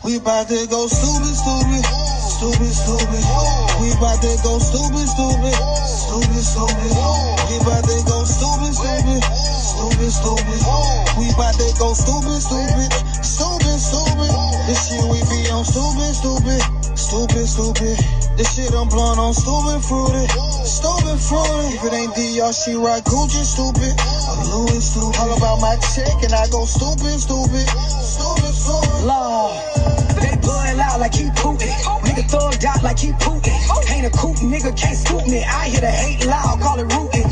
We about to go stupid, stupid. Stupid, stupid. We about to go stupid, stupid. Stupid, stupid. We about to go stupid, stupid. Stupid, stupid. We about to go stupid, stupid. Stupid, stupid. This shit we be on stupid, stupid. Stupid, stupid. This shit I'm blowing on stupid, fruity. Stupid, fruity. If it ain't DR, she ride Gucci, stupid. I'm Louis, stupid. All about my check and I go stupid, stupid. Stupid, stupid. Lord. They blood out like he Putin. Nigga thugged out like he Putin. Ain't a coop, nigga can't scoop me. I hear the hate loud, call it rootin'.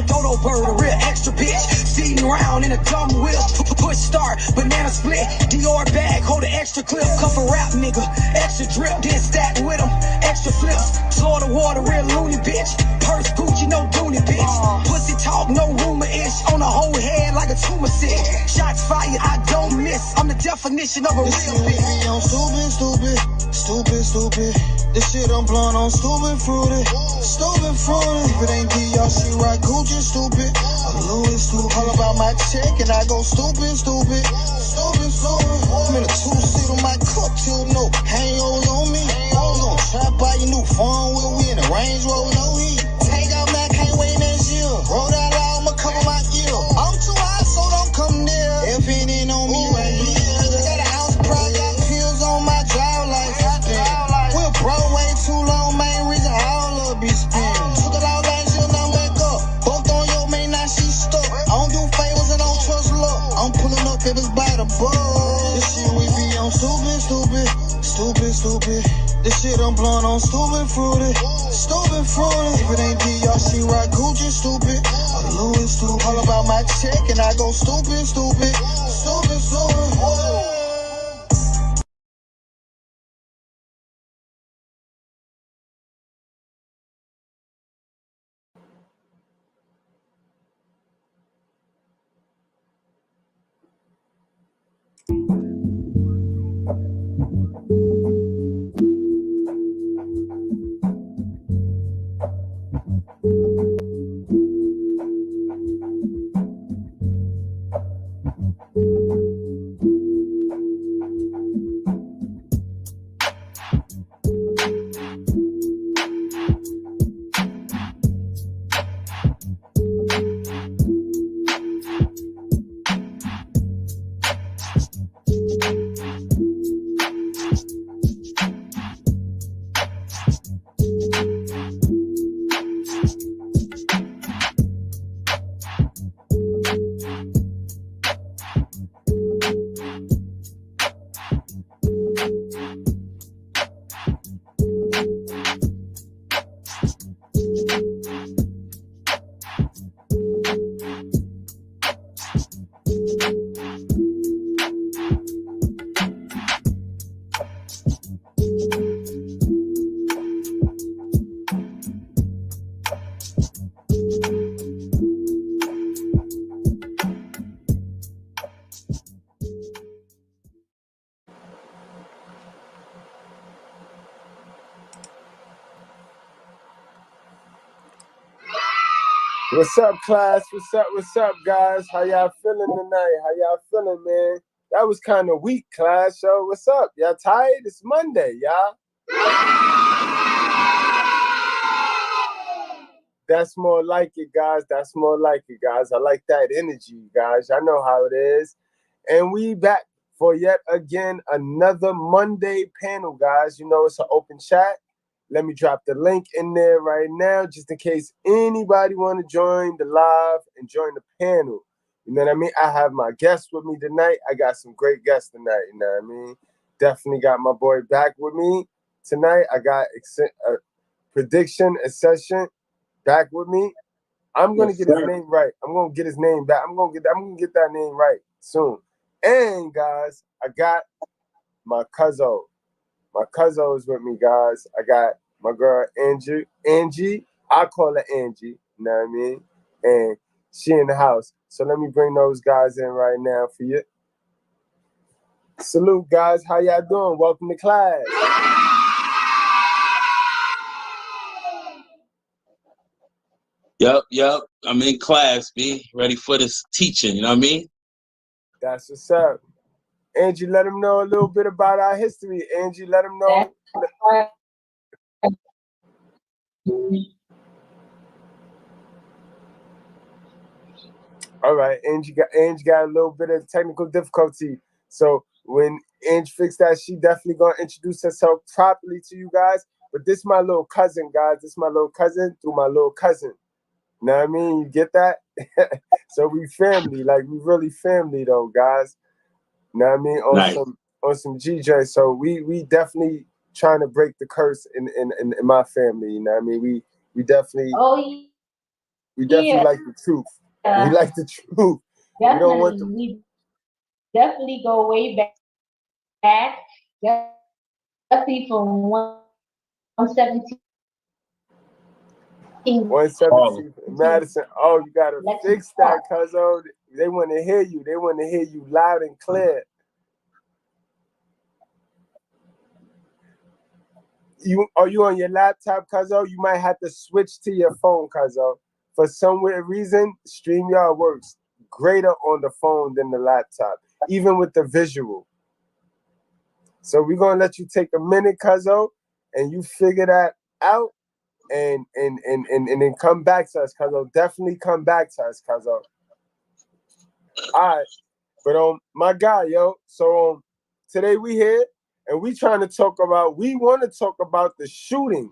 Dodo bird, a real extra bitch. Seating around in a dumb whip. Push start, banana split. Dior bag, hold an extra clip. Cover rap nigga, extra drip. Then stack with him, extra flips. Florida water, real loony bitch. Purse Gucci, no Dooney bitch. Pussy talk, no rumor-ish. On the whole head like a tumor sick. Shots fired, I don't miss. I'm the definition of a real bitch. Stupid, stupid, stupid, stupid. This shit I'm blowing on stupid, fruity. Stupid, fruity. If it ain't DR, she ride Gucci, stupid. I'm Louis, stupid. All about my check and I go stupid, stupid. Stupid, stupid. I'm in a two-seat on my cup till no hangovers on me. I was gonna try to buy your new phone with we in the Range Rover, no heat. Take out now, can't wait next year. Roll that out, I'ma cover my ear. I'm too high, so don't come near. If it ain't on me right here. Got a house pride, got pills on my drive license. We're broke way too long, main reason all love be spinning. Took it out last year, now I'm back up. Both on your main, now she stuck. I don't do favors and don't trust luck. I'm pulling up if it's by the book. This shit we be on stupid, stupid. Stupid, stupid. This shit I'm blowing on stupid, fruity. Stupid, fruity. If it ain't DR, she ride Gucci, stupid. I'm Louis, stupid. All about my check and I go stupid, stupid. Stupid, stupid. What's up, class? What's up, guys? How y'all feeling tonight? How y'all feeling, man? That was kind of weak, class. So what's up? Y'all tired? It's Monday, y'all. That's more like it, guys. That's more like it, guys. I like that energy, guys. I know how it is. And we back for yet again another Monday panel, guys. You know, it's an open chat. Let me drop the link in there right now, just in case anybody want to join the live and join the panel. You know what I mean? I have my guests with me tonight. I got some great guests tonight. You know what I mean? Definitely got my boy back with me tonight. I got a prediction, a session back with me. I'm gonna get his name right. I'm gonna get his name back. I'm gonna get that name right soon. And guys, I got my cousin. My cousin is with me, guys. I got my girl Angie. I call her Angie, you know what I mean? And she in the house. So let me bring those guys in right now for you. Salute, guys. How y'all doing? Welcome to class. Yup. I'm in class, B. Ready for this teaching, you know what I mean? That's what's up. Angie, let them know a little bit about our history. Angie, let them know. All right, Angie got a little bit of technical difficulty. So when Angie fixed that, she definitely gonna introduce herself properly to you guys. But this is my little cousin, guys. This is my little cousin through my little cousin. You know what I mean? You get that? So we family, like we really family though, guys. You know what I mean? On some GJ. So we definitely trying to break the curse in my family. You know what I mean? We definitely like the truth. We like the truth. Definitely, we don't want the... we definitely go way back. Definitely from 117. 117 Madison. Oh, you gotta fix that, cuzzo. They want to hear you. They want to hear you loud and clear. Are you on your laptop, cuzzo? You might have to switch to your phone, cuzzo. For some weird reason, StreamYard works greater on the phone than the laptop, even with the visual. So we're gonna let you take a minute, cuzzo, and you figure that out. And then come back to us, cuzzo. Definitely come back to us, cuzzo. All right, but my guy, yo. So today we here and we trying to talk about. We want to talk about the shooting.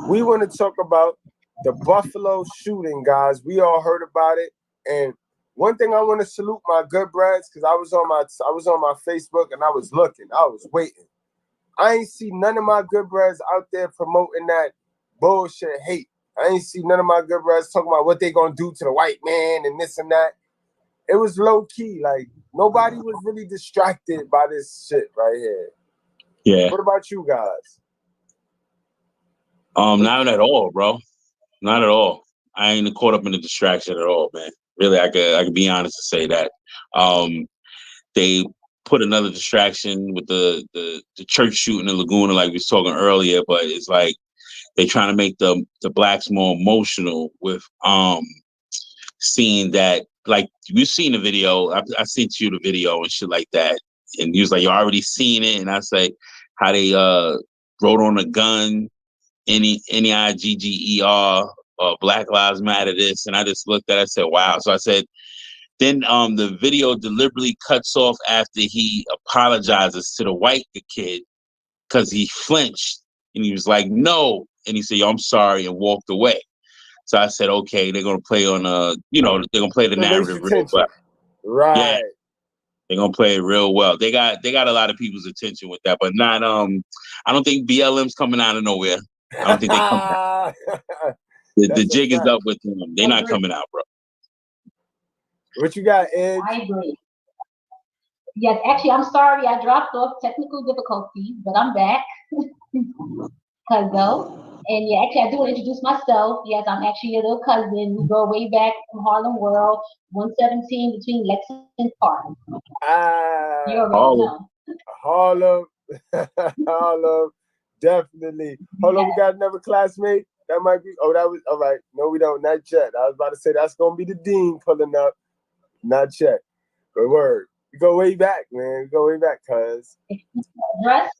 We want to talk about the Buffalo shooting, guys. We all heard about it. And one thing I want to salute my Goodbreads, because I was on my Facebook and I was looking. I was waiting. I ain't see none of my Goodbreads out there promoting that bullshit hate. I ain't see none of my Goodbreads talking about what they gonna do to the white man and this and that. It was low key. Like nobody was really distracted by this shit right here. Yeah. What about you guys? Not at all, bro. Not at all. I ain't caught up in the distraction at all, man. Really, I could be honest to say that. They put another distraction with the church shooting in Laguna, like we was talking earlier, but it's like they trying to make the blacks more emotional with seeing that, like we've seen the video. I sent you the video and shit like that, and you was like, you already seen it, and I say how they wrote on a gun, NEIGGER, Black Lives Matter this, and I just looked at it, I said, wow. So I said, then the video deliberately cuts off after he apologizes to the white kid because he flinched and he was like, no. And he said, yo, I'm sorry, and walked away. So I said, okay, they're going to play on, they're going to play the narrative real well. Right. Yeah. They're going to play it real well. They got a lot of people's attention with that, but not, I don't think BLM's coming out of nowhere. I don't think they come out. The jig is up with them. They're not coming out, bro. What you got, Ed? I agree. Yes, actually, I'm sorry I dropped off, technical difficulties, but I'm back. And yeah, actually, I do want to introduce myself. Yes, I'm actually your little cousin. We go way back from Harlem World, 117 between Lexington Park. You already know. Harlem. Harlem. Definitely. Hold on, we got another classmate. That might be. Oh, that was all right. No, we don't. Not yet. I was about to say that's gonna be the dean pulling up. Not yet. Good word. We go way back, man. We go way back, cuz. Yes,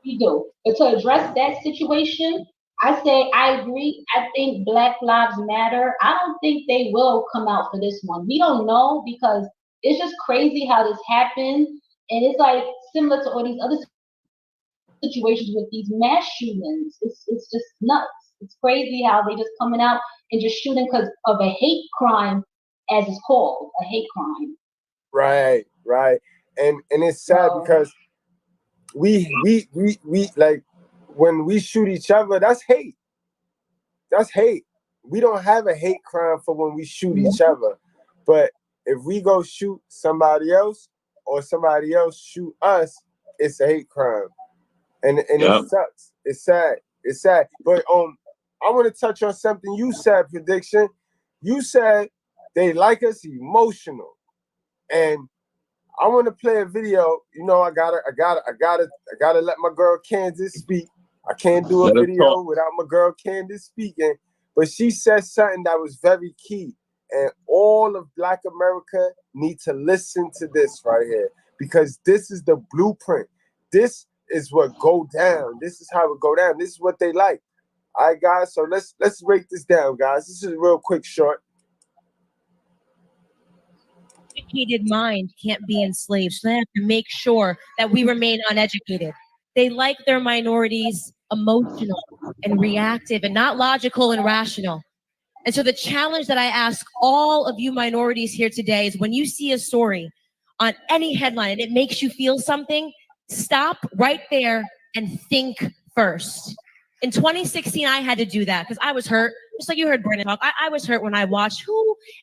we do. But to address that situation, I say I agree. I think Black Lives Matter. I don't think they will come out for this one. We don't know because it's just crazy how this happened. And it's like similar to all these other situations with these mass shootings. It's just nuts. It's crazy how they just coming out and just shooting because of a hate crime, as it's called, a hate crime. Right. And it's sad because we like when we shoot each other, that's hate. That's hate. We don't have a hate crime for when we shoot each other. But if we go shoot somebody else or somebody else shoot us, it's a hate crime. And it sucks. It's sad. It's sad. But I want to touch on something you said, Prediction. You said they like us emotional. And I want to play a video. You know, I gotta let my girl Candace speak. I can't do a video without my girl Candace speaking. But she said something that was very key. And all of Black America need to listen to this right here, because this is the blueprint. This is what go down. This is how it go down. This is what they like. All right, guys. So let's break this down, guys. This is a real quick short. Educated mind can't be enslaved, so they have to make sure that we remain uneducated. They like their minorities emotional and reactive and not logical and rational. And so the challenge that I ask all of you minorities here today is, when you see a story on any headline and it makes you feel something, stop right there and think first. In 2016, I had to do that because I was hurt. Just like you heard Brandon talk, I was hurt when I watched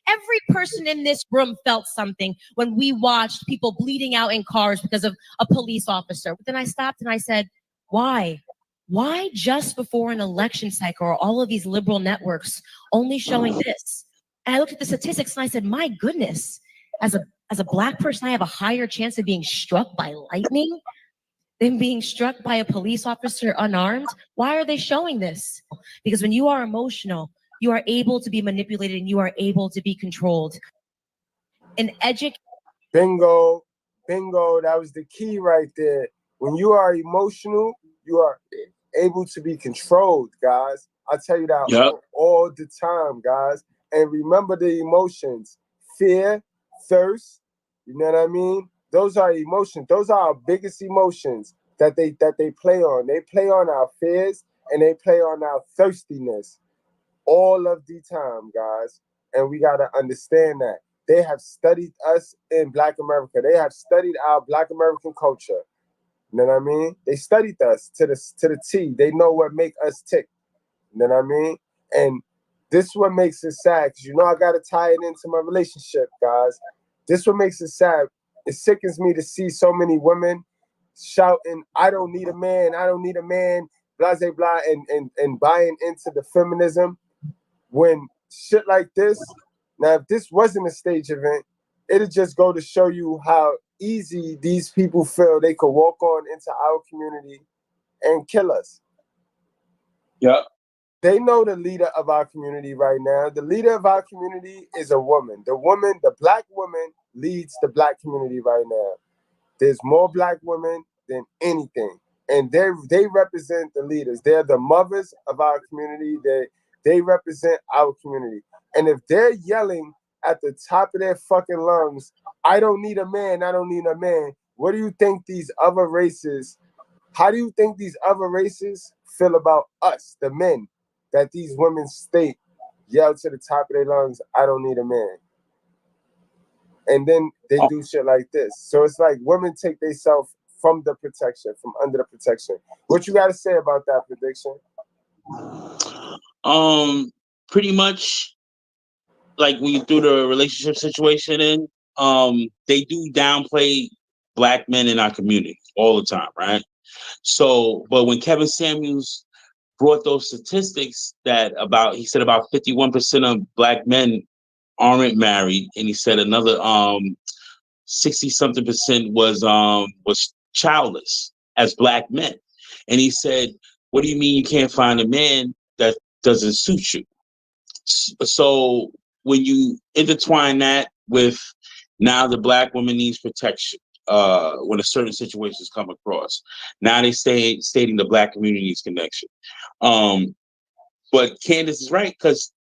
every person in this room felt something when we watched people bleeding out in cars because of a police officer. But then I stopped and I said, why? Why just before an election cycle are all of these liberal networks only showing this? And I looked at the statistics and I said, my goodness, as a Black person, I have a higher chance of being struck by lightning than being struck by a police officer unarmed. Why are they showing this? Because when you are emotional, you are able to be manipulated and you are able to be controlled. Bingo, that was the key right there. When you are emotional, you are able to be controlled, guys. I tell you that all the time, guys. And remember the emotions: fear, thirst. You know what I mean? Those are emotions. Those are our biggest emotions that they play on. They play on our fears and they play on our thirstiness all of the time, guys. And we gotta understand that. They have studied us in Black America. They have studied our Black American culture. You know what I mean? They studied us to the T. They know what make us tick. You know what I mean? And this is what makes it sad, because I gotta tie it into my relationship, guys. This is what makes it sad. It sickens me to see so many women shouting, I don't need a man, blah, blah, blah, and buying into the feminism when shit like this. Now, if this wasn't a stage event, it'd just go to show you how easy these people feel they could walk on into our community and kill us. Yeah. They know the leader of our community right now. The leader of our community is a woman. The Black woman leads the Black community right now. There's more Black women than anything. And they represent the leaders. They're the mothers of our community. They represent our community. And if they're yelling at the top of their fucking lungs, I don't need a man, what do you think these other races, how do you think these other races feel about us, the men, that these women yell to the top of their lungs, I don't need a man? And then they do shit like this. So it's like women take themselves from the protection, from under the protection. What you got to say about that prediction? Pretty much, like when you threw the relationship situation in, they do downplay Black men in our community all the time, right? So, but when Kevin Samuels brought those statistics that he said about 51% of Black men aren't married, and he said another 60-something% was childless as Black men. And he said, what do you mean you can't find a man that doesn't suit you? So when you intertwine that with now the Black woman needs protection when a certain situations come across, now they stating the Black community needs connection. But Candace is right, because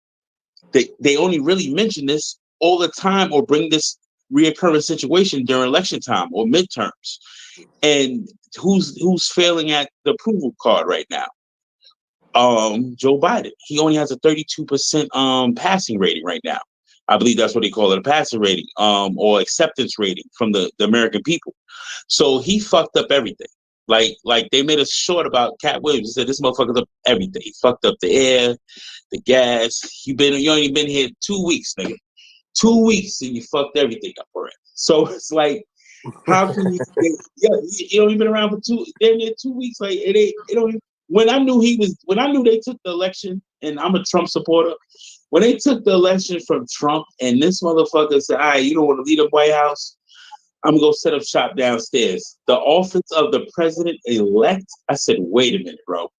they only really mention this all the time or bring this reoccurring situation during election time or midterms. And who's failing at the approval card right now? Joe Biden. He only has a 32% passing rating right now. I believe that's what they call it, a passing rating, or acceptance rating from the American people. So he fucked up everything. Like they made a short about Cat Williams. He said this motherfucker's up everything. He fucked up the air, the gas. You only been here 2 weeks, nigga. 2 weeks and you fucked everything up for it. So it's like, how can you? You only been around for 2 weeks. Like it don't. When I knew they took the election, and I'm a Trump supporter. When they took the election from Trump, and this motherfucker said, "All right, you don't want to lead the White House, I'm gonna go set up shop downstairs." The office of the president-elect. I said, "Wait a minute, bro.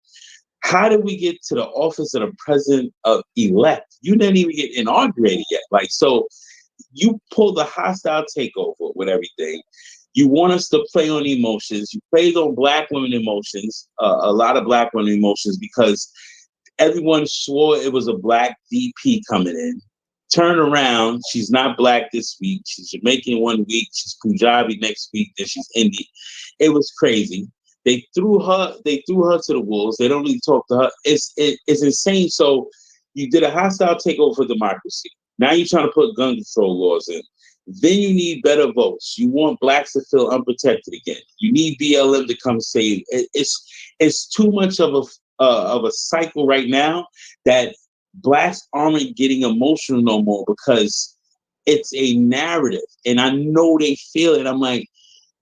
how did we get to the office of the president elect? You didn't even get inaugurated yet. Like, so you pulled a hostile takeover with everything. You want us to play on emotions. You played on black women emotions, a lot of black women emotions, because everyone swore it was a black VP coming in. Turn around, she's not black this week. She's Jamaican one week. She's Punjabi next week. Then she's Indian. It was crazy. They threw her to the wolves. They don't really talk to her. It's insane. So you did a hostile takeover for democracy. Now you're trying to put gun control laws in. Then you need better votes. You want blacks to feel unprotected again. You need BLM to come save. It's too much of a cycle right now that blacks aren't getting emotional no more because it's a narrative. And I know they feel it. I'm like,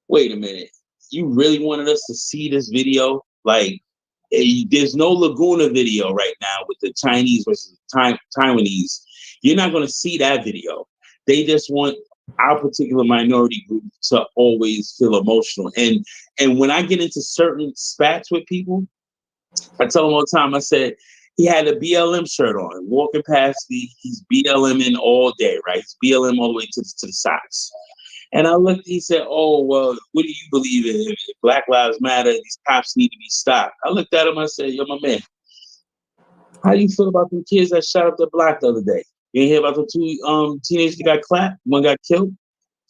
wait a minute. You really wanted us to see this video? Like, there's no Laguna video right now with the Chinese versus Taiwanese. You're not going to see that video. They just want our particular minority group to always feel emotional. And when I get into certain spats with people, I tell them all the time, I said, he had a BLM shirt on, walking past me. He's BLMing all day, right? He's BLM all the way to the socks. And I looked, he said, oh, well, what do you believe in? If Black Lives Matter, these cops need to be stopped. I looked at him, I said, yo, my man, how do you feel about them kids that shot up the block the other day? You ain't hear about the two teenagers that got clapped? One got killed?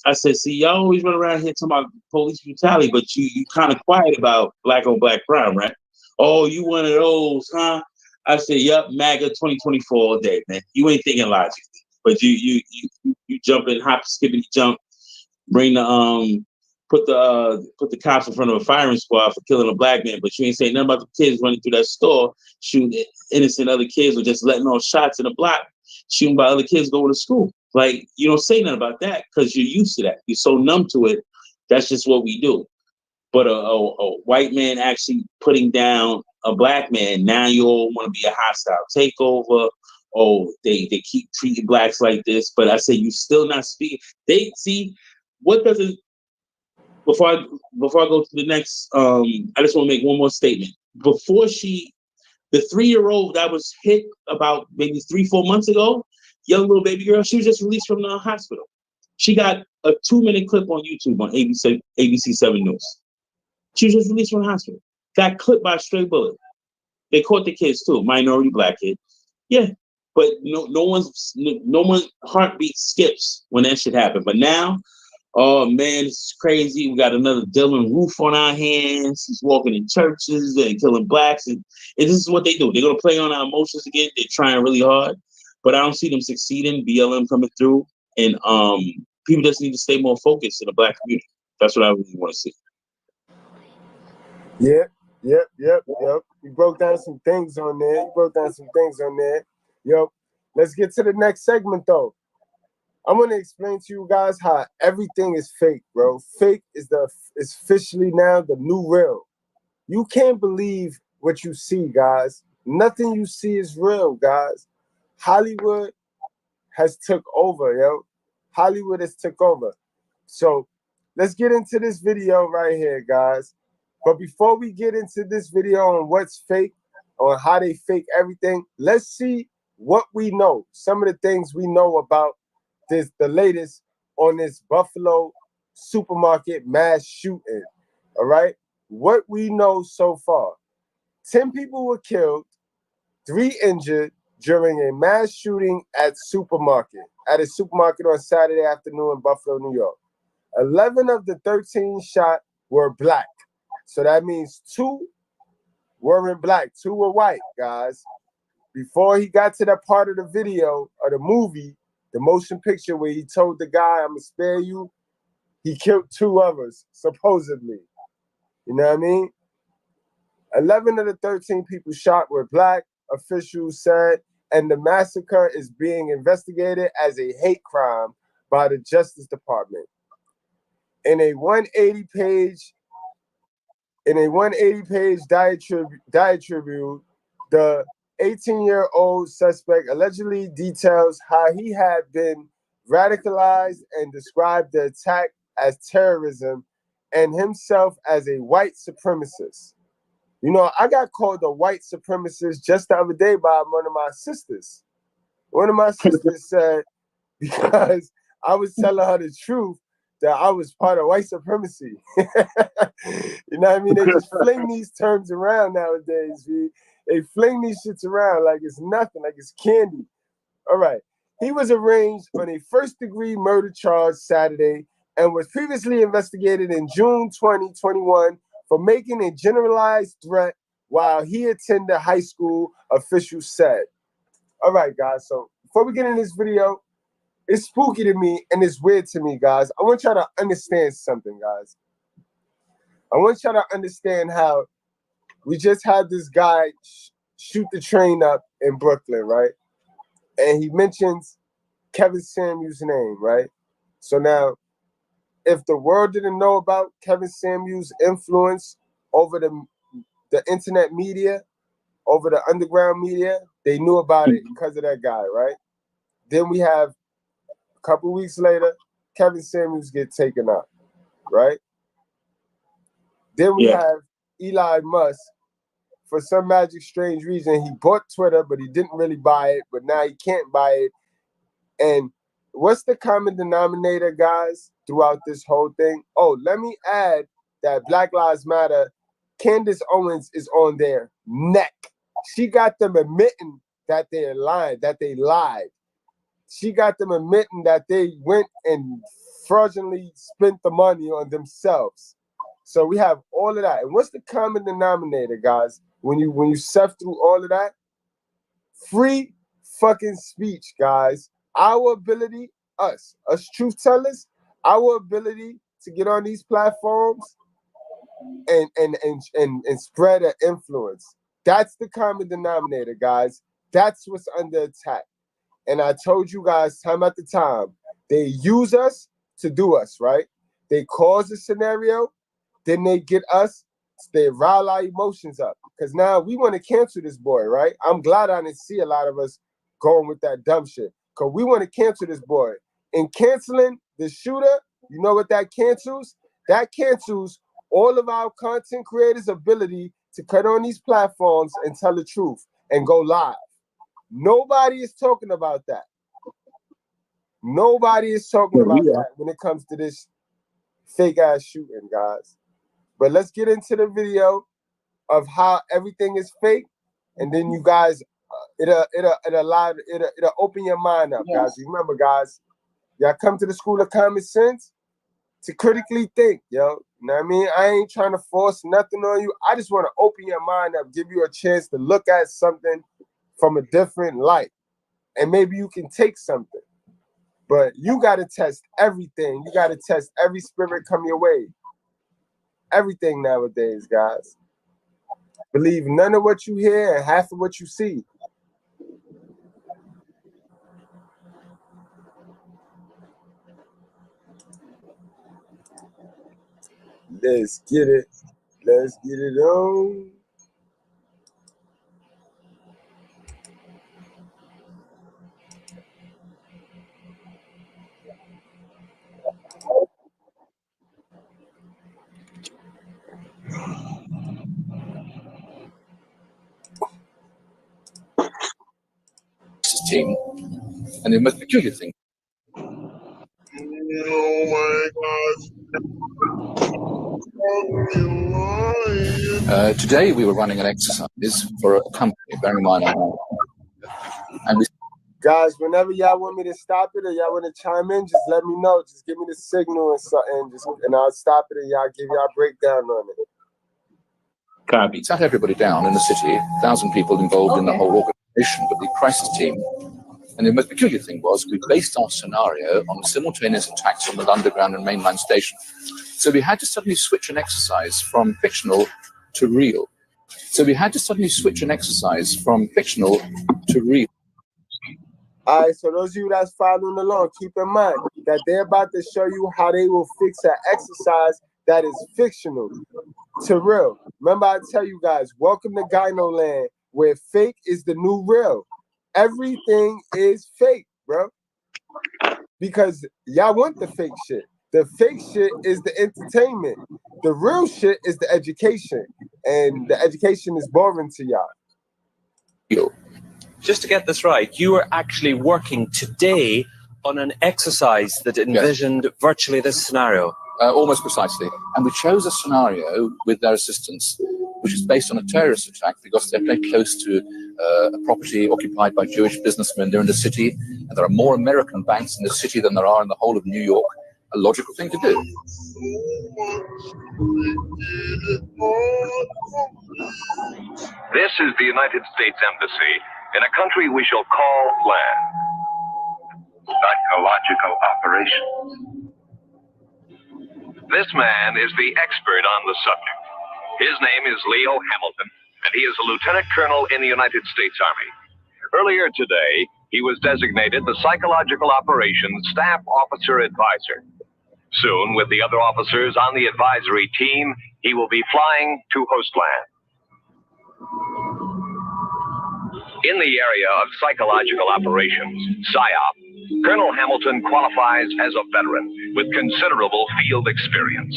I said, see, y'all always run around here talking about police brutality, but you kind of quiet about black on black crime, right? Oh, you one of those, huh? I said, yup, MAGA 2024 all day, man. You ain't thinking logically, but you jump in, hop, skippity jump, bring the put the cops in front of a firing squad for killing a black man, but you ain't saying nothing about the kids running through that store, shooting innocent other kids, or just letting off shots in the block, shooting by other kids going to school. Like, you don't say nothing about that because you're used to that. You're so numb to it. That's just what we do. But a white man actually putting down a black man, now you all want to be a hostile takeover. Oh, they keep treating blacks like this. But I say you still not speaking. They see what does it. Before I go to the next, I just want to make one more statement. Before the 3-year-old that was hit about maybe 3-4 months ago, young little baby girl, she was just released from the hospital. She got a 2-minute clip on YouTube on ABC 7 News. She was just released from the hospital. Got clipped by a stray bullet. They caught the kids too, minority black kid. Yeah, but no one's heartbeat skips when that shit happened. But now, oh man, it's crazy. We got another Dylan Roof on our hands. He's walking in churches and killing blacks, and this is what they do. They're gonna play on our emotions again. They're trying really hard, but I don't see them succeeding. BLM coming through, and people just need to stay more focused in the black community. That's what I really want to see. Yep. You broke down some things on there. Yo, let's get to the next segment though. I'm gonna explain to you guys how everything is fake, bro. Fake is officially now the new real. You can't believe what you see, guys. Nothing you see is real, guys. Hollywood has took over, yo. Hollywood has took over. So let's get into this video right here, guys. But before we get into this video on what's fake, on how they fake everything, let's see what we know. Some of the things we know about the latest on this Buffalo supermarket mass shooting. All right. What we know so far: 10 people were killed, 3 injured during a mass shooting at a supermarket on Saturday afternoon in Buffalo, New York. 11 of the 13 shot were black. So that means 2 weren't black, 2 were white, guys. Before he got to that part of the video or the movie, the motion picture where he told the guy, I'm gonna spare you, he killed 2 others, supposedly. You know what I mean? 11 of the 13 people shot were black, officials said, and the massacre is being investigated as a hate crime by the Justice Department. In a 180-page diatribe, the 18-year-old suspect allegedly details how he had been radicalized and described the attack as terrorism and himself as a white supremacist. You know, I got called a white supremacist just the other day by one of my sisters. One of my sisters said, because I was telling her the truth, that I was part of white supremacy. You know what I mean? They just fling these terms around nowadays, V. They fling these shits around like it's nothing, like it's candy. All right. He was arraigned on a first-degree murder charge Saturday and was previously investigated in June 2021 for making a generalized threat while he attended high school, officials said. All right, guys. So before we get in this video, it's spooky to me and it's weird to me, guys. I want y'all to understand something, guys. I want y'all to understand how we just had this guy shoot the train up in Brooklyn, right? And he mentions Kevin Samuels' name, right? So now, if the world didn't know about Kevin Samuels' influence over the internet media, over the underground media, they knew about it because of that guy, right? Then we have a couple weeks later, Kevin Samuels get taken up, right? Then we have Elon Musk. For some magic strange reason, he bought Twitter, but he didn't really buy it, but now he can't buy it. And what's the common denominator, guys, throughout this whole thing? Oh, let me add that Black Lives Matter, Candace Owens is on their neck. She got them admitting that they lied, She got them admitting that they went and fraudulently spent the money on themselves. So we have all of that. And what's the common denominator, guys? When you sift through all of that, free fucking speech, guys. Our ability, us truth tellers, our ability to get on these platforms and spread an influence. That's the common denominator, guys. That's what's under attack. And I told you guys time after time, they use us to do us, right? They cause a scenario, then they get us, they rile our emotions up. Because now we want to cancel this boy, right? I'm glad I didn't see a lot of us going with that dumb shit. Because we want to cancel this boy. And canceling the shooter, you know what that cancels? That cancels all of our content creators' ability to cut on these platforms and tell the truth and go live. Nobody is talking about that. Nobody is talking about that when it comes to this fake ass shooting, guys. But let's get into the video of how everything is fake, and then you guys, it'll open your mind up, guys. Remember, guys, y'all come to the school of common sense to critically think, yo. You know what I mean? I ain't trying to force nothing on you. I just want to open your mind up, give you a chance to look at something from a different light, and maybe you can take something. But you got to test everything. You got to test every spirit come your way. Everything nowadays, guys. Believe none of what you hear and half of what you see. Let's get it. Let's get it on. Team, and the most peculiar thing. Oh my God! Today we were running an exercise for a company, bearing in mind, and we. Guys, whenever y'all want me to stop it or y'all want to chime in, just let me know. Just give me the signal and something, and I'll stop it and y'all give y'all a breakdown on it. Copy. Sat everybody down in the city, 1,000 people involved in the whole organization, but the crisis team. And the most peculiar thing was we based our scenario on simultaneous attacks on the underground and mainline station. So we had to suddenly switch an exercise from fictional to real. All right, so those of you that's following along, keep in mind that they're about to show you how they will fix an exercise that is fictional to real. Remember, I tell you guys, welcome to Gyno Land, where fake is the new real. Everything is fake, bro. Because y'all want the fake shit. The fake shit is the entertainment. The real shit is the education. and the education is boring to y'all. Just to get this right, you were actually working today on an exercise that envisioned virtually this scenario. Almost precisely. And we chose a scenario with their assistance, which is based on a terrorist attack because they're very close to a property occupied by Jewish businessmen. They're in the city, and there are more American banks in the city than there are in the whole of New York. A logical thing to do. This is the United States Embassy in a country we shall call land. Psychological operation. This man is the expert on the subject. His name is Leo Hamilton, and he is a lieutenant colonel in the United States Army. Earlier today, he was designated the Psychological Operations Staff Officer Advisor. Soon, with the other officers on the advisory team, he will be flying to host land. In the area of psychological operations, PSYOP, Colonel Hamilton qualifies as a veteran with considerable field experience.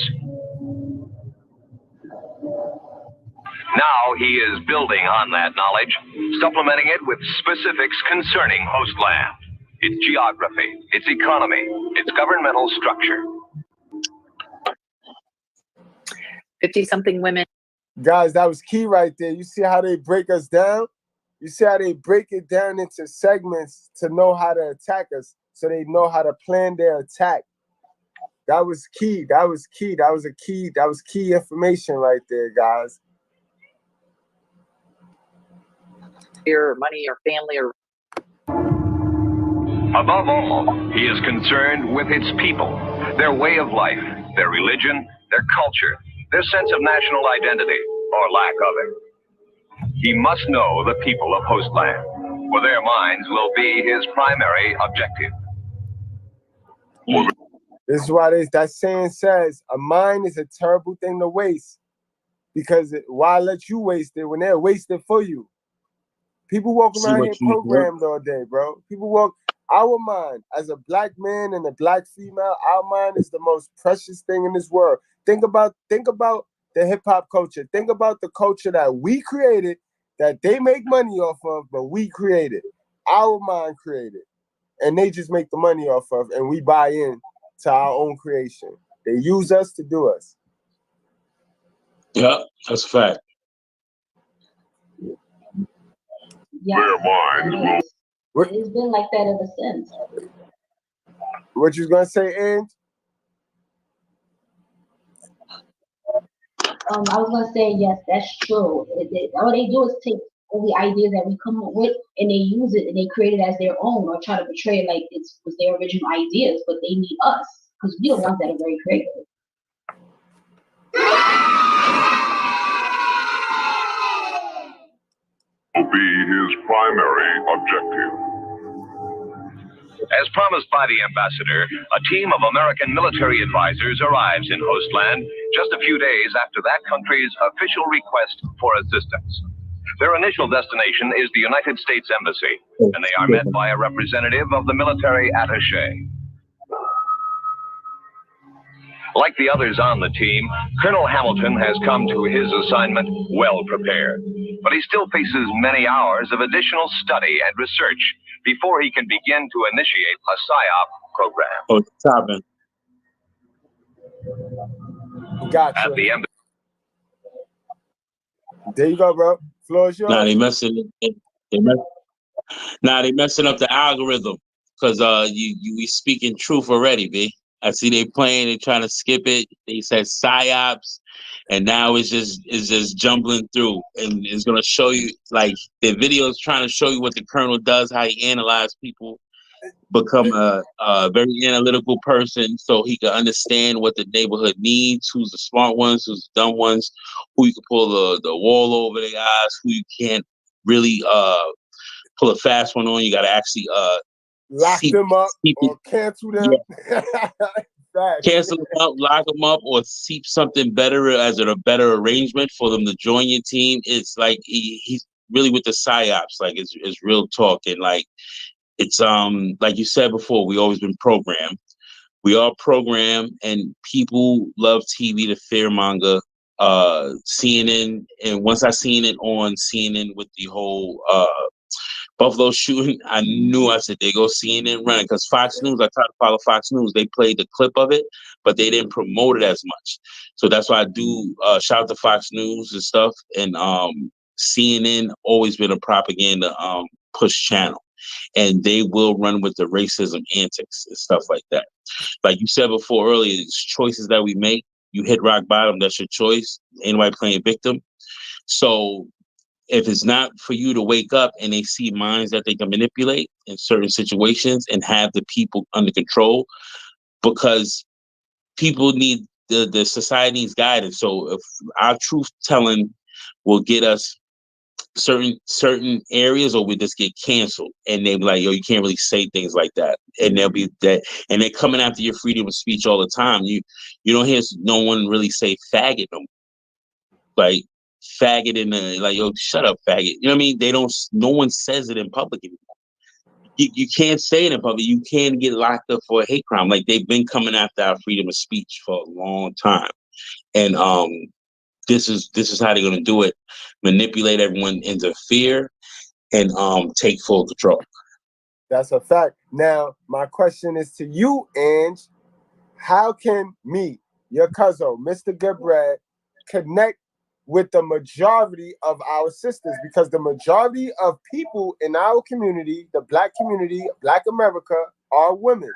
Now he is building on that knowledge, supplementing it with specifics concerning host land, its geography, its economy, its governmental structure. 50-something women. Guys, that was key right there. You see how they break us down? You see how they break it down into segments to know how to attack us, so they know how to plan their attack. That was key. That was key. That was a key. That was key information right there, guys. Your money, or family, or above all, he is concerned with its people, their way of life, their religion, their culture, their sense of national identity, or lack of it. He must know the people of host land, for their minds will be his primary objective. This is why that saying says, a mind is a terrible thing to waste, because why let you waste it when they're wasted for you? People walk around here programmed all day, bro. People walk, our mind, as a black man and a black female, our mind is the most precious thing in this world. Think about the hip-hop culture. Think about the culture that we created, that they make money off of, but we created. Our mind created. And they just make the money off of, and we buy in to our own creation. They use us to do us. Yeah, that's a fact. Yeah. What, it's been like that ever since. What you gonna say, Ange? I was gonna say yes, that's true. All they do is take all the ideas that we come up with and they use it and they create it as their own, or try to portray it like it was their original ideas, but they need us because we're the ones that are very creative. Will be his primary objective. As promised by the ambassador, a team of American military advisors arrives in host land just a few days after that country's official request for assistance. Their initial destination is the United States Embassy, and they are met by a representative of the military attaché. Like the others on the team, Colonel Hamilton has come to his assignment well prepared, but he still faces many hours of additional study and research before he can begin to initiate a PSYOP program. Oh, stopping. Gotcha. At the embassy. There you go, bro. Floor is yours. Nah, they messing up the algorithm because we speaking truth already, B. I see they playing, they trying to skip it. They said PSYOPs, and now it's just jumbling through, and it's gonna show you, like, the video is trying to show you what the colonel does, how he analyzes people, become a very analytical person, so he can understand what the neighborhood needs, who's the smart ones, who's the dumb ones, who you can pull the wall over their eyes, who you can't really pull a fast one on. You got to actually lock them up or cancel them. Yeah. Cancel them up, lock them up, or seep something better as a better arrangement for them to join your team. It's like he's really with the PSYOPs. Like it's real talk, and like it's like you said before, we always been programmed. We are programmed, and people love TV to fearmonger CNN, and once I seen it on CNN with the whole Buffalo shooting, I knew. I said they go CNN running, because Fox News, I try to follow Fox News. They played the clip of it, but they didn't promote it as much. So that's why I do shout out to Fox News and stuff. And CNN always been a propaganda push channel, and they will run with the racism antics and stuff like that. Like you said before earlier, it's choices that we make. You hit rock bottom, that's your choice. Ain't nobody playing victim. So if it's not for you to wake up and they see minds that they can manipulate in certain situations and have the people under control, because people need the society needs guidance. So if our truth telling will get us certain areas, or we just get canceled, and they be like, yo, you can't really say things like that, and they'll be that, and they're coming after your freedom of speech all the time. You don't hear no one really say faggot no more. Like faggot in the, like, yo, shut up, faggot. You know what I mean? They don't. No one says it in public anymore. You can't say it in public. You can't get locked up for a hate crime. Like, they've been coming after our freedom of speech for a long time, and this is how they're gonna do it: manipulate everyone into fear and take full control. That's a fact. Now, my question is to you, Ange. How can me, your cousin, Mr. Goodbread, connect with the majority of our sisters? Because the majority of people in our community, the Black community, Black America, are women.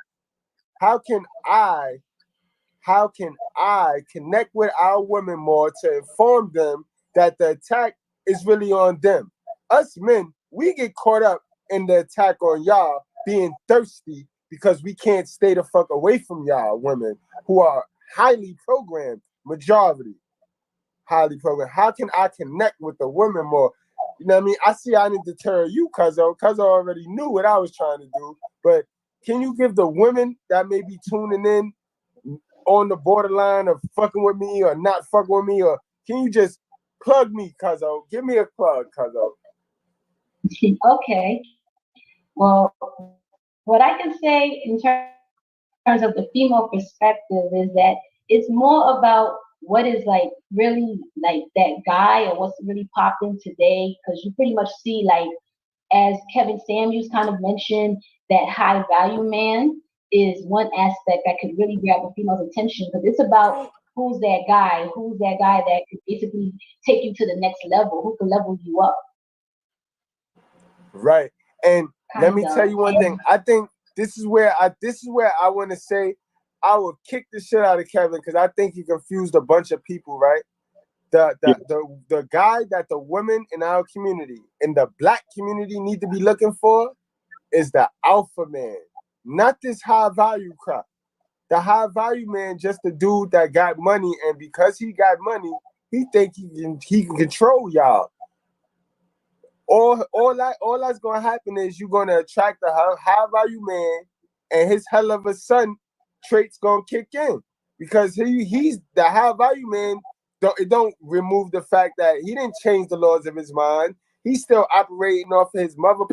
How can I connect with our women more to inform them that the attack is really on them? Us men, we get caught up in the attack on y'all being thirsty because we can't stay the fuck away from y'all women who are highly programmed, majority highly programmed. How can I connect with the women more? You know what I mean? I see I need to tell you, cuzzo already knew what I was trying to do, but can you give the women that may be tuning in on the borderline of fucking with me or not fucking with me, or can you just plug me, cuzzo? Give me a plug, cuzzo. Okay. Well, what I can say in terms of the female perspective is that it's more about what is like really like that guy, or what's really popping today, because you pretty much see, like, as Kevin Samuels kind of mentioned, that high value man is one aspect that could really grab a female's attention, because it's about who's that guy that could basically take you to the next level, who can level you up. Right. And let me tell you one thing. I think this is where I want to say I will kick the shit out of Kevin, because I think he confused a bunch of people, right? The guy that the women in our community, in the Black community, need to be looking for is the alpha man, not this high value crap. The high value man, just the dude that got money, and because he got money, he think he can control y'all. All that's gonna happen is you're gonna attract a high value man, and his hell of a son traits gonna kick in, because he's the high value man. It don't remove the fact that he didn't change the laws of his mind. He's still operating off of his mother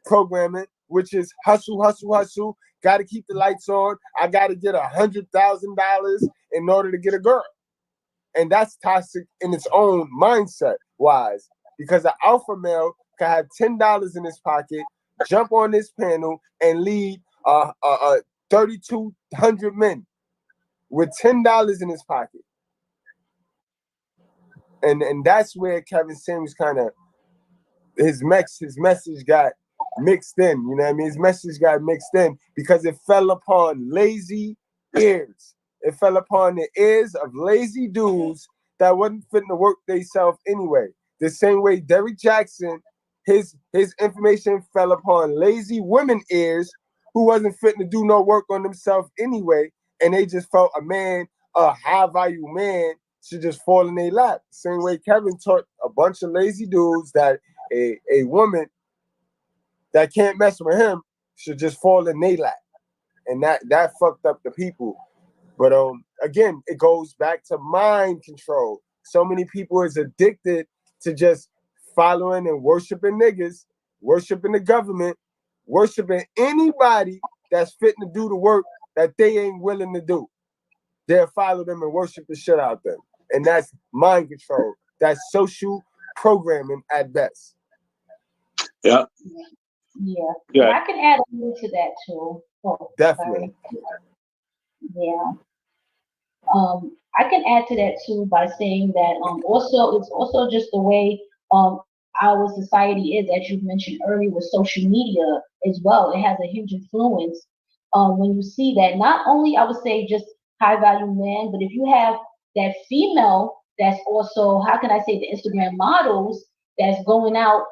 programming, which is hustle, hustle, hustle. Got to keep the lights on. I got to get $100,000 in order to get a girl, and that's toxic in its own mindset wise. Because an alpha male can have $10 in his pocket, jump on this panel, and lead 3,200 men with $10 in his pocket. And that's where Kevin Samuels kind of his message got mixed in. You know what I mean? His message got mixed in because it fell upon lazy ears. It fell upon the ears of lazy dudes that wasn't fitting to work themselves anyway. The same way Derrick Jackson, his information fell upon lazy women ears who wasn't fitting to do no work on themselves anyway, and they just felt a high value man should just fall in their lap. Same way Kevin taught a bunch of lazy dudes that a woman that can't mess with him should just fall in their lap, and that fucked up the people. But again, it goes back to mind control. So many people is addicted to just following and worshiping niggas, worshiping the government, worshiping anybody that's fitting to do the work that they ain't willing to do. They'll follow them and worship the shit out of them. And that's mind control. That's social programming at best. Yeah. Yeah. I can add a little to that too. Oh, definitely. Sorry. Yeah. I can add to that too by saying that also it's also just the way our society is, as you mentioned earlier, with social media as well. It has a huge influence when you see that not only I would say just high value men, but if you have that female that's also, how can I say, the Instagram models that's going out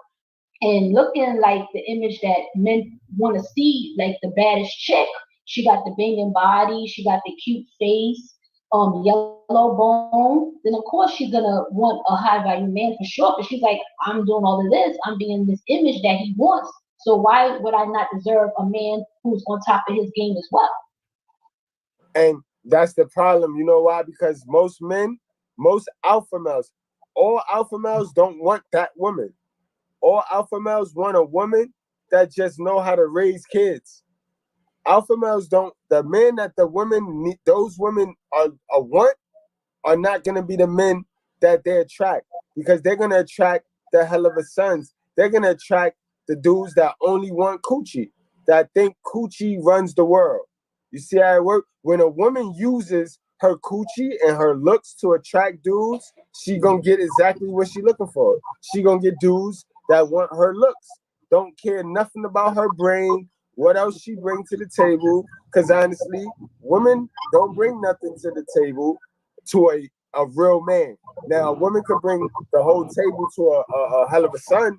and looking like the image that men want to see, like the baddest chick. She got the banging body, she got the cute face, yellow bone. Then of course she's gonna want a high value man for sure. Because she's like, I'm doing all of this, I'm being this image that he wants. So why would I not deserve a man who's on top of his game as well? And that's the problem. You know why? Because most men, most alpha males, all alpha males don't want that woman. All alpha males want a woman that just know how to raise kids. Alpha males don't, the men that the women need, those women are want are not going to be the men that they attract, because they're going to attract the hell of a sons. They're going to attract the dudes that only want coochie, that think coochie runs the world. You see how it works? When a woman uses her coochie and her looks to attract dudes, she going to get exactly what she looking for. She going to get dudes that want her looks, don't care nothing about her brain, what else she bring to the table. Because honestly, women don't bring nothing to the table to a real man. Now, a woman could bring the whole table to a hell of a son,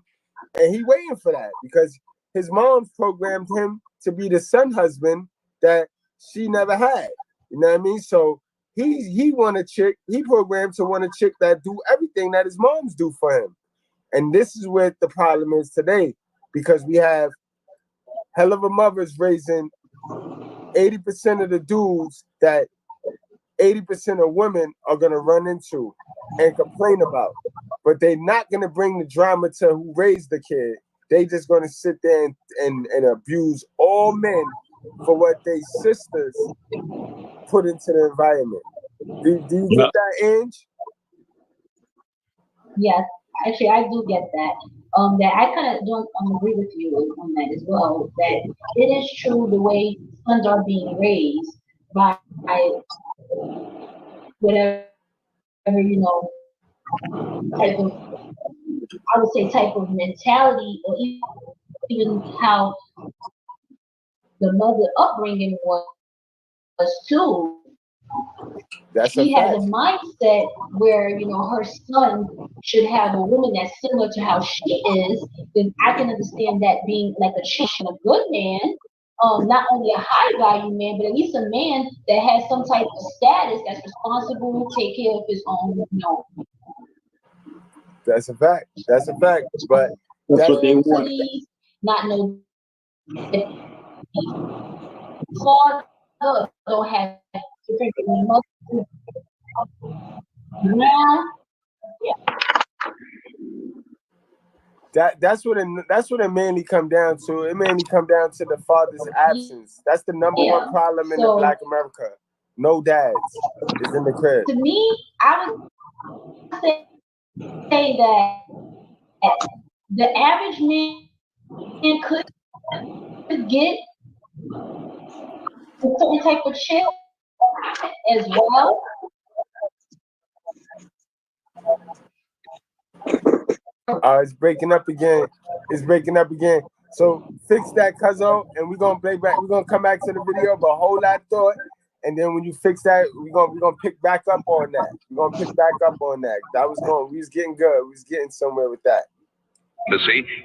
and he waiting for that because his mom programmed him to be the son husband that she never had. You know what I mean? So he want a chick, he programmed to want a chick that do everything that his moms do for him. And this is where the problem is today, because we have hell of a mothers raising 80% of the dudes that 80% of women are going to run into and complain about. But they're not going to bring the drama to who raised the kid. They just going to sit there and abuse all men for what they sisters put into the environment. Do you get that, Ange? Yes. Actually, I do get that. That I kind of don't agree with you on that as well. That it is true the way sons are being raised by whatever type of, I would say, type of mentality, or even how the mother upbringing was too. She has a mindset where her son should have a woman that's similar to how she is. Then I can understand that being like a chick and a good man, not only a high value man, but at least a man that has some type of status, that's responsible, take care of his own. That's a fact. That's a fact. But that's what they want. Not no father don't have different mother. That's what it mainly come down to. It mainly come down to the father's absence. That's the number one problem in the Black America. No dads is in the crib. To me, I would say that the average man could get a certain type of chick as well. It's breaking up again. It's breaking up again. So fix that, cuzzo, and we're gonna play back. We're gonna come back to the video, but hold that thought. And then when you fix that, we're gonna pick back up on that. We're gonna pick back up on that. We was getting good. We was getting somewhere with that.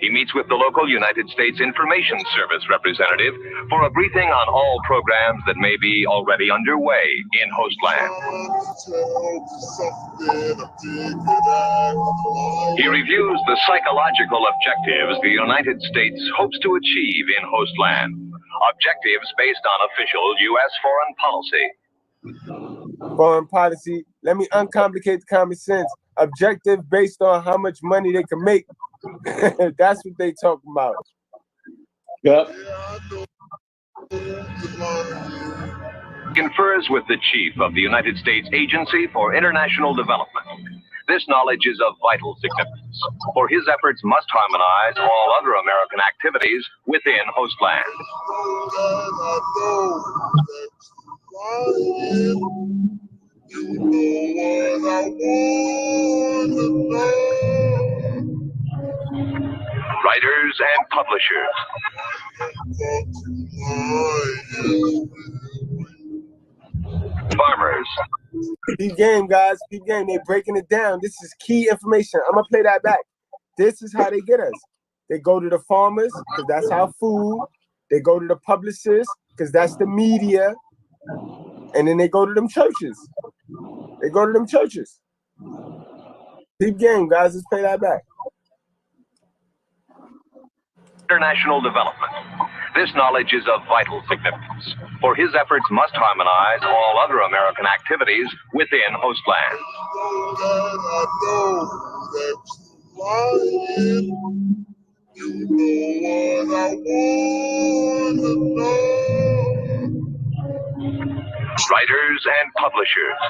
He meets with the local United States Information Service representative for a briefing on all programs that may be already underway in host land. He reviews the psychological objectives the United States hopes to achieve in host land. Objectives based on official U.S. foreign policy. Foreign policy. Let me uncomplicate the common sense. Objective based on how much money they can make. That's what they talking about. Yep. confers with the chief of the United States Agency for International Development. This knowledge is of vital significance, for his efforts must harmonize all other American activities within host land. Writers and publishers. Farmers. Peep game, guys. Peep game. They breaking it down. This is key information. I'm gonna play that back. This is how they get us. They go to the farmers because that's our food. They go to the publicists because that's the media. And then they go to them churches. They go to them churches. Peep game, guys. Let's play that back. International development. This knowledge is of vital significance, for his efforts must harmonize all other American activities within host land. Writers and publishers.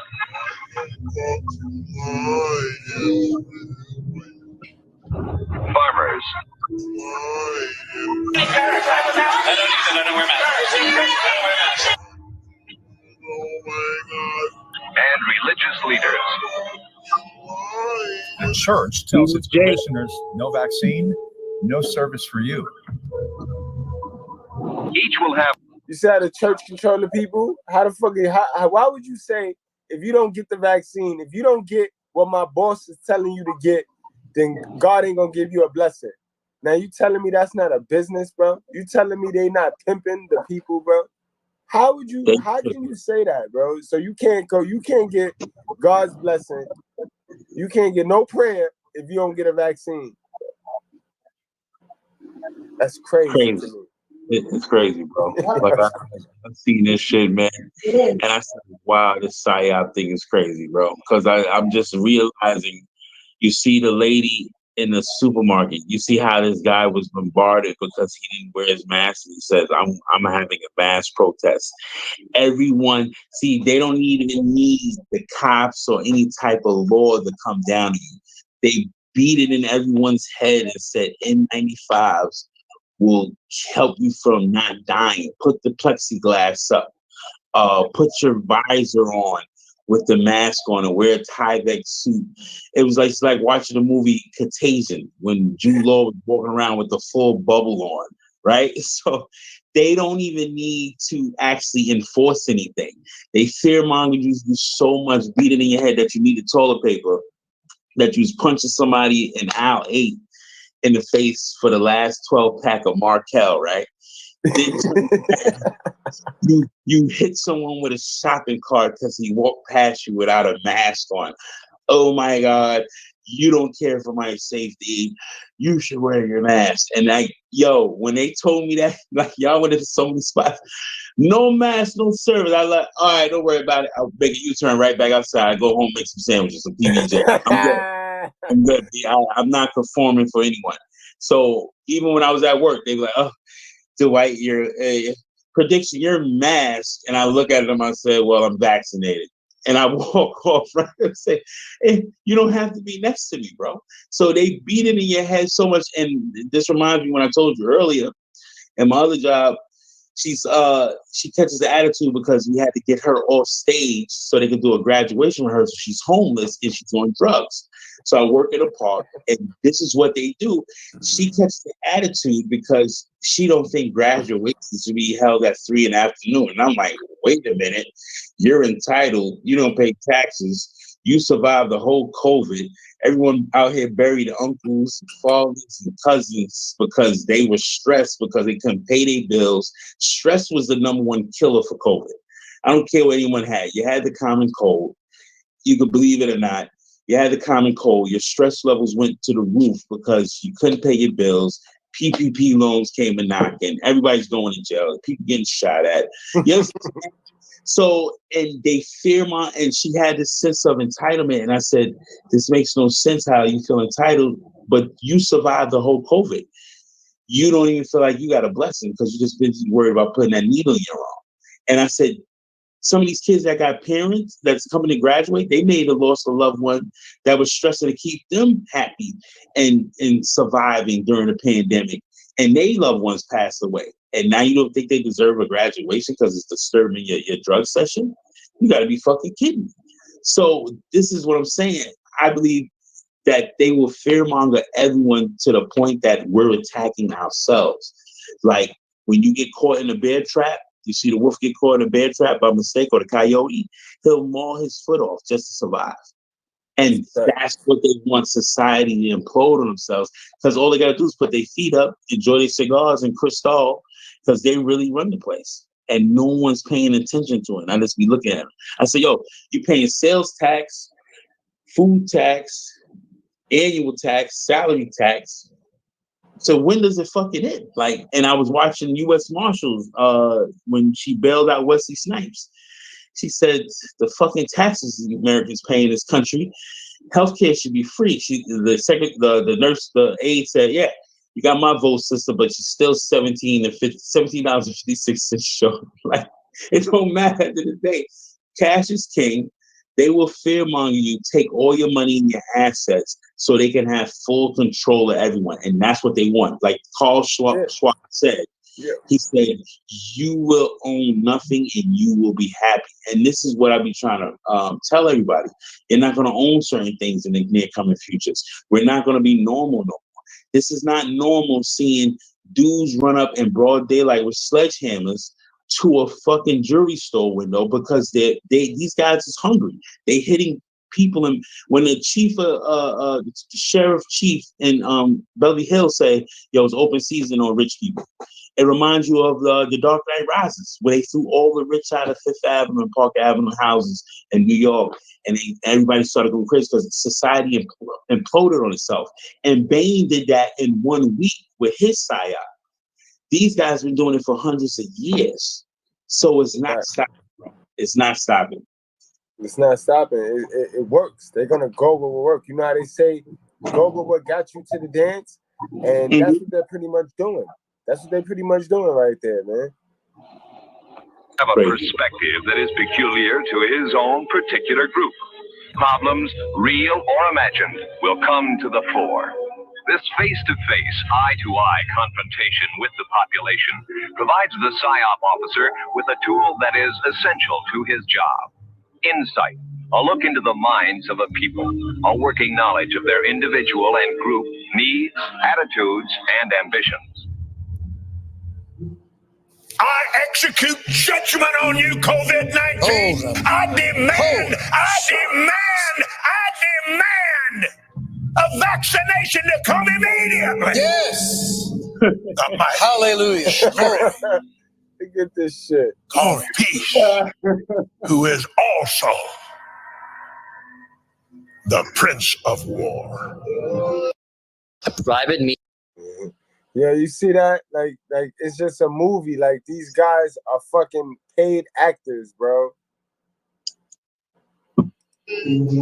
Farmers. And religious leaders. The church tells its parishioners, no vaccine, no service for you. Each will have. You see how the church control the people? How the fuck? Why would you say if you don't get the vaccine, if you don't get what my boss is telling you to get, then God ain't gonna give you a blessing? Now you telling me that's not a business, bro? You telling me they not pimping the people, bro? How would you? How can you say that, bro? So you can't go. You can't get God's blessing. You can't get no prayer if you don't get a vaccine. That's crazy. To me. It's crazy, bro. Like I've seen this shit, man, and I said, "Wow, this psyop thing is crazy, bro." Because I'm just realizing, you see the lady in the supermarket. You see how this guy was bombarded because he didn't wear his mask. And he says, "I'm having a mass protest." Everyone, see, they don't even need the cops or any type of law to come down to you. They beat it in everyone's head and said N95s will help you from not dying. Put the plexiglass up. Put your visor on with the mask on and wear a Tyvek suit. It was like, it's like watching the movie Contagion when Jude Law was walking around with the full bubble on, right? So they don't even need to actually enforce anything. They fearmonger you so much, beat it in your head that you needed toilet paper, that you was punching somebody in aisle 8 in the face for the last 12 pack of Markel, right? you hit someone with a shopping cart because he walked past you without a mask on. Oh my God, you don't care for my safety. You should wear your mask. And when they told me that, like y'all went into so many spots, no mask, no service. I like, all right, don't worry about it. I'll make a U-turn right back outside. Go home, make some sandwiches, some PB&J. I'm good. I'm good. I'm not conforming for anyone. So even when I was at work, they were like, "Oh, Dwight, your prediction, you're masked." And I look at them, I said, "Well, I'm vaccinated." And I walk off, right, and say, "Hey, you don't have to be next to me, bro." So they beat it in your head so much. And this reminds me when I told you earlier, in my other job, she catches the attitude because we had to get her off stage so they could do a graduation rehearsal. She's homeless and she's on drugs. So I work in a park, and this is what they do. She catches the attitude because she don't think graduation should be held at 3 in the afternoon. And I'm like, wait a minute, you're entitled. You don't pay taxes. You survived the whole COVID. Everyone out here buried uncles, fathers, and cousins because they were stressed because they couldn't pay their bills. Stress was the #1 killer for COVID. I don't care what anyone had. You had the common cold. You could believe it or not. You had the common cold. Your stress levels went to the roof because you couldn't pay your bills. PPP loans came a knocking. Everybody's going to jail. People getting shot at. Yes. So, and they fear and she had this sense of entitlement. And I said, this makes no sense how you feel entitled, but you survived the whole COVID. You don't even feel like you got a blessing because you just busy worried about putting that needle in your arm. And I said, Some of these kids that got parents that's coming to graduate, they may have lost a loved one that was stressing to keep them happy and surviving during the pandemic. And they loved ones passed away. And now you don't think they deserve a graduation because it's disturbing your drug session? You got to be fucking kidding me. So this is what I'm saying. I believe that they will fearmonger everyone to the point that we're attacking ourselves. Like when you get caught in a bear trap, you see the wolf get caught in a bear trap by mistake, or the coyote, he'll maul his foot off just to survive. And that's what they want society to implode on themselves, because all they got to do is put their feet up, enjoy their cigars and Cristal, because they really run the place. And no one's paying attention to it. I just be looking at them. I say, yo, you're paying sales tax, food tax, annual tax, salary tax. So when does it fucking end? Like, and I was watching U.S. Marshals when she bailed out Wesley Snipes. She said the fucking taxes the Americans pay in this country, healthcare should be free. The nurse, the aide said, yeah, you got my vote, sister, but you're still $17.56 short. Like, it don't matter at the end of the day. Cash is king. They will fearmonger you, take all your money and your assets so they can have full control of everyone. And that's what they want. Like Carl Schwab said, he said, you will own nothing and you will be happy. And this is what I be trying to tell everybody. You're not going to own certain things in the near coming futures. We're not going to be normal no more. This is not normal seeing dudes run up in broad daylight with sledgehammers to a fucking jewelry store window because these guys is hungry. They hitting people, and when the chief, the sheriff chief in Beverly Hills say, "Yo, it's open season on rich people," it reminds you of the Dark Knight Rises, where they threw all the rich out of Fifth Avenue and Park Avenue houses in New York, and everybody started going crazy because society imploded on itself. And Bane did that in 1 week with his psyop. These guys have been doing it for hundreds of years. So it's not stopping. It's not stopping. It's not stopping. It works. They're going to go with what works. You know how they say, go with what got you to the dance? And that's what they're pretty much doing. That's what they're pretty much doing right there, man. Have a perspective that is peculiar to his own particular group. Problems, real or imagined, will come to the fore. This face-to-face, eye-to-eye confrontation with the population provides the PSYOP officer with a tool that is essential to his job. Insight, a look into the minds of a people, a working knowledge of their individual and group needs, attitudes, and ambitions. I execute judgment on you, COVID-19. I demand a vaccination to come immediately. Yes. Hallelujah. Look at this shit. Call peace, who is also the Prince of War. Private me. Yeah, you see that? Like it's just a movie. Like, these guys are fucking paid actors, bro.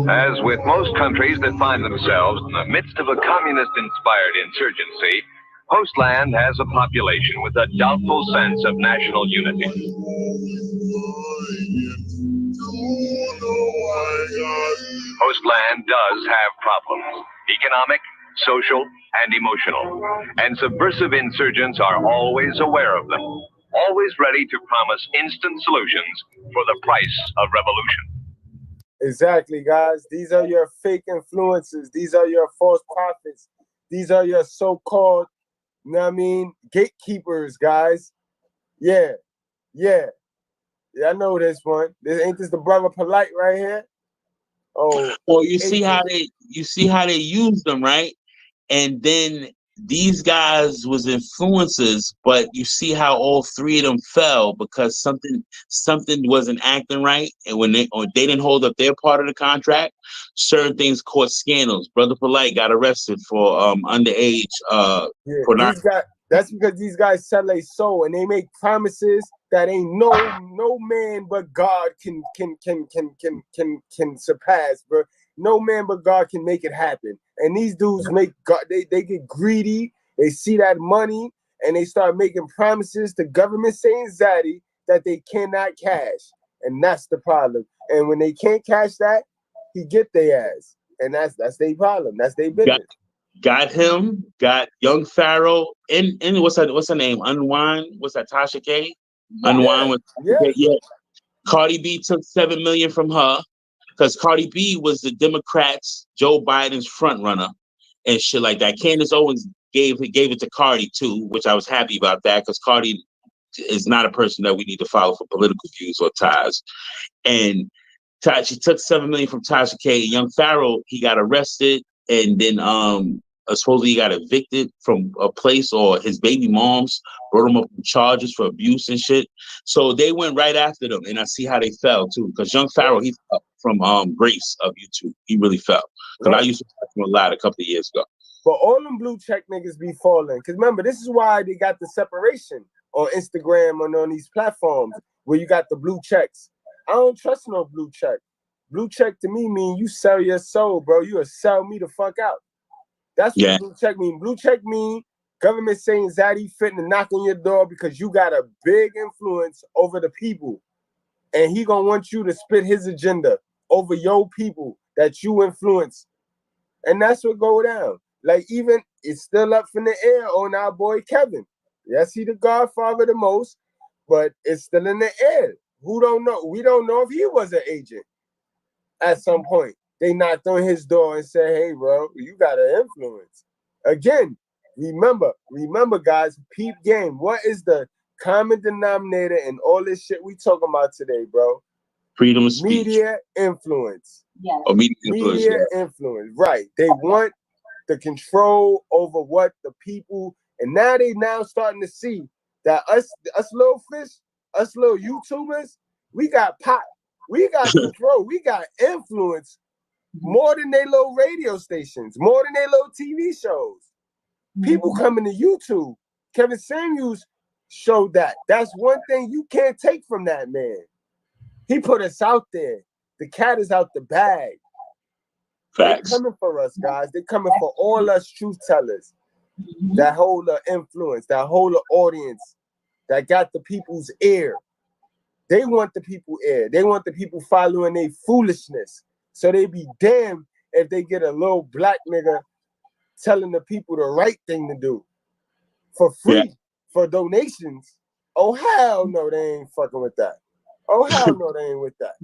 As with most countries that find themselves in the midst of a communist-inspired insurgency, Postland has a population with a doubtful sense of national unity. Postland does have problems, economic, social, and emotional, and subversive insurgents are always aware of them, always ready to promise instant solutions for the price of revolution. Exactly, guys. These are your fake influencers. These are your false prophets. These are your so-called, you know what I mean, gatekeepers, guys. Yeah. I know this one. Ain't this the brother Polite right here? Oh, well, you see how they use them, right? And then these guys was influencers, but you see how all three of them fell because something wasn't acting right, and when they didn't hold up their part of the contract, certain things caused scandals. Brother Polite got arrested for underage. That's because these guys sell their soul and they make promises that ain't no man but God can surpass, bro. No man but God can make it happen. And these dudes they get greedy, they see that money, and they start making promises to government saying zaddy that they cannot cash. and that's the problem. And when they can't catch that, he get their ass, and that's their problem. That's their business. Got him. Got Young Pharaoh. And what's her name? Unwind. What's that? Tasha K. Unwind with yeah. Cardi B took $7 million from her because Cardi B was the Democrats' Joe Biden's front runner and shit like that. Candace Owens gave it to Cardi too, which I was happy about that because Cardi is not a person that we need to follow for political views or ties. And she took $7 million from Tasha K. Young Pharaoh, he got arrested and then supposedly he got evicted from a place, or his baby moms brought him up with charges for abuse and shit. So they went right after them, and I see how they fell too. Because Young Pharaoh, he fell from Grace of YouTube. He really fell. Because I used to watch him a lot a couple of years ago. But all them blue check niggas be falling. Because remember, this is why they got the separation on Instagram and on these platforms where you got the blue checks. I don't trust no blue check. Blue check to me mean you sell your soul, bro. You will sell me the fuck out. That's what blue check mean. Blue check mean government saying Zaddy fitting to knock on your door because you got a big influence over the people. And he gonna want you to spit his agenda over your people that you influence. And that's what go down. Like even it's still up in the air on our boy Kevin. Yes, he the godfather the most, but it's still in the air. Who don't know? We don't know if he was an agent at some point. They knocked on his door and said, hey, bro, you got an influence. Again, remember, guys, peep game. What is the common denominator in all this shit we talking about today, bro? Freedom of speech. Media influence. Yeah. Oh, media influence. Right. They want the control over what the people, and now they starting to see that us little fish, us little YouTubers, we got pop. We got control. We got influence more than they little radio stations, more than they little TV shows. People coming to YouTube. Kevin Samuels showed that. That's one thing you can't take from that man. He put us out there. The cat is out the bag. Facts. They're coming for us, guys. They're coming for all us truth tellers. That whole influence, that whole audience that got the people's ear. They want the people ear. They want the people following their foolishness. So they be damned if they get a little black nigga telling the people the right thing to do for free, for donations. Oh, hell no, they ain't fucking with that. Oh, hell no, they ain't with that.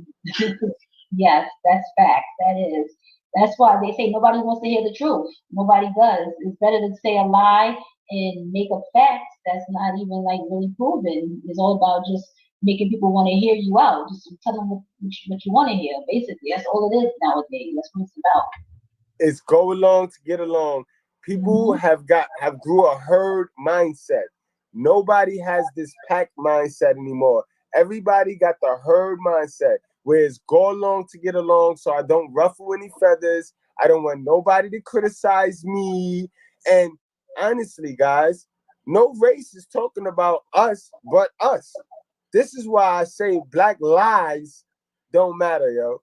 Yes, that's fact. That is. That's why they say nobody wants to hear the truth. Nobody does. It's better to say a lie and make up facts that's not even like really proven. It's all about just making people want to hear you out. Just tell them what you want to hear. Basically, that's all it is nowadays. That's what it's about. It's go along to get along. People have grew a herd mindset. Nobody has this pack mindset anymore. Everybody got the herd mindset, where it's go along to get along, so I don't ruffle any feathers. I don't want nobody to criticize me. And honestly, guys, no race is talking about us but us. This is why I say black lives don't matter, yo.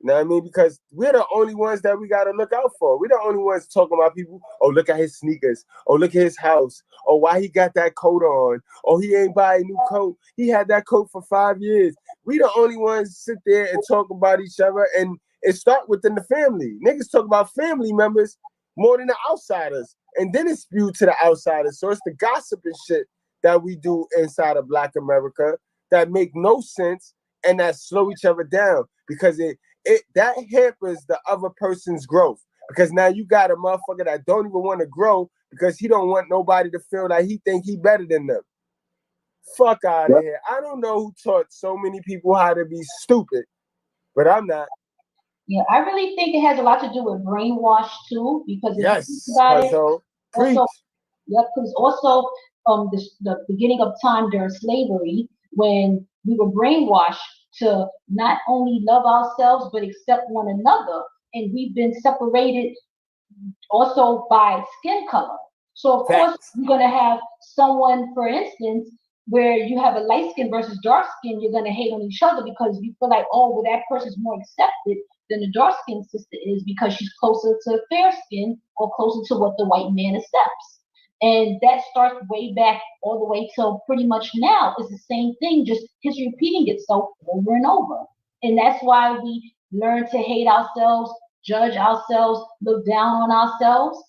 You know what I mean? Because we're the only ones that we got to look out for. We're the only ones talking about people. Oh, look at his sneakers. Oh, look at his house. Oh, why he got that coat on. Oh, he ain't buy a new coat. He had that coat for 5 years. We the only ones sit there and talk about each other, and it start within the family. Niggas talk about family members more than the outsiders, and then it's spewed to the outsiders. So it's the gossip and shit that we do inside of Black America that make no sense and that slow each other down, because that hampers the other person's growth. Because now you got a motherfucker that don't even want to grow because he don't want nobody to feel like he think he better than them. Fuck out of here. I don't know who taught so many people how to be stupid, but I'm not. Yeah, I really think it has a lot to do with brainwash too, because because also from the beginning of time during slavery, when we were brainwashed to not only love ourselves but accept one another, and we've been separated also by skin color. So of course you're gonna have someone, for instance, where you have a light skin versus dark skin, you're gonna hate on each other because you feel like, oh, well, that person's more accepted than the dark skinned sister is because she's closer to fair skin or closer to what the white man accepts. And that starts way back all the way till pretty much now. It's the same thing, just history repeating itself over and over. And that's why we learn to hate ourselves, judge ourselves, look down on ourselves.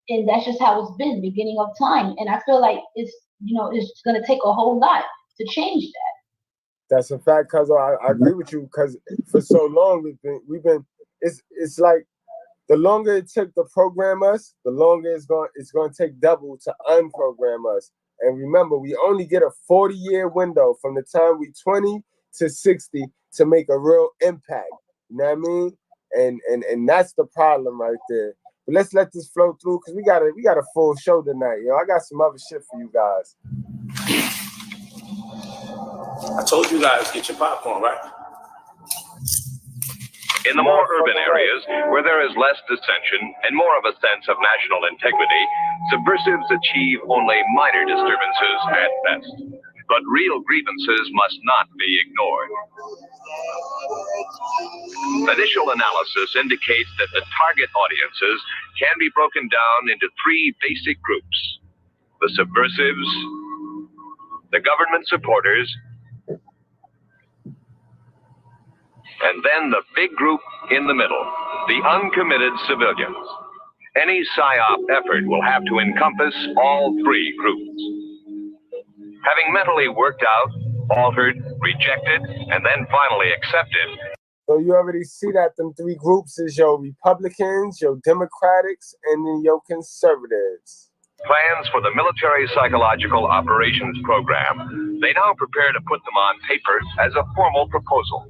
And that's just how it's been, beginning of time. And I feel like it's, you know, it's going to take a whole lot to change that. That's a fact, cuz I agree with you, because for so long we've been it's like the longer it took to program us, the longer it's going to take double to unprogram us. And remember, we only get a 40-year window from the time we 20 to 60 to make a real impact. You know what I mean? And that's the problem right there. But let's let this flow through, because we got a full show tonight, yo. I got some other shit for you guys. I told you guys, get your popcorn, right? In the more urban areas, where there is less dissension and more of a sense of national integrity, subversives achieve only minor disturbances at best. But real grievances must not be ignored. Initial analysis indicates that the target audiences can be broken down into three basic groups: the subversives, the government supporters, and then the big group in the middle, the uncommitted civilians. Any PSYOP effort will have to encompass all three groups. Having mentally worked out, altered, rejected, and then finally accepted. So you already see that them three groups is your Republicans, your Democrats, and then your conservatives. Plans for the military psychological operations program, they now prepare to put them on paper as a formal proposal.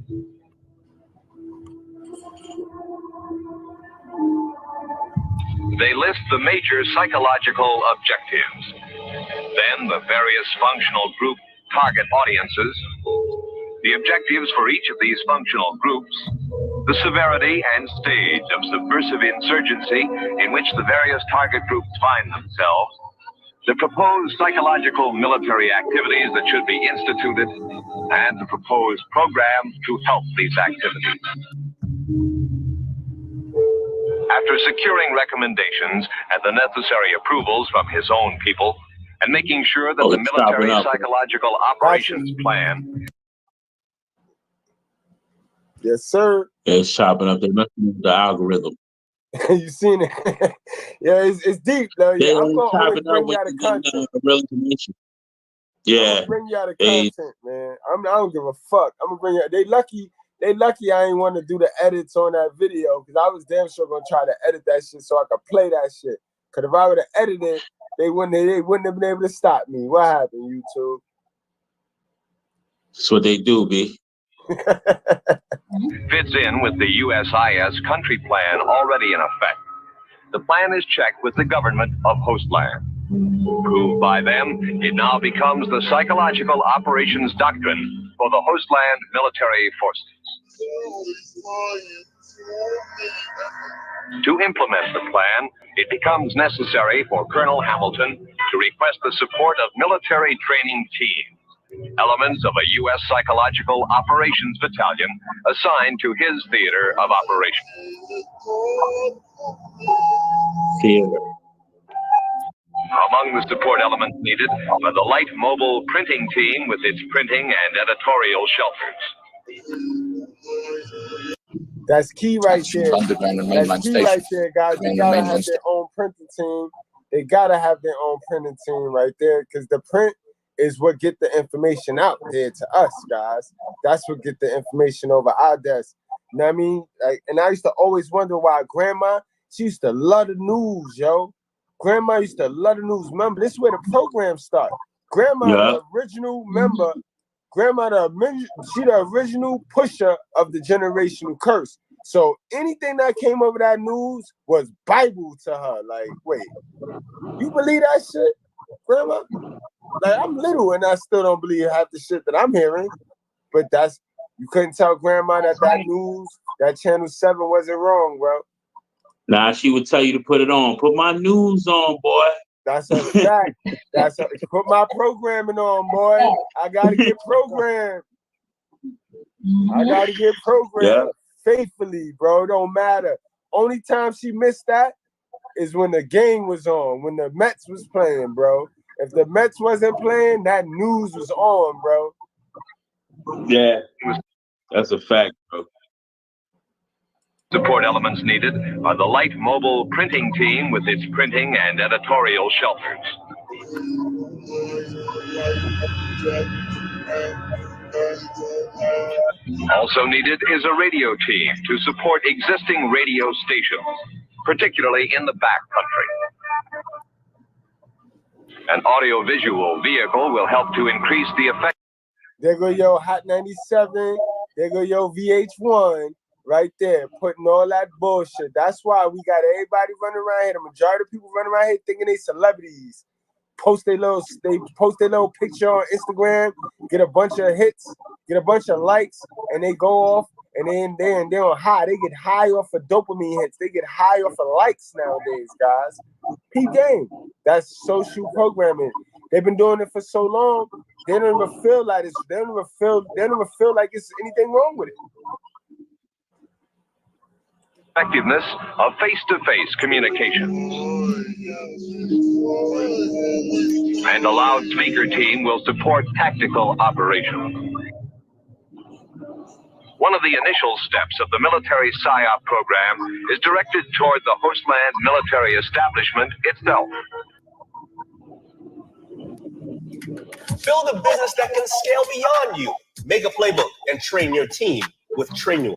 They list the major psychological objectives, then the various functional group target audiences, the objectives for each of these functional groups, the severity and stage of subversive insurgency in which the various target groups find themselves, the proposed psychological military activities that should be instituted, and the proposed program to help these activities. After securing recommendations and the necessary approvals from his own people, and making sure that the military psychological operations plan. Yes, sir. Yeah, it's chopping up. They messing with the algorithm. You seen it? Yeah, it's deep though. Yeah, I'm gonna always bring you out of content. Real information. Yeah. I'm gonna bring you out of content, man. I don't give a fuck. I'm gonna bring you. They lucky I ain't want to do the edits on that video, because I was damn sure gonna try to edit that shit so I could play that shit. Because if I would have edited it, they wouldn't have been able to stop me. What happened, YouTube? That's what they do, B. Fits in with the USIS country plan already in effect. The plan is checked with the government of Hostland. Approved by them, it now becomes the psychological operations doctrine for the Hostland military forces. To implement the plan, it becomes necessary for Colonel Hamilton to request the support of military training teams, elements of a U.S. Psychological Operations Battalion assigned to his theater of operations. Among the support elements needed are the light mobile printing team with its printing and editorial shelters. That's key right there. That's key right there, guys. They gotta have their own printing team. They gotta have their own printing team right there, because the print is what get the information out there to us, guys. That's what get the information over our desk. You know what I mean? Like, and I used to always wonder why Grandma, she used to love the news, yo. Grandma used to love the news. Remember, this is where the program started. Grandma, the original member. Grandma, she the original pusher of the generational curse. So anything that came over that news was Bible to her. Like, wait, you believe that shit, Grandma? Like, I'm little and I still don't believe half the shit that I'm hearing. But you couldn't tell Grandma that news, that Channel 7 wasn't wrong, bro. Nah, she would tell you to put it on. Put my news on, boy. That's a fact. Put my programming on, boy. I gotta get programmed. I gotta get programmed faithfully, bro. It don't matter. Only time she missed that is when the game was on, when the Mets was playing, bro. If the Mets wasn't playing, that news was on, bro. Yeah, that's a fact, bro. Support elements needed are the light mobile printing team with its printing and editorial shelters. Also needed is a radio team to support existing radio stations, particularly in the back country. An audiovisual vehicle will help to increase the effect. There go your Hot 97, there go your VH1, right there, putting all that bullshit. That's why we got everybody running around here. The majority of people running around here thinking they celebrities. They post their little picture on Instagram, get a bunch of hits, get a bunch of likes, and they go off, and then they're on high. They get high off of dopamine hits. They get high off of likes nowadays, guys. P-game. That's social programming. They've been doing it for so long, they don't even feel like it's. They don't even feel like it's anything wrong with it. Effectiveness of face-to-face communication. And the loudspeaker team will support tactical operations. One of the initial steps of the military PSYOP program is directed toward the hostland military establishment itself. Build a business that can scale beyond you. Make a playbook and train your team with Streamyard.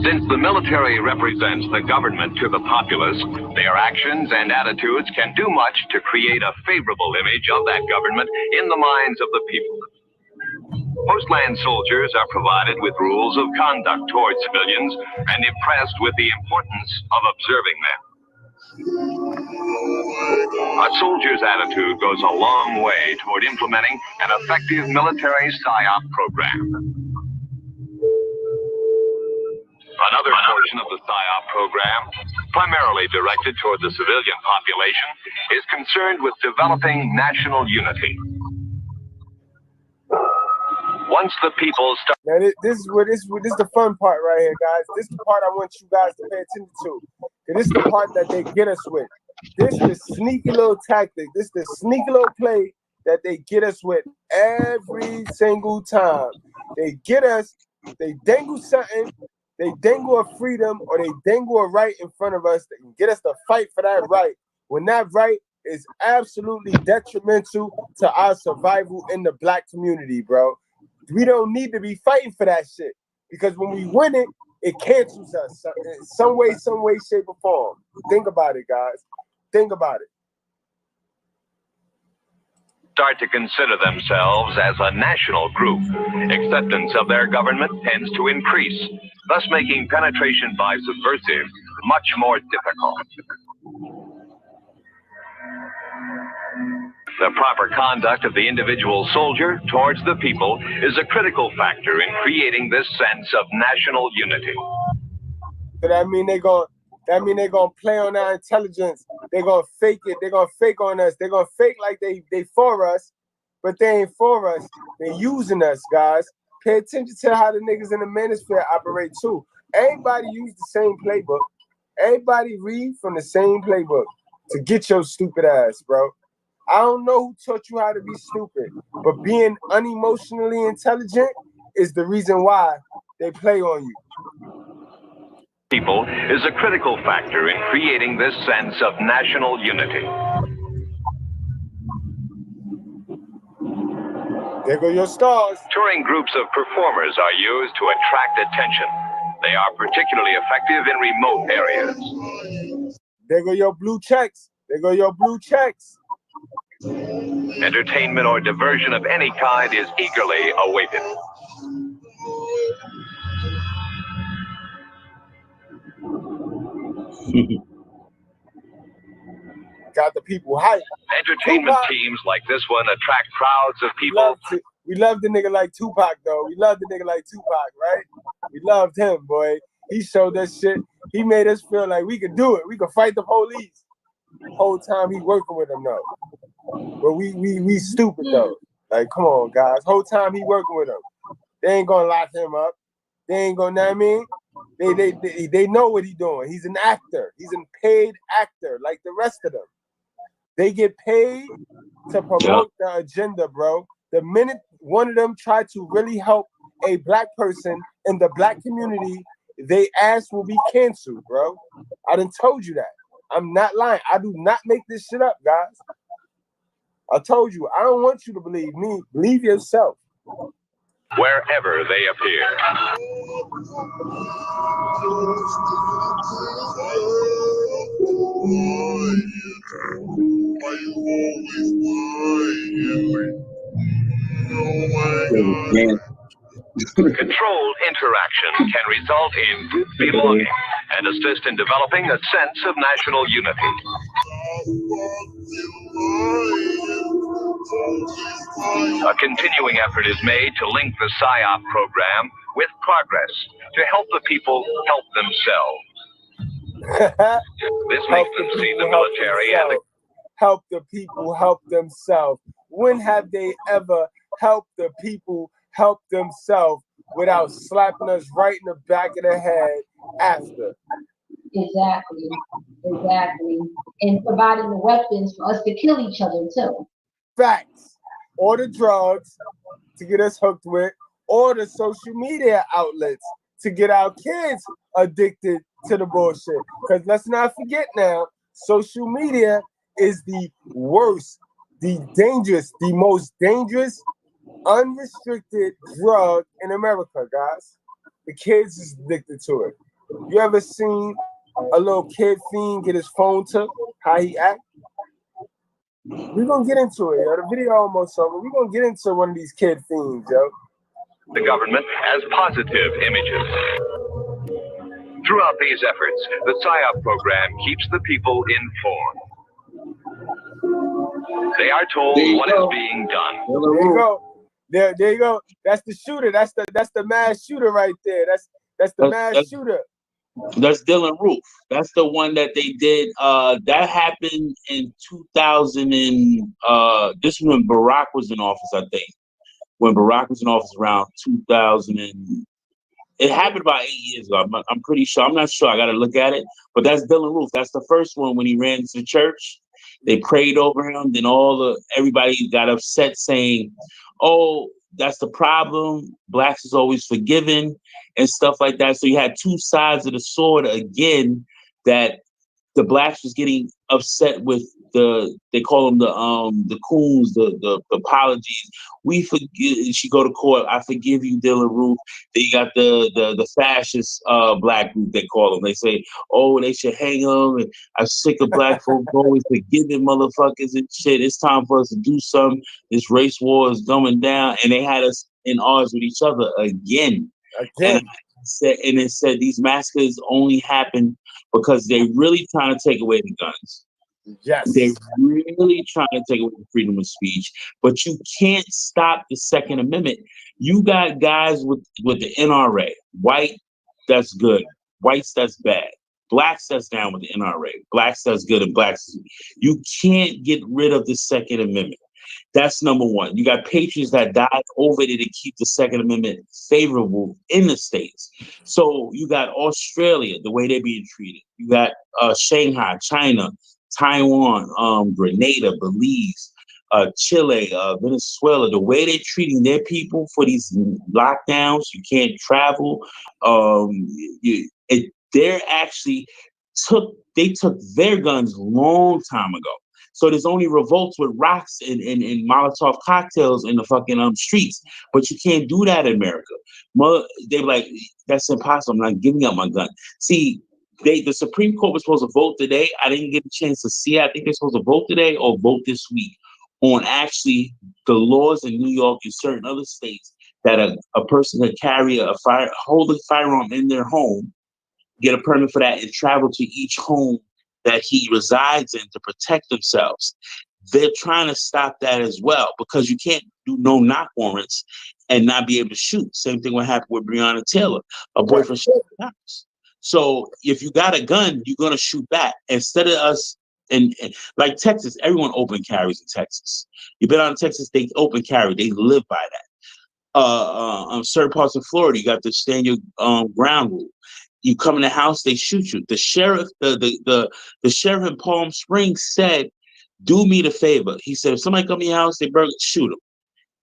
Since the military represents the government to the populace, their actions and attitudes can do much to create a favorable image of that government in the minds of the people. Postland soldiers are provided with rules of conduct toward civilians and impressed with the importance of observing them. A soldier's attitude goes a long way toward implementing an effective military PSYOP program. Another portion of the PSYOP program, primarily directed toward the civilian population, is concerned with developing national unity. Once the people start... Now, this is the fun part right here, guys. This is the part I want you guys to pay attention to. This is the part that they get us with. This is the sneaky little tactic. This is the sneaky little play that they get us with every single time. They get us, they dangle something, they dangle a freedom, or they dangle a right in front of us that can get us to fight for that right. When that right is absolutely detrimental to our survival in the black community, bro. We don't need to be fighting for that shit, because when we win it, it cancels us in some way, shape, or form. Think about it, guys. Think about it. Start to consider themselves as a national group. Acceptance of their government tends to increase, thus making penetration by subversives much more difficult. The proper conduct of the individual soldier towards the people is a critical factor in creating this sense of national unity. So that mean they gonna play on our intelligence. They're gonna fake it. They're gonna fake on us. They're gonna fake like they for us, but they ain't for us. They're using us, guys. Pay attention to how the niggas in the manosphere operate too. Everybody use the same playbook. Everybody read from the same playbook to get your stupid ass, bro. I don't know who taught you how to be stupid, but being unemotionally intelligent is the reason why they play on you. People is a critical factor in creating this sense of national unity. There go your stars. Touring groups of performers are used to attract attention. They are particularly effective in remote areas. There go your blue checks. There go your blue checks. Entertainment or diversion of any kind is eagerly awaited. Got the people hyped. Entertainment teams like this one attract crowds of people. We love the nigga like Tupac, though. We love the nigga like Tupac, right? We loved him, boy. He showed us shit. He made us feel like we could do it. We could fight the police. The whole time he working with them, though. But we stupid, though. Like, come on, guys. Whole time he working with them. They ain't gonna lock him up. They ain't gonna, know what I mean? They know what he's doing. He's an actor. He's a paid actor like the rest of them. They get paid to promote the agenda, bro. The minute one of them try to really help a black person in the black community, they ass will be canceled, bro. I done told you that. I'm not lying. I do not make this shit up, guys. I told you. I don't want you to believe me. Believe yourself. Wherever they appear. Man. Controlled interaction can result in group belonging and assist in developing a sense of national unity. A continuing effort is made to link the PSYOP program with progress to help the people help themselves. This makes them see the military and the help the people help themselves. When have they ever helped the people help themselves without slapping us right in the back of the head after? Exactly. And providing the weapons for us to kill each other too. Facts. Or the drugs to get us hooked with, or the social media outlets to get our kids addicted to the bullshit. Because let's not forget now, social media is the worst, the most dangerous, unrestricted drug in America, guys. The kids is addicted to it. You ever seen a little kid fiend get his phone took? How he act? We're gonna get into it, yo. The video almost over. We're gonna get into one of these kid fiends, yo. The government as positive images. Throughout these efforts, the PSYOP program keeps the people informed. They are told what is being done. There you go. There you go. That's the shooter. That's the mass shooter right there. That's the mass shooter. That's Dylan Roof. That's the one that they did. That happened in 2000 and this was when Barack was in office, I think. When Barack was in office around 2000 and it happened about 8 years ago. I'm pretty sure. I'm not sure. I got to look at it. But that's Dylan Roof. That's the first one when he ran into the church. They prayed over him. Then everybody got upset saying, "Oh, that's the problem. Blacks is always forgiven," and stuff like that. So you had two sides of the sword again, that the blacks was getting upset with they call them the coons, the apologies. We forgive. She go to court. I forgive you, Dylan Roof. Then you got the fascist black group, they call them. They say, oh, they should hang them. And I'm sick of black folks always forgiving motherfuckers and shit. It's time for us to do something. This race war is going down, and they had us in odds with each other again. And it said these massacres only happen because they really trying to take away the guns. Yes. They're really trying to take away the freedom of speech, but you can't stop the Second Amendment. You got guys with the NRA, white, that's good. Whites, that's bad. Blacks, that's down with the NRA. Blacks, that's good, and blacks. You can't get rid of the Second Amendment. That's number one. You got patriots that died over there to keep the Second Amendment favorable in the States. So you got Australia, the way they're being treated. You got Shanghai, China, Taiwan, Grenada, Belize, Chile, Venezuela, the way they're treating their people for these lockdowns. You can't travel. They're actually took their guns long time ago. So there's only revolts with rocks and Molotov cocktails in the fucking streets. But you can't do that in America. They're like, that's impossible. I'm not giving up my gun. See, the Supreme Court was supposed to vote today. I didn't get a chance to see it. I think they're supposed to vote today or vote this week on actually the laws in New York and certain other states that a person can carry hold a firearm in their home, get a permit for that, and travel to each home that he resides in to protect themselves. They're trying to stop that as well because you can't do no knock warrants and not be able to shoot. Same thing what happened with Breonna Taylor. Her boyfriend shot the cops. So if you got a gun, you're going to shoot back. Instead of us, and like Texas, everyone open carries in Texas. You've been on Texas, they open carry. They live by that. Certain parts of Florida, you got the stand your ground rule. You come in the house, they shoot you. The sheriff, the sheriff in Palm Springs said, "Do me the favor." He said, "If somebody come in your house, they shoot them."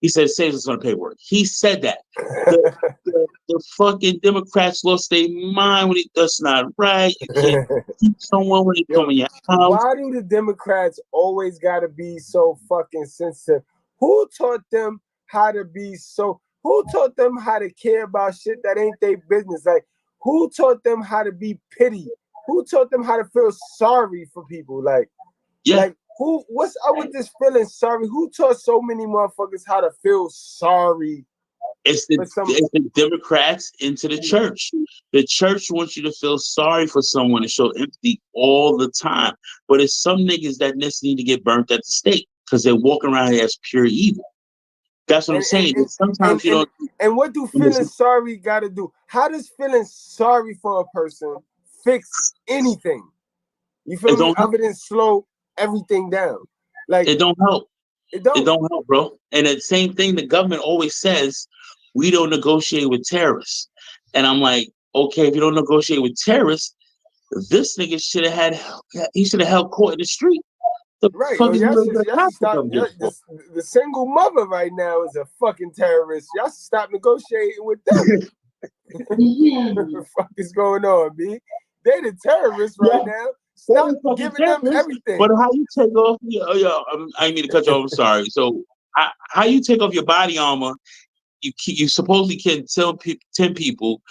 He said, "It saves us on the paperwork." He said that. The fucking Democrats lost their mind when that's not right. You can't shoot someone when they come in your house. Why do the Democrats always gotta be so fucking sensitive? Who taught them how to be so? Who taught them how to care about shit that ain't their business? Like, who taught them how to be pity? Who taught them how to feel sorry for people? Like, like who? What's up with this feeling sorry? Who taught so many motherfuckers how to feel sorry? It's the Democrats into the church. The church wants you to feel sorry for someone and show empathy all the time. But it's some niggas that need to get burnt at the stake because they're walking around here as pure evil. That's what I'm saying. Sometimes you don't. And what do feeling sorry got to do? How does feeling sorry for a person fix anything? You feel me? Other than slow everything down. Like, it don't help. It don't help, bro. And the same thing the government always says, we don't negotiate with terrorists. And I'm like, okay, if you don't negotiate with terrorists, this nigga should have held court in the street. Right. The single mother right now is a fucking terrorist. Y'all should stop negotiating with them. What the fuck is going on, B? They the terrorists right now. Stop giving them everything. But how you take off I didn't mean to cut you off, I'm sorry. So how you take off your body armor, you supposedly can tell 10 people,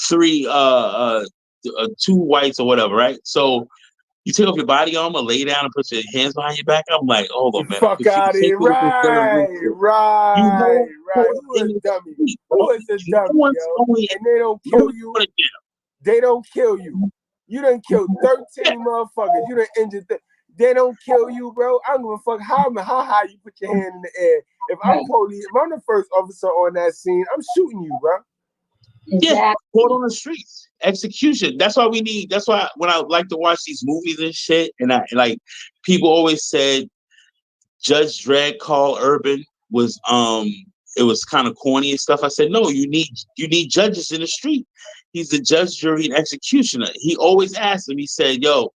3 2 whites or whatever, right? So you take off your body armor, lay down and put your hands behind your back. I'm like, hold on, man. Fuck out of here. Right. Who is a dummy? Who is a dummy, yo? And they don't kill you. They don't kill you. You done killed 13 motherfuckers. You done injured them. They don't kill you, bro. I don't give a fuck how high you put your hand in the air. If I'm police, if I'm the first officer on that scene, I'm shooting you, bro. Yeah, court on the streets, execution. That's why that's why when I like to watch these movies and shit, and I like people always said Judge Dredd, Carl Urban was it was kind of corny and stuff. I said, no, you need judges in the street. He's the judge, jury, and executioner. He always asked him, he said, yo,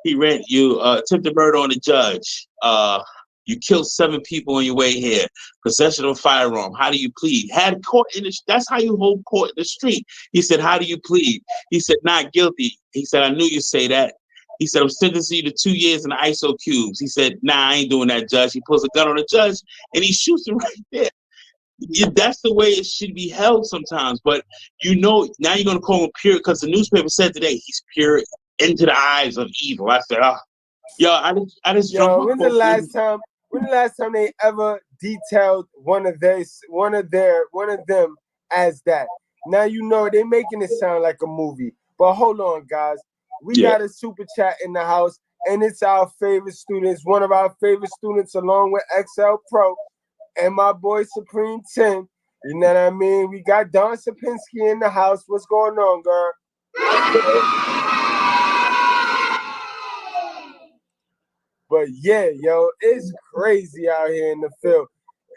he ran you attempted murder on the judge. You killed 7 people on your way here. Possession of a firearm. How do you plead? Had court in the. That's how you hold court in the street. He said, how do you plead? He said, not guilty. He said, I knew you'd say that. He said, I'm sentencing you to 2 years in the ISO cubes. He said, nah, I ain't doing that, judge. He pulls a gun on the judge and he shoots him right there. That's the way it should be held sometimes. But now you're gonna call him pure because the newspaper said today he's pure into the eyes of evil. I said, I just When the last time they ever detailed one of them as that? Now you know they making it sound like a movie. But hold on, guys. We got a super chat in the house, and it's our favorite students, one of our favorite students, along with XL Pro and my boy Supreme 10. You know what I mean? We got Don Sapinski in the house. What's going on, girl? But yeah, yo, it's crazy out here in the field.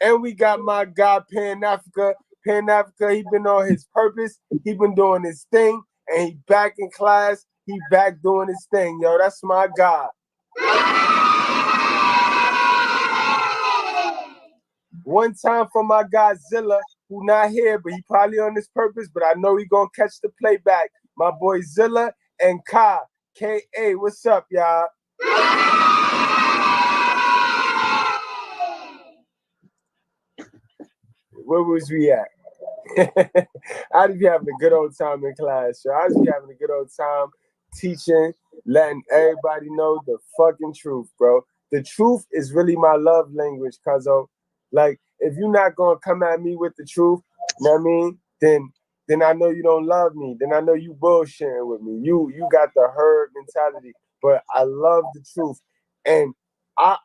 And we got my guy Pan Africa. Pan Africa, he been on his purpose. He been doing his thing, and he back in class. He back doing his thing, yo. That's my guy. One time for my guy Zilla, who not here, but he probably on his purpose, but I know he gonna catch the playback. My boy Zilla and Ka. K.A. What's up, y'all? Where was we at? I just be having a good old time in class, yo. I just be having a good old time teaching, letting everybody know the fucking truth, bro. The truth is really my love language, cuzzo. Like, if you're not gonna come at me with the truth, you know what I mean? Then I know you don't love me. Then I know you bullshitting with me. You got the herd mentality. But I love the truth. And I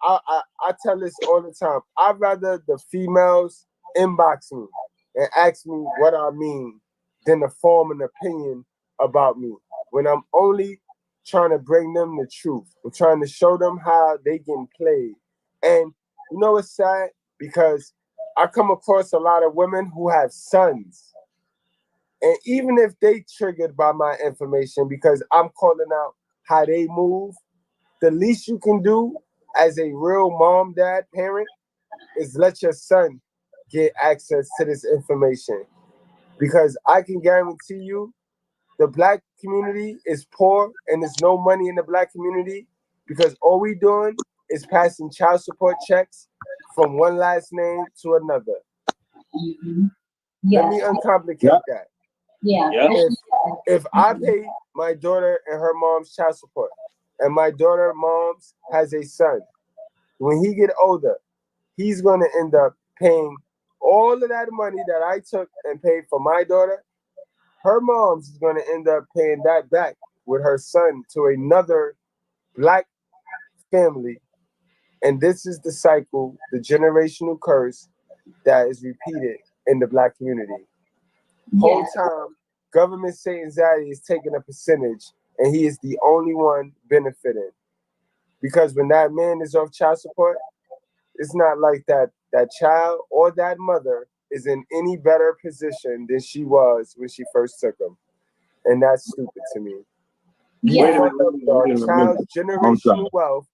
tell this all the time. I'd rather the females inbox me and ask me what I mean than to form an opinion about me. When I'm only trying to bring them the truth. I'm trying to show them how they getting played. And you know what's sad? Because I come across a lot of women who have sons. And even if they triggered by my information because I'm calling out how they move, the least you can do as a real mom, dad, parent is let your son get access to this information. Because I can guarantee you the black community is poor and there's no money in the black community because all we doing is passing child support checks from one last name to another. Let me uncomplicate that. If I pay my daughter and her mom's child support and my daughter mom's has a son, when he get older, he's going to end up paying all of that money that I took and paid for my daughter. Her mom's is going to end up paying that back with her son to another black family. And this is the cycle, the generational curse that is repeated in the black community. Whole time, government Satan Zaddy is taking a percentage and he is the only one benefiting. Because when that man is off child support, it's not like that child or that mother is in any better position than she was when she first took him. And that's stupid to me. You fuck up your child's generational wealth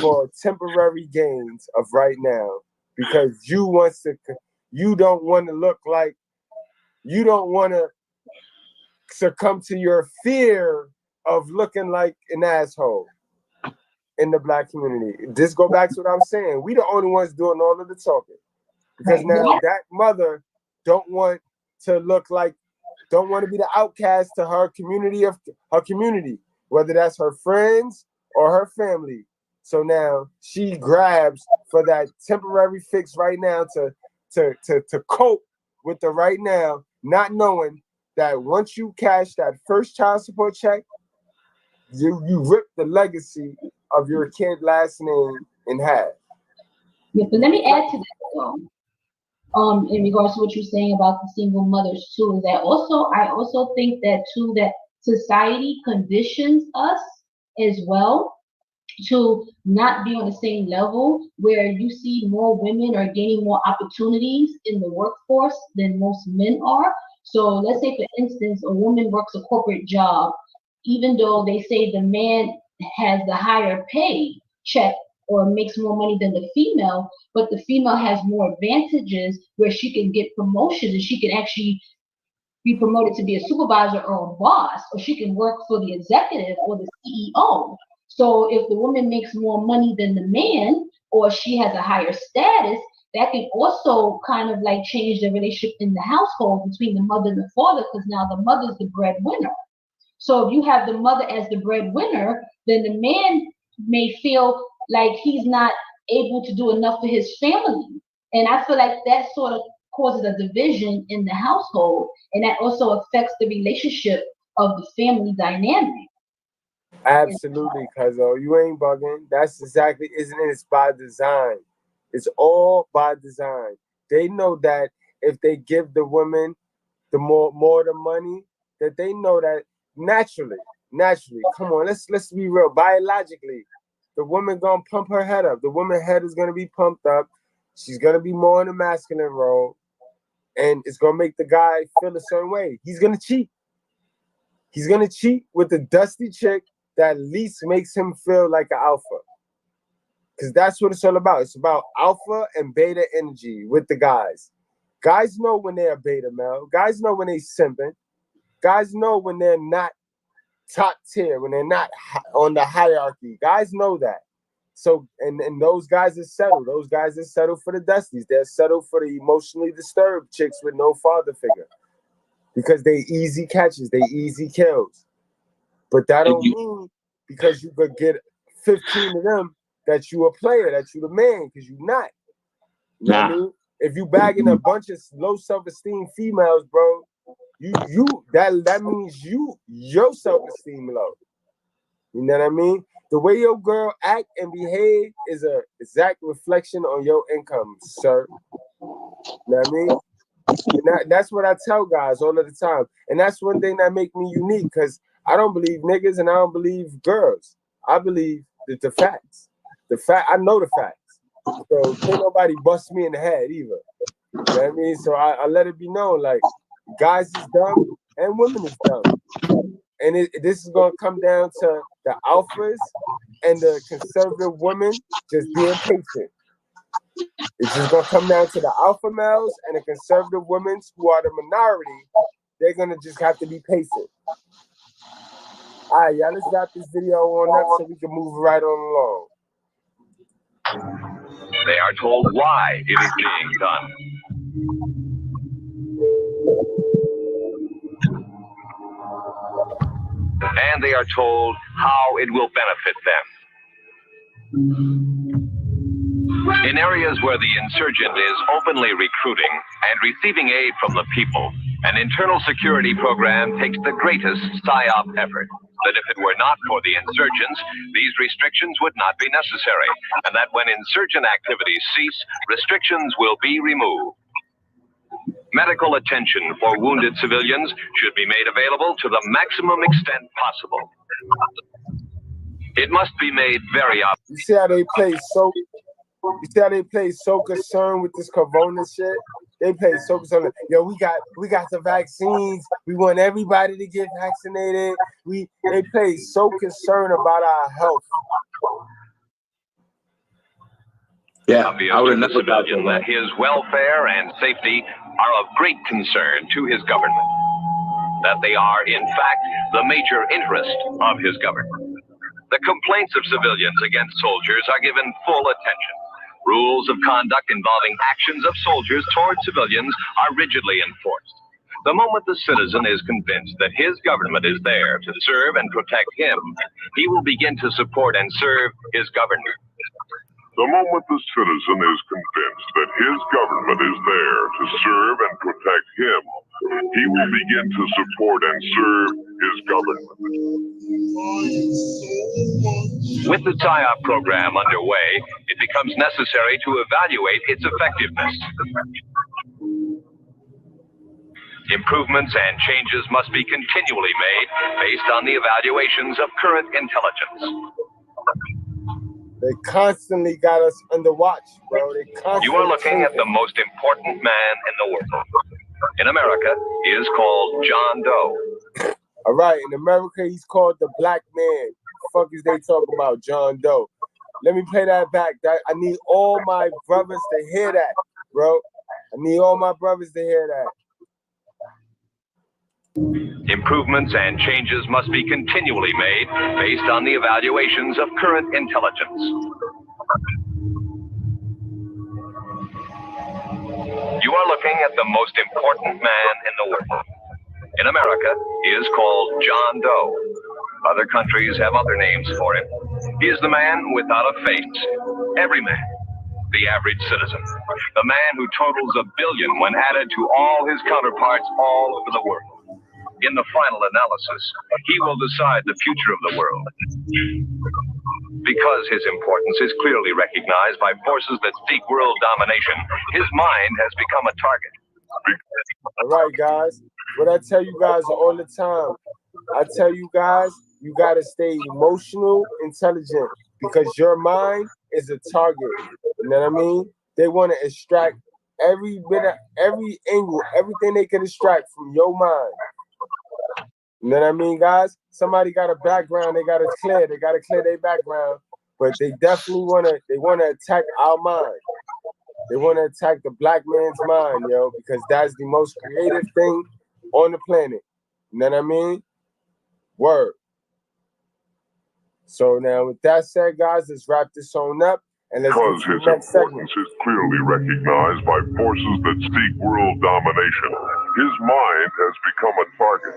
for temporary gains of right now because you don't want to look like, you don't want to succumb to your fear of looking like an asshole in the black community. This go back to what I'm saying. We the only ones doing all of the talking. Because now that mother don't want to look like, don't want to be the outcast to her community, whether that's her friends or her family. So now she grabs for that temporary fix right now to cope with the right now, not knowing that once you cash that first child support check, you rip the legacy of your kid last name in half. Yeah, but let me add to that though. In regards to what you're saying about the single mothers too, is that I also think that too that society conditions us as well to not be on the same level where you see more women are gaining more opportunities in the workforce than most men are. So let's say, for instance, a woman works a corporate job, even though they say the man has the higher pay check or makes more money than the female, but the female has more advantages where she can get promotions and she can actually be promoted to be a supervisor or a boss, or she can work for the executive or the CEO. So if the woman makes more money than the man, or she has a higher status, that can also kind of like change the relationship in the household between the mother and the father, because now the mother's the breadwinner. So if you have the mother as the breadwinner, then the man may feel like he's not able to do enough for his family. And I feel like that sort of causes a division in the household, and that also affects the relationship of the family dynamic. Absolutely, cuzzo. You ain't bugging. That's exactly, isn't it? It's by design. It's all by design. They know that if they give the women the more the money, that they know that naturally, come on, let's be real. Biologically, the woman gonna pump her head up. The woman's head is gonna be pumped up. She's gonna be more in the masculine role, and it's gonna make the guy feel a certain way. He's gonna cheat. He's gonna cheat with the dusty chick that at least makes him feel like an alpha. Because that's what it's all about. It's about alpha and beta energy with the guys. Guys know when they're a beta male. Guys know when they're simping. Guys know when they're not top tier, when they're not on the hierarchy. Guys know that. So, and those guys are settled. Those guys are settled for the dusties. They're settled for the emotionally disturbed chicks with no father figure. Because they easy catches, they easy kills. But that don't mean because you could get 15 of them that you a player, that you the man, because you not. You know what I mean? If you bagging a bunch of low self-esteem females, bro, that means your self-esteem low. You know what I mean? The way your girl act and behave is a exact reflection on your income, sir. You know what I mean? And that's what I tell guys all of the time. And that's one thing that make me unique, because I don't believe niggas and I don't believe girls. I believe that the facts. I know the facts. So can't nobody bust me in the head either. You know what I mean? So I let it be known, like, guys is dumb and women is dumb. And this is going to come down to the alphas and the conservative women just being patient. It's just going to come down to the alpha males and the conservative women who are the minority. They're going to just have to be patient. All right, y'all, let's wrap this video on up so we can move right on along. They are told why it is being done. And they are told how it will benefit them. In areas where the insurgent is openly recruiting and receiving aid from the people, an internal security program takes the greatest PSYOP effort. That if it were not for the insurgents, these restrictions would not be necessary, and that when insurgent activities cease, restrictions will be removed. Medical attention for wounded civilians should be made available to the maximum extent possible. It must be made very obvious. You see how they play so? You see how they play so concerned with this corona shit? They play so concerned. Yo, we got the vaccines. We want everybody to get vaccinated. They play so concerned about our health. Yeah, obvious to the civilian that his welfare and safety are of great concern to his government. That they are, in fact, the major interest of his government. The complaints of civilians against soldiers are given full attention. Rules of conduct involving actions of soldiers toward civilians are rigidly enforced. The moment the citizen is convinced that his government is there to serve and protect him, he will begin to support and serve his government. The moment the citizen is convinced that his government is there to serve and protect him, he will begin to support and serve his government. With the PSYOP program underway, it becomes necessary to evaluate its effectiveness. Improvements and changes must be continually made based on the evaluations of current intelligence. They constantly got us under watch, bro. You are looking at the most important man in the world. In America, he is called John Doe. All right, in America, he's called the black man. The fuck is they talking about, John Doe? Let me play that back. I need all my brothers to hear that, bro. I need all my brothers to hear that. Improvements and changes must be continually made based on the evaluations of current intelligence. You are looking at the most important man in the world. In America, he is called John Doe. Other countries have other names for him. He is the man without a face. Every man. The average citizen. The man who totals 1 billion when added to all his counterparts all over the world. In the final analysis, he will decide the future of the world. Because his importance is clearly recognized by forces that seek world domination, his mind has become a target. All right, guys. What I tell you guys all the time, I tell you guys, you got to stay emotional, intelligent, because your mind is a target. You know what I mean? They want to extract every bit of, every angle, everything they can extract from your mind. You know what I mean, guys? Somebody got a background, they got to clear their background, but they definitely want to attack our mind. They want to attack the black man's mind, yo, because that's the most creative thing on the planet. You know what I mean? Word. So now with that said, guys, let's wrap this on up and let's because get to his the next importance segment. is clearly recognized by forces that seek world domination. His mind has become a target.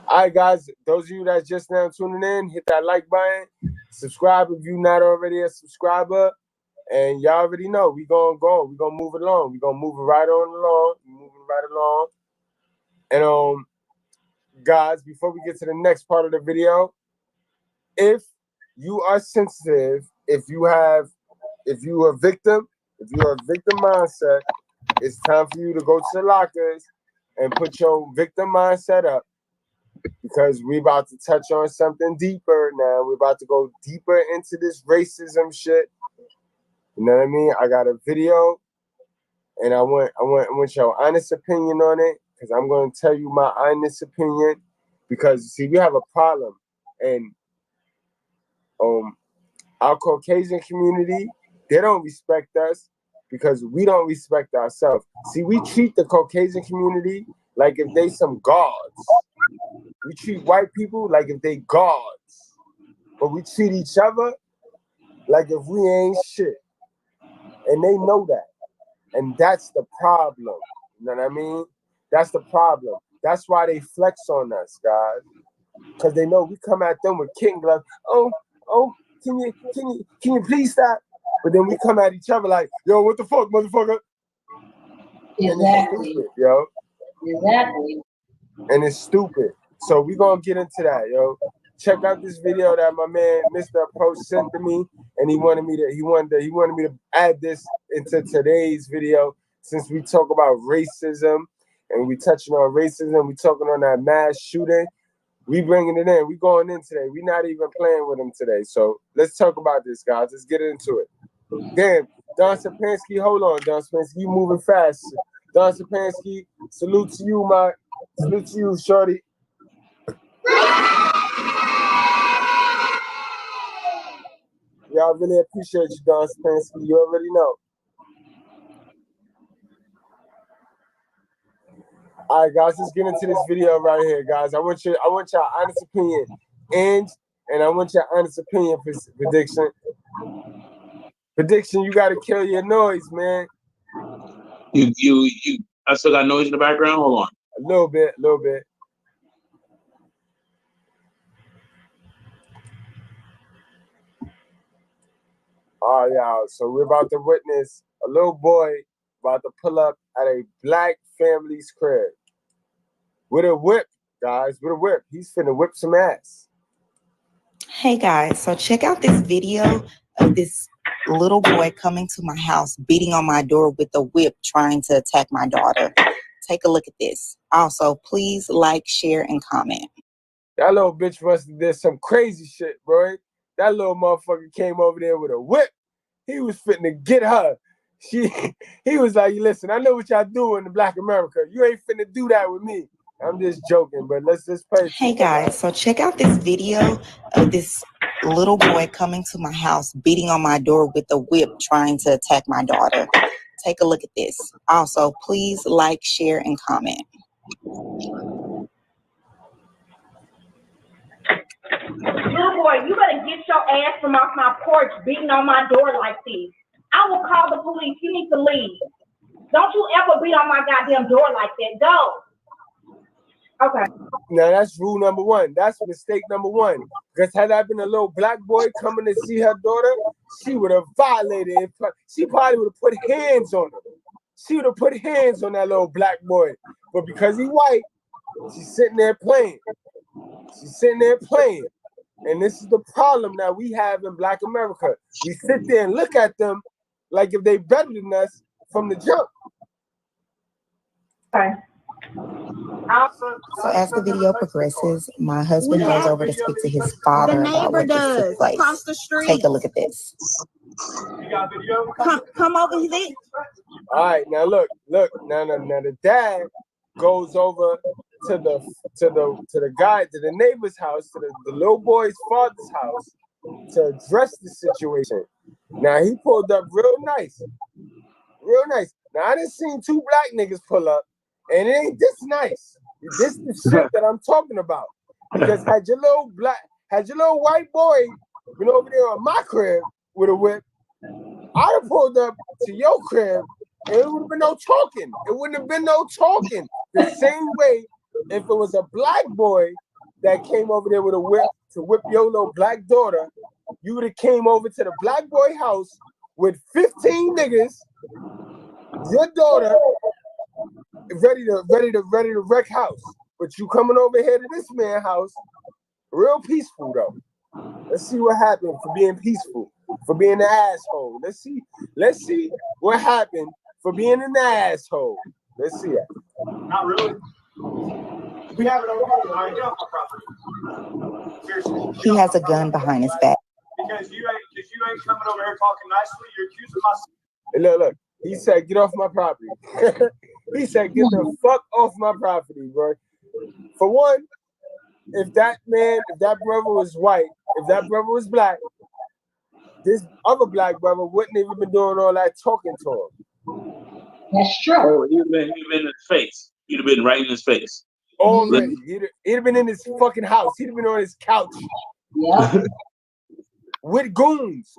All right, guys, those of you that's just now tuning in, hit that like button, subscribe if you're not already a subscriber, and y'all already know we're gonna move it along. We're gonna move it right on along, moving right along. And guys, before we get to the next part of the video, if you are sensitive, if you're a victim mindset, it's time for you to go to the lockers and put your victim mindset up, because we're about to touch on something deeper now. We're about to go deeper into this racism shit. You know what I mean? I got a video and I want your honest opinion on it, because I'm going to tell you my honest opinion. Because see, we have a problem, and our Caucasian community, they don't respect us because we don't respect ourselves. See, we treat the Caucasian community like if they some gods. We treat white people like if they gods, but we treat each other like if we ain't shit, and they know that. And that's the problem. You know what I mean? That's the problem. That's why they flex on us, guys. Because they know we come at them with kitten gloves. Oh, can you please stop? But then we come at each other like, yo, what the fuck, motherfucker? Exactly. And it's stupid, yo. Exactly. And it's stupid. So we gonna get into that, yo. Check out this video that my man Mr. Approach sent to me, and he wanted me to add this into today's video, since we talk about racism and we touching on racism, we talking on that mass shooting. We bringing it in. We going in today. We not even playing with him today. So let's talk about this, guys. Let's get into it. Damn, Don Sapansky, hold on, Don Sapansky, you moving fast. Don Sapansky, salute to you, shorty. Yeah, I really appreciate you, Don Sapansky. You already know. All right, guys, let's get into this video right here, guys. I want your honest opinion, and I want your honest opinion prediction. Prediction, you gotta kill your noise, man. You I still got noise in the background? Hold on. A little bit. Oh, yeah, so we're about to witness a little boy about to pull up at a black family's crib with a whip, guys, with a whip. He's finna whip some ass. Hey guys, so check out this video of this little boy coming to my house, beating on my door with a whip, trying to attack my daughter. Take a look at this. Also, please like, share, and comment. That little bitch must have did some crazy shit, bro. That little motherfucker came over there with a whip. He was fitting to get her. He was like, listen, I know what y'all do in the Black America. You ain't finna do that with me. I'm just joking, but let's just play. Hey guys, so check out this video of this little boy coming to my house, beating on my door with a whip, trying to attack my daughter. Take a look at this. Also, please like, share, and comment. Little boy, you better get your ass from off my porch beating on my door like this. I will call the police. You need to leave. Don't you ever beat on my goddamn door like that. Go. Okay. Now that's rule number one. That's mistake number one. Because had I been a little black boy coming to see her daughter, she would have violated it. She probably would have put hands on her. She would have put hands on that little black boy. But because he white, she's sitting there playing. And this is the problem that we have in Black America. We sit there and look at them like if they better than us from the jump. Okay. So as the video progresses, my husband goes over to speak to his father about what just took place. Across the street. Take a look at this. You got video? Come over here. All right, now look. Now the dad goes over to the guy, to the neighbor's house, to the little boy's father's house to address the situation. Now he pulled up real nice. Now I done seen two black niggas pull up, and it ain't this nice. This is the shit that I'm talking about. Because had your little white boy been over there on my crib with a whip, I'd have pulled up to your crib and it would have been no talking. It wouldn't have been no talking. The same way if it was a black boy that came over there with a whip to whip your little black daughter, you would have came over to the black boy house with 15 niggas, your daughter, ready to wreck house. But you coming over here to this man's house, real peaceful though. Let's see what happened for being peaceful, for being an asshole. Let's see what happened for being an asshole. Let's see it. Not really. We have it over here on our property. Seriously. He has a gun behind his back. Because you ain't coming over here talking nicely. You're accusing my. Hey, look. He said, get off my property. He said, get the fuck off my property, bro. For one, if that brother was white, if that brother was black, this other black brother wouldn't even been doing all that talking to him. That's true. Oh, he'd have been in his face. He'd have been right in his face. Already. He'd have been in his fucking house. He'd have been on his couch. Yeah. With goons.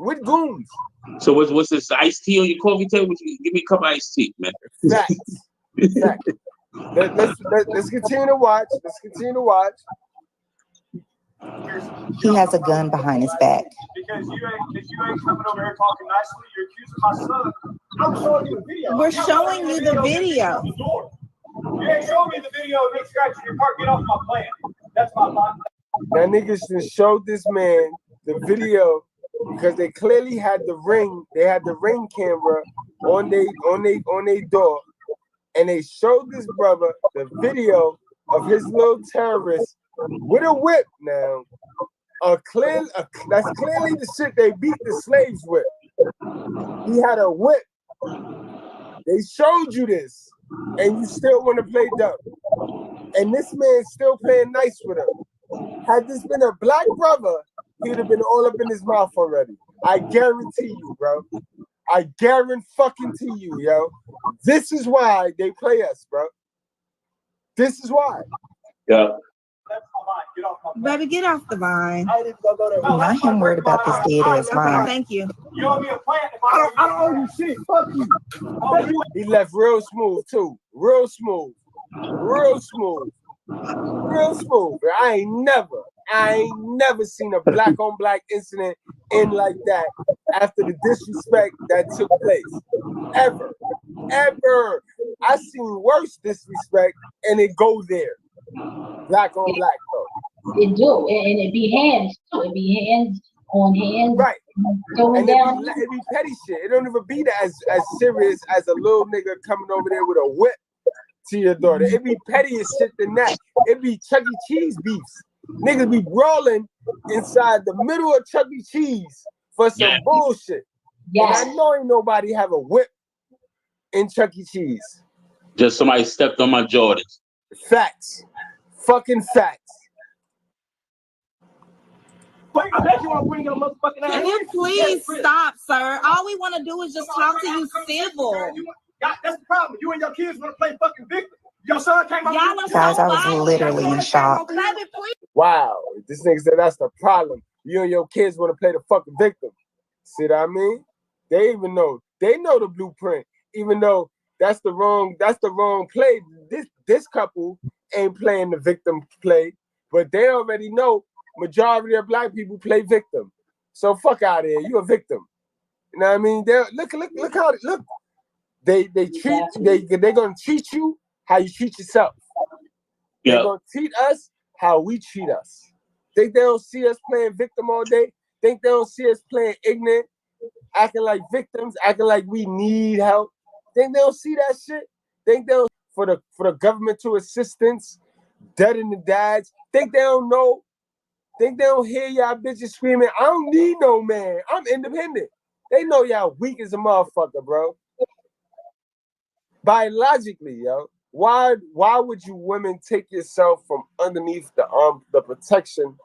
So what's this iced tea on your coffee table? Give me a cup of iced tea, man. Facts. Let's continue to watch. He has a gun behind his back. Because you ain't coming over here talking nicely. You're accusing my son. I'm showing you the video. We're showing you the video. You ain't showing me the video of me scratching your car. Get off my plan. That's my plan. That niggas just showed this man the video because they clearly had the ring. They had the ring camera on their door, and they showed this brother the video of his little terrorist with a whip. Now, that's clearly the shit they beat the slaves with. He had a whip. They showed you this, and you still want to play dumb. And this man's still playing nice with him. Had this been a black brother, he'd have been all up in his mouth already. I guarantee you, bro. I guarantee you, yo. This is why they play us, bro. This is why. Yeah. Baby, get off the vine. Not him worried about this dead ass vine. Thank you. You owe me a plan. I don't owe you shit. Fuck you. He left real smooth too. Real smooth. I ain't never seen a black on black incident end like that after the disrespect that took place. Ever. I seen worse disrespect and it go there. Black on black though. It do, and it be hands too. It be hands on hands. Right. Going down. It be petty shit. It don't even be as serious as a little nigga coming over there with a whip to your daughter. It be pettier shit than that. It be Chuck E. Cheese beefs. Niggas be brawling inside the middle of Chuck E. Cheese for some bullshit. Yes. And I know ain't nobody have a whip in Chuck E. Cheese. Just somebody stepped on my Jordans. Facts. Fucking facts. I bet you want to bring your motherfucking ass. Can you please stop, sir? All we want to do is just talk to you civil. That's the problem. You and your kids want to play fucking victim. Your son came out. Guys, I was literally in shock. Wow. This nigga said that's the problem. You and your kids want to play the fucking victim. See what I mean? They even know. They know the blueprint. Even though that's the wrong play. This couple ain't playing the victim play, but they already know majority of black people play victim. So fuck out of here. You a victim. You know what I mean? Look how they're gonna treat you how you treat yourself. They're gonna treat us how we treat us. Think they don't see us playing victim all day? Think they don't see us playing ignorant, acting like victims, acting like we need help? Think they don't see that shit? Think they don't for the government to assistance, dead in the dads? Think they don't know? Think they don't hear y'all bitches screaming, I don't need no man. I'm independent. They know y'all weak as a motherfucker, bro. Biologically, yo. Why would you women take yourself from underneath the protection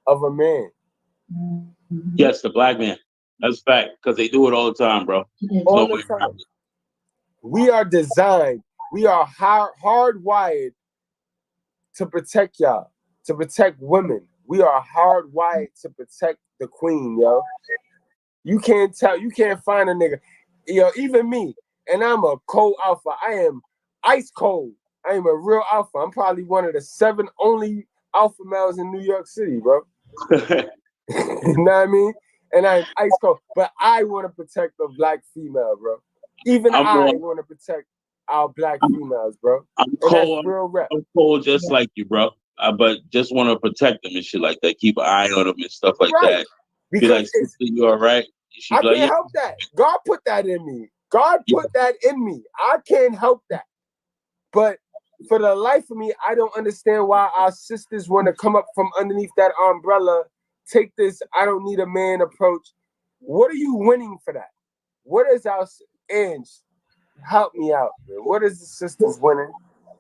of a man? Yes, the black man. That's a fact. Because they do it all the time, bro. All the time. We are designed. We are hardwired to protect y'all, to protect women. We are hardwired to protect the queen, yo. You can't find a nigga. Yo, even me, and I'm a cold alpha. I am ice cold. I am a real alpha. I'm probably one of the 7 only alpha males in New York City, bro. You know what I mean? And I'm ice cold. But I want to protect the black female, bro. Even I want to protect our black females, bro. I'm cold. I'm cold just like you, bro. But just want to protect them and shit like that. Keep an eye on them and stuff like that. Be like, sister, you all right? I can't help that. God put that in me. God put that in me. I can't help that. But for the life of me, I don't understand why our sisters want to come up from underneath that umbrella, take this I don't need a man approach. What are you winning for that? What is our Ange? Help me out, man. What is the sisters winning?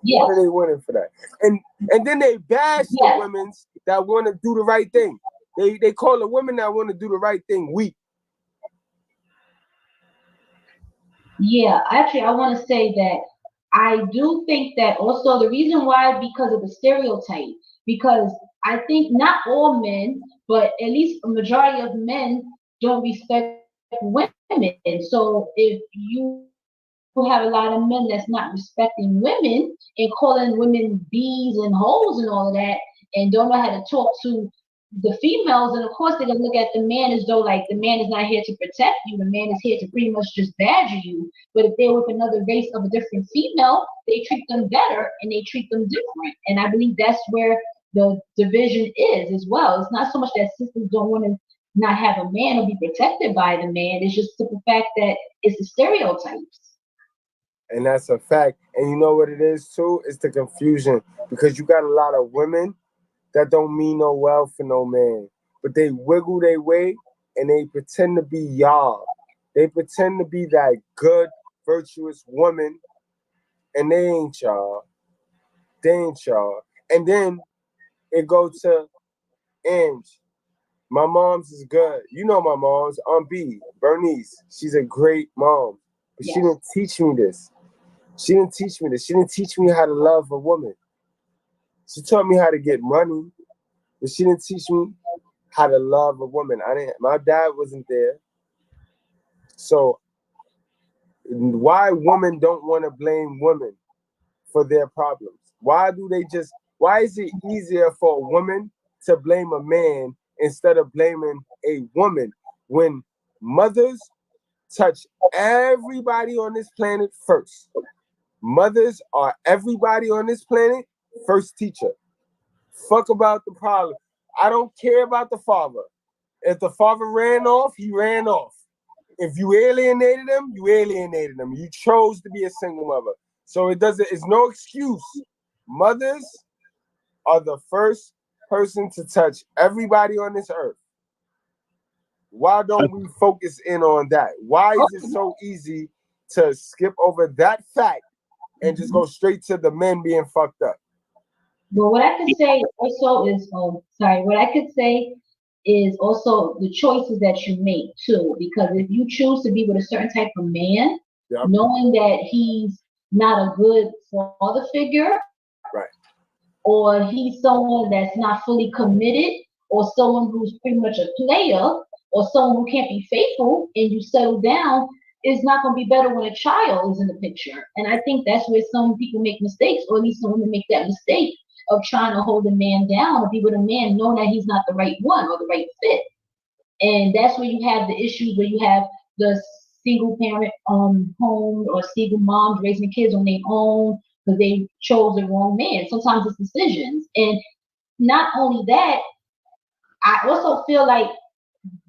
Yes. What are they winning for that? And then they bash the women that want to do the right thing. They call the women that want to do the right thing weak. Yeah, actually, I want to say that I do think that also the reason why, because of the stereotype, because I think not all men, but at least a majority of men don't respect women. So if you have a lot of men that's not respecting women and calling women bees and hoes and all of that, and don't know how to talk to the females, and of course they're gonna look at the man as though like the man is not here to protect you, the man is here to pretty much just badger you. But if they're with another race of a different female, they treat them better and they treat them different. And I believe that's where the division is as well. It's not so much that sisters don't want to not have a man or be protected by the man. It's just the fact that it's the stereotypes. And that's a fact. And you know what it is too? It's the confusion, because you got a lot of women that don't mean no well for no man, but they wiggle their way and they pretend to be y'all. They pretend to be that good, virtuous woman, and they ain't y'all. They ain't y'all. And then it go to Ange. My mom's is good. You know my mom's, Aunt B, Bernice. She's a great mom, but she didn't teach me this. She didn't teach me this. She didn't teach me how to love a woman. She taught me how to get money, but she didn't teach me how to love a woman. My dad wasn't there. So why women don't want to blame women for their problems? Why is it easier for a woman to blame a man instead of blaming a woman, when mothers touch everybody on this planet first? Mothers are everybody on this planet first teacher. Fuck about the problem. I don't care about the father. If the father ran off, he ran off. If you alienated him, you alienated him. You chose to be a single mother. So it's no excuse. Mothers are the first person to touch everybody on this earth. Why don't we focus in on that? Why is it so easy to skip over that fact and just go straight to the men being fucked up? But what I could say also is, what I could say is also the choices that you make too. Because if you choose to be with a certain type of man, knowing that he's not a good father figure, right, or he's someone that's not fully committed, or someone who's pretty much a player, or someone who can't be faithful, and you settle down, it's not going to be better when a child is in the picture. And I think that's where some people make mistakes, or at least some women make that mistake of trying to hold a man down or be with a man knowing that he's not the right one or the right fit. And that's where you have the issues where you have the single parent home or single moms raising kids on their own because they chose the wrong man. Sometimes it's decisions. And not only that, I also feel like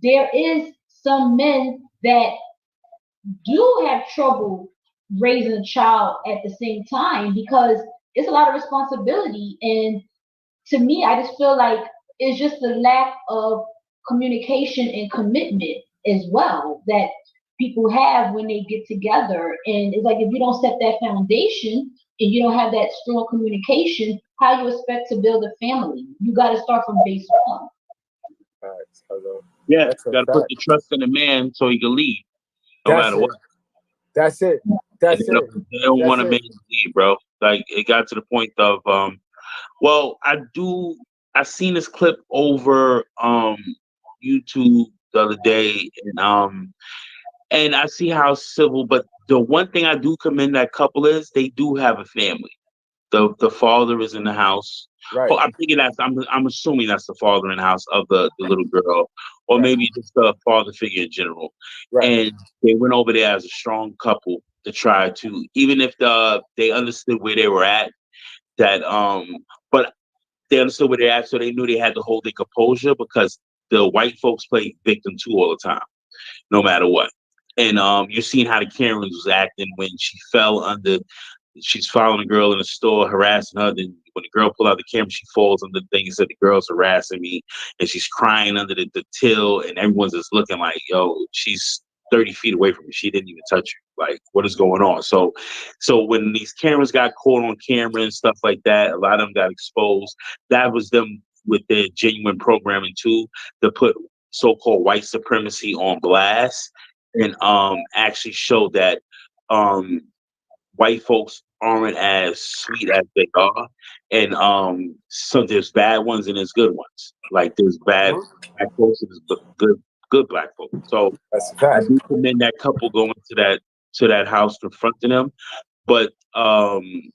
there is some men that do have trouble raising a child at the same time because it's a lot of responsibility. And to me, I just feel like it's just the lack of communication and commitment as well that people have when they get together. And it's like, if you don't set that foundation and you don't have that strong communication, how you expect to build a family? You got to start from base one. Yeah, got to put the trust in the man so he can lead, no matter what. That's it. They don't want a man to lead, bro. Like, it got to the point of, well, I seen this clip over YouTube the other day, and I see how civil. But the one thing I do commend that couple is they do have a family. The father is in the house. Right. Oh, I'm assuming that's the father in the house of the little girl, or maybe just the father figure in general. Right. And they went over there as a strong couple to try to, even if they understood where they were at, but they understood where they're at, so they knew they had to hold their composure because the white folks play victim too all the time, no matter what. And you're seeing how the Karens was acting when she fell under. She's following a girl in the store, harassing her. Then when the girl pulled out the camera, she falls under the thing and said, "The girl's harassing me," and she's crying under the till, and everyone's just looking like, "Yo, she's 30 feet away from me. She didn't even touch her." Like, what is going on? So when these cameras got caught on camera and stuff like that, a lot of them got exposed. That was them with their genuine programming too, to put so-called white supremacy on blast and actually show that white folks aren't as sweet as they are, and so there's bad ones and there's good ones. Like there's bad black folks and there's good black folks. So that's a fact. I do commend that couple going to that house confronting him, but and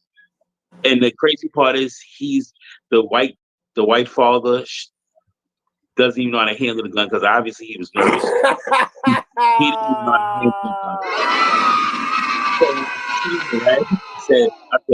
the crazy part is he's the white father doesn't even know how to handle the gun because obviously he was nervous. He didn't even know how to handle the gun. I said,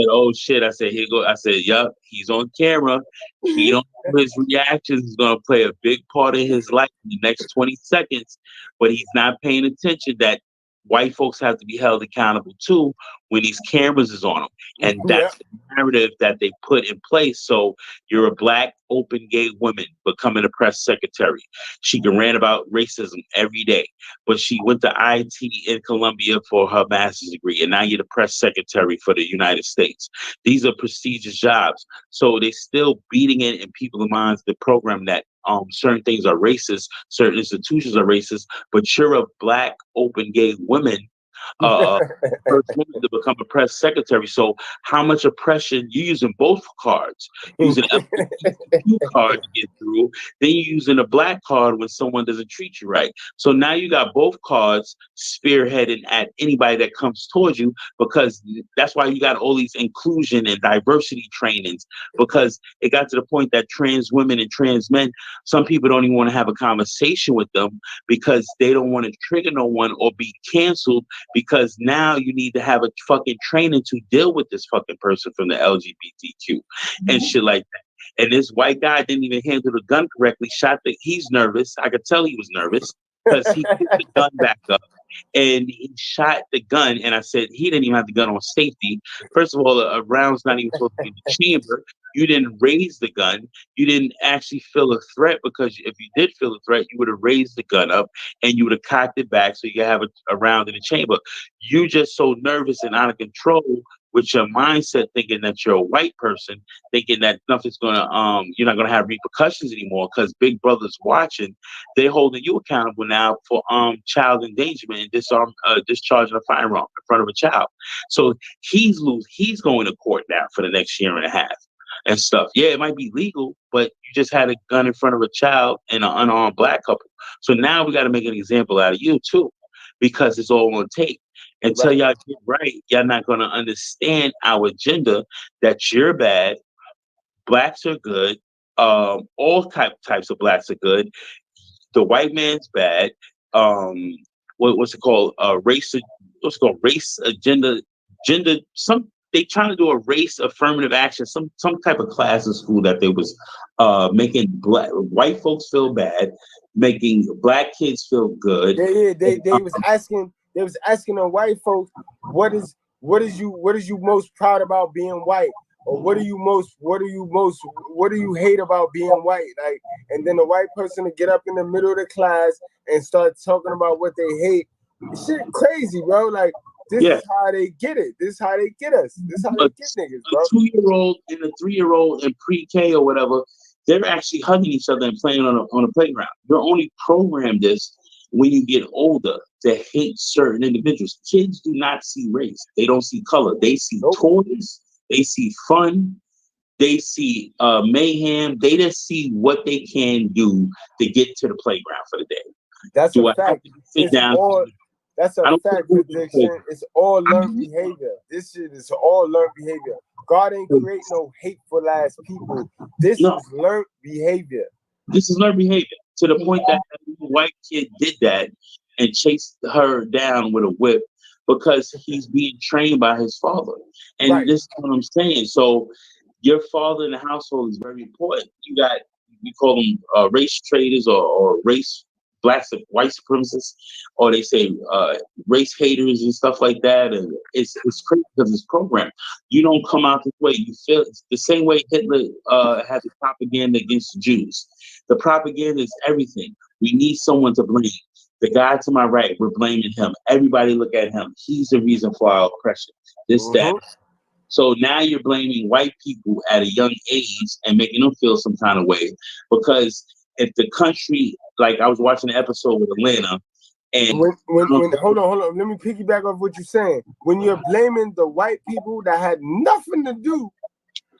oh shit. I said, here go. I said, yup, he's on camera. He don't know his reactions is gonna play a big part of his life in the next 20 seconds, but he's not paying attention that white folks have to be held accountable too when these cameras is on them. And that's the narrative that they put in place. So you're a black open gay woman becoming a press secretary. She can rant about racism every day, but she went to IT in Columbia for her master's degree, and now you're the press secretary for the United States. These are prestigious jobs. So they still beating it in people's minds the program that certain things are racist, certain institutions are racist, but you're a black open gay woman, first woman to become a press secretary. So how much oppression you using both cards, using a blue card to get through, then you're using a black card when someone doesn't treat you right. So now you got both cards spearheading at anybody that comes towards you, because that's why you got all these inclusion and diversity trainings, because it got to the point that trans women and trans men, some people don't even want to have a conversation with them because they don't want to trigger no one or be canceled, because now you need to have a fucking training to deal with this fucking person from the LGBTQ and shit like that. And this white guy didn't even handle the gun correctly, he's nervous. I could tell he was nervous because he put the gun back up and he shot the gun. And I said, he didn't even have the gun on safety. First of all, a round's not even supposed to be in the chamber. You didn't raise the gun. You didn't actually feel a threat, because if you did feel a threat, you would have raised the gun up and you would have cocked it back so you could have a round in the chamber. You just so nervous and out of control with your mindset, thinking that you're a white person, thinking that nothing's gonna, you're not gonna have repercussions anymore because Big Brother's watching. They're holding you accountable now for child endangerment and discharging a firearm in front of a child. So he's going to court now for the next year and a half and stuff. Yeah, it might be legal, but you just had a gun in front of a child and an unarmed black couple. So now we got to make an example out of you too, because it's all on tape. Until y'all get right, y'all not going to understand our agenda that you're bad, blacks are good, all types of blacks are good, the white man's bad, what's it called? Race agenda, gender, they trying to do a race affirmative action, some type of class in school that they was making white folks feel bad, making black kids feel good. They was asking the white folks, what is you most proud about being white, or what do you hate about being white? Like, and then the white person to get up in the middle of the class and start talking about what they hate. Shit crazy, bro. Like, this is how they get it. This is how they get us. This is how they get niggas, bro. A 2-year-old and a 3-year-old in pre-K or whatever, they're actually hugging each other and playing on a playground. You're only programmed this when you get older to hate certain individuals. Kids do not see race. They don't see color. They see toys. They see fun. They see mayhem. They just see what they can do to get to the playground for the day. That's a fact. That's a I don't fact prediction. It's all learned behavior. This shit is all learned behavior. God ain't create no hateful ass people. This is learned behavior. This is learned behavior to the point that the white kid did that and chased her down with a whip because he's being trained by his father. And this is what I'm saying. So your father in the household is very important. We call them race traders or race white supremacists, or they say race haters and stuff like that. And it's crazy because it's programmed. You don't come out this way. You feel it's the same way Hitler had the propaganda against the Jews. The propaganda is everything. We need someone to blame. The guy to my right, we're blaming him. Everybody look at him. He's the reason for our oppression. This, that. So now you're blaming white people at a young age and making them feel some kind of way. Because if the country, like I was watching an episode with Atlanta, and hold on. Let me piggyback off what you're saying. When you're blaming the white people that had nothing to do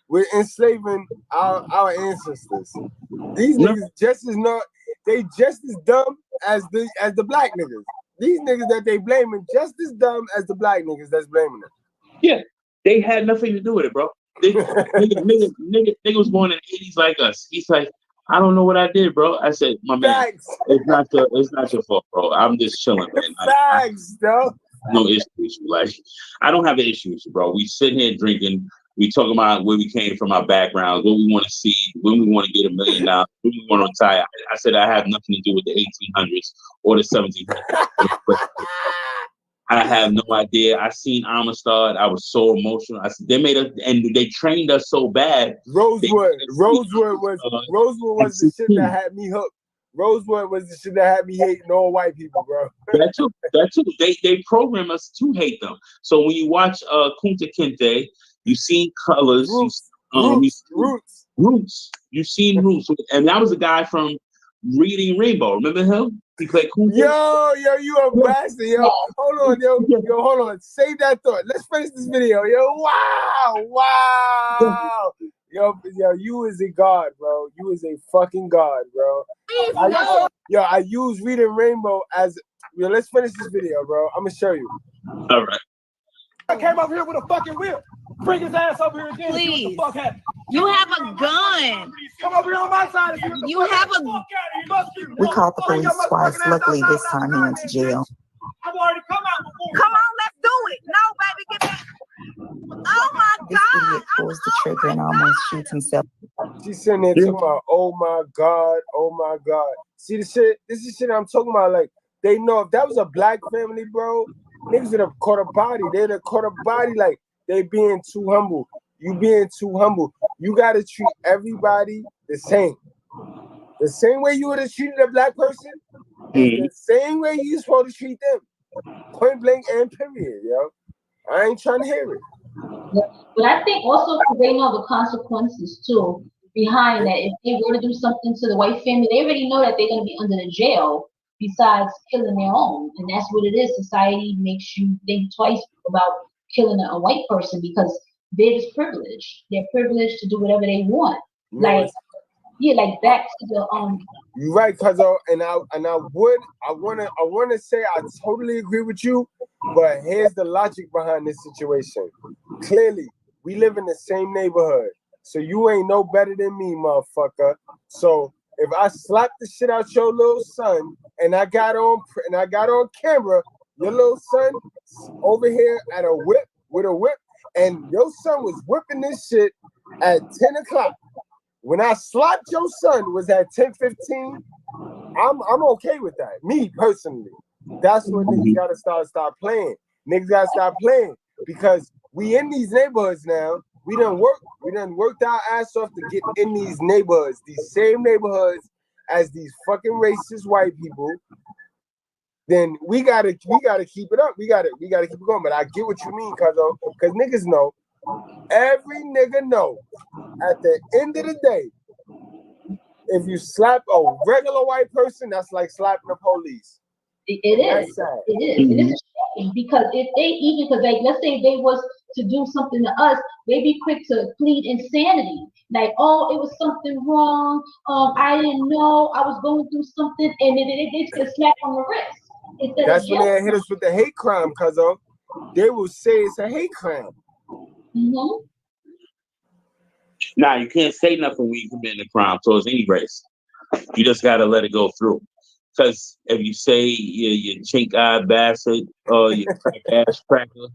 with enslaving our ancestors, these niggas just as dumb as the black niggas. These niggas that they blaming just as dumb as the black niggas that's blaming them. Yeah, they had nothing to do with it, bro. Nigga was born in the 80s like us. He's like, I don't know what I did, bro. I said, my man, it's not your fault, bro. I'm just chilling, man. Facts, though. No issue with you. Like, I don't have an issue with you, bro. We sitting here drinking. We talking about where we came from, our backgrounds, what we want to see, when we want to get $1 million, when we want to retire. I said I have nothing to do with the 1800s or the 1700s. I have no idea. I seen Amistad. I was so emotional. I said, they trained us so bad. Rosewood was the shit that had me hooked. Rosewood was the shit that had me hating all white people, bro. That too. They program us to hate them. So when you watch Kunta Kinte, you seen Colors. Roots. You seen Roots, and that was a guy from Reading Rainbow. Remember him? He played Kunta. Yo, you a bastard, yo. Hold on, hold on. Save that thought. Let's finish this video, yo. Wow. Yo, you is a god, bro. You is a fucking god, bro. I use Reading Rainbow as. Yo, let's finish this video, bro. I'm gonna show you. All right. I came over here with a fucking whip. Bring his ass over here again. Please. What the fuck happened? You have a gun. Come over here on my side. You have a. We called the police twice. Luckily, this time he went to jail. I've already come out before. Come on, let's do it. No, baby, get back. Oh my This God. idiot pulls the trigger and almost shoots himself. She's sitting there talking about, oh my God. See the shit? This is shit I'm talking about. Like, they know if that was a black family, bro, niggas would have caught a body. They'd have caught a body. Like, they being too humble. You being too humble. You gotta treat everybody the same. The same way you would have treated a black person, the same way you supposed to treat them. Point blank and period, yo. I ain't trying to hear it. But I think also because they know the consequences too behind that. If they were to do something to the white family, they already know that they're gonna be under the jail besides killing their own. And that's what it is. Society makes you think twice about killing a white person because they're just privileged. They're privileged to do whatever they want. Like, yeah, like back to the You're right, Cuzzo, and I wanna say I totally agree with you, but here's the logic behind this situation. Clearly, we live in the same neighborhood, so you ain't no better than me, motherfucker. So if I slap the shit out your little son and I got on camera, your little son over here at a whip with a whip, and your son was whipping this shit at 10 o'clock. When I slapped your son was at 10:15. I'm okay with that. Me personally. That's when niggas gotta start playing. Niggas gotta stop playing because we in these neighborhoods now. We done worked our ass off to get in these neighborhoods, these same neighborhoods as these fucking racist white people. Then we gotta keep it up. We gotta keep it going. But I get what you mean, cause niggas know. Every nigga know at the end of the day, if you slap a regular white person, that's like slapping the police. It is. It is. It is a shame because if they like, let's say they was to do something to us, they'd be quick to plead insanity. Like, oh, it was something wrong. I didn't know I was going through something, and they just slap on the wrist. That's when they hit us with the hate crime, cuzzo. They will say it's a hate crime. Nah, you can't say nothing when you commit a crime towards any race. You just gotta let it go through. Because if you say you chink-eyed bastard or you crack-ass cracker,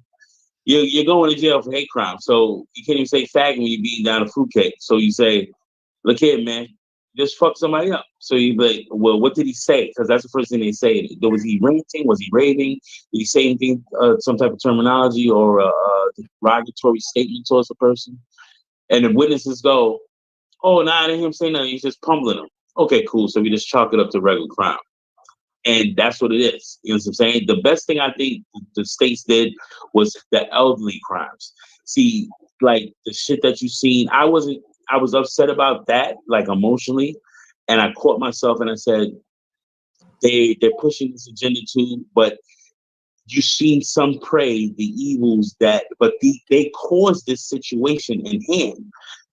you're going to jail for hate crime. So you can't even say faggot when you're beating down a fruitcake. So you say, look here, man, just fuck somebody up. So you be like, well, what did he say? Because that's the first thing they say. Was he ranting? Was he raving? Did he say anything, some type of terminology or a derogatory statement towards the person? And the witnesses go, oh, nah, I didn't hear him say nothing. He's just pummeling him. Okay, cool. So we just chalk it up to regular crime. And that's what it is. You know what I'm saying? The best thing I think the states did was the elderly crimes. See, like the shit that you seen, I was upset about that, like emotionally. And I caught myself and I said, they're pushing this agenda too, but you've seen some prey the evils but they caused this situation in hand.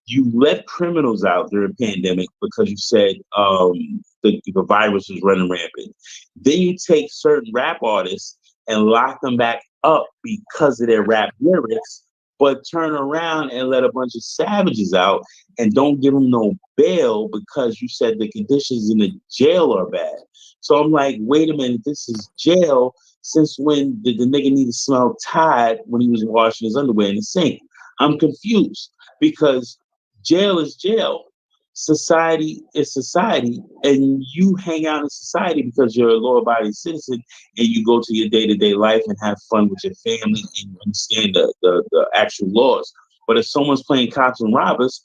You let criminals out during the pandemic because you said the virus was running rampant. Then you take certain rap artists and lock them back up because of their rap lyrics, but turn around and let a bunch of savages out and don't give them no bail because you said the conditions in the jail are bad. So I'm like, wait a minute, this is jail. Since when did the nigga need to smell Tide when he was washing his underwear in the sink? I'm confused because jail is jail. Society is society. And you hang out in society because you're a law-abiding citizen and you go to your day-to-day life and have fun with your family and you understand the actual laws. But if someone's playing cops and robbers,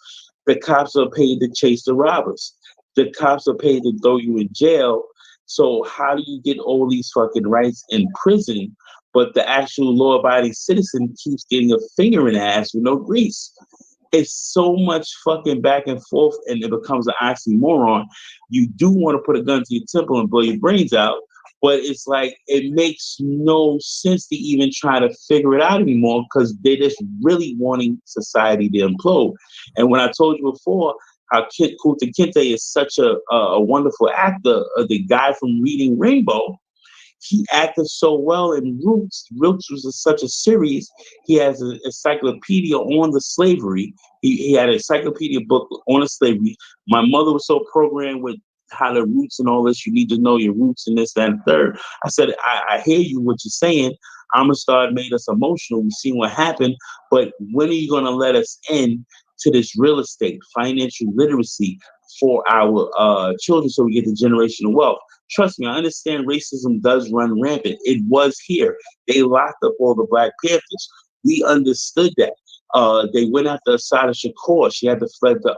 the cops are paid to chase the robbers. The cops are paid to throw you in jail. So how do you get all these fucking rights in prison, but the actual law-abiding citizen keeps getting a finger in the ass with no grease? It's so much fucking back and forth, and it becomes an oxymoron. You do want to put a gun to your temple and blow your brains out, but it's like it makes no sense to even try to figure it out anymore because they're just really wanting society to implode. And when I told you before, how Kunta Kinte is such a wonderful actor, the guy from Reading Rainbow, he acted so well in Roots. Roots was such a series. He has an encyclopedia on the slavery. He had an encyclopedia book on the slavery. My mother was so programmed with how the roots and all this, you need to know your roots and this, that, and third. I said, I hear you, what you're saying. Amistad made us emotional. We've seen what happened, but when are you going to let us in to this real estate, financial literacy for our children so we get the generational wealth? Trust me, I understand racism does run rampant. It was here. They locked up all the Black Panthers. We understood that. They went after Assata Shakur. She had to fled to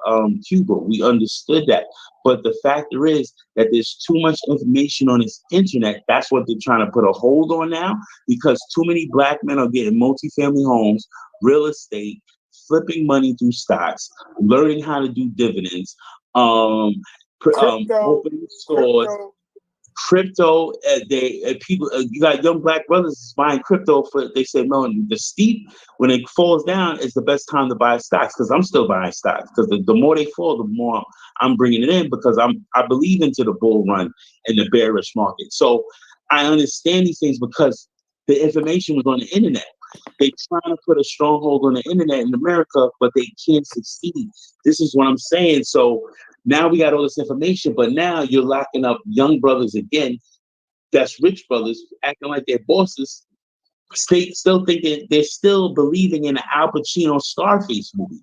Cuba. We understood that. But the factor is that there's too much information on this internet. That's what they're trying to put a hold on now because too many Black men are getting multifamily homes, real estate, flipping money through stocks, learning how to do dividends, opening stores. Crypto, people, you got young Black brothers buying crypto for. They say no, the steep when it falls down is the best time to buy stocks because I'm still buying stocks because the more they fall, the more I'm bringing it in because I believe into the bull run and the bearish market. So I understand these things because the information was on the internet. They're trying to put a stronghold on the internet in America, but they can't succeed. This is what I'm saying. So now we got all this information, but now you're locking up young brothers again. That's rich brothers acting like they're bosses. Still thinking they're still believing in the Al Pacino Scarface movie.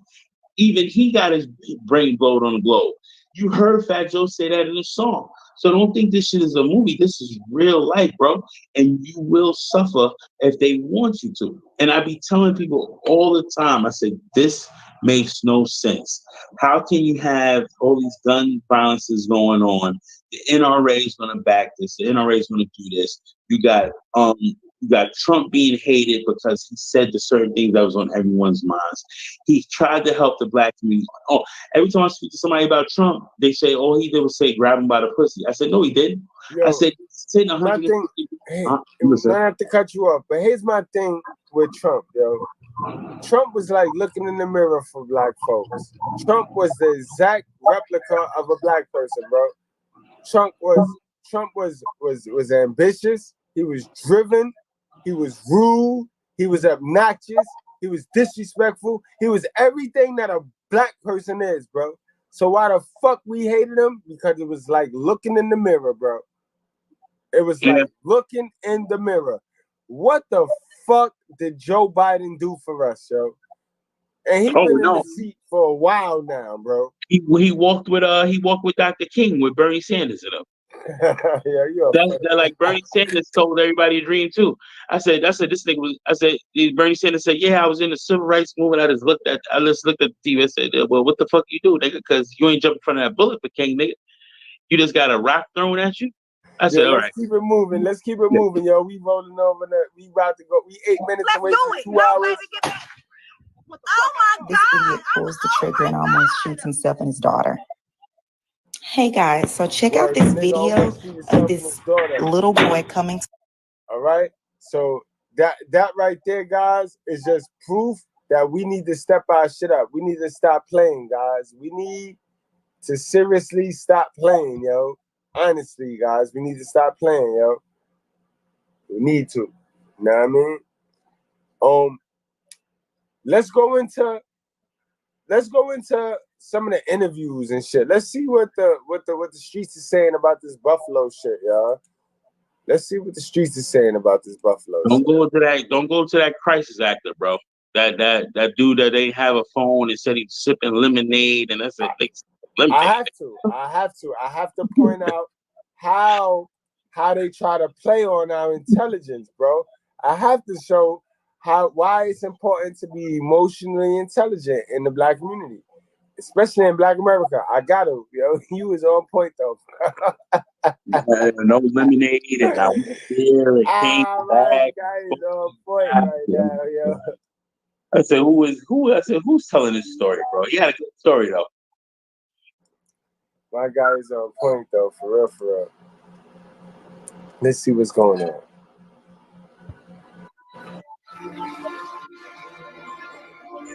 Even he got his brain blowed on the globe. You heard Fat Joe say that in the song. So don't think this shit is a movie. This is real life, bro. And you will suffer if they want you to. And I be telling people all the time, I say, this makes no sense. How can you have all these gun violences going on? The NRA is going to back this. The NRA is going to do this. You got Trump being hated because he said the certain things that was on everyone's minds. He tried to help the Black community. Oh, every time I speak to somebody about Trump, they say all he did was say grab him by the pussy. I said no, he didn't. Yo, I said sitting my thing. Hey, I have to cut you off, but here's my thing with Trump, yo. Trump was like looking in the mirror for Black folks. Trump was the exact replica of a Black person, bro. Trump was ambitious. He was driven. He was rude. He was obnoxious. He was disrespectful. He was everything that a Black person is, bro. So why the fuck we hated him? Because it was like looking in the mirror, bro. It was like looking in the mirror. What the fuck did Joe Biden do for us, yo? And he's been in the seat for a while now, bro. He walked with Dr. King with Bernie Sanders in him. That's like Bernie Sanders told everybody a dream too. I said this nigga was. I said Bernie Sanders said, yeah, I was in the civil rights movement. I just looked at the TV and said, well, what the fuck you do, nigga? Because you ain't jumping in front of that bullet for King, nigga. You just got a rock thrown at you. I said, all right. Let's keep it moving. Let's keep it moving, yo. We rolling over there. We about to go. We 8 minutes away from 2 hours. Oh my This idiot pulls the trigger and almost shoots himself and his daughter. Hey guys, so check out this video of this little boy coming to. All right. So that right there, guys, is just proof that we need to step our shit up. We need to stop playing, guys. We need to seriously stop playing, yo. Honestly, guys, we need to stop playing, yo. We need to. You know what I mean? Let's go into some of the interviews and shit. Let's see what the streets is saying about this Buffalo shit, y'all. Let's see what the streets is saying about this Buffalo. Don't go to that crisis actor, bro. That dude that ain't have a phone and said he's sipping lemonade, and that's a big lemonade. I have to point out how they try to play on our intelligence, bro. I have to show why it's important to be emotionally intelligent in the Black community, especially in Black America. I got to, yo. You was on point though. No lemonade and I beer and came back. Guy is on point right now, yo. I said, who's telling this story, bro? He had a good story though. My guy is on point though, for real, for real. Let's see what's going on.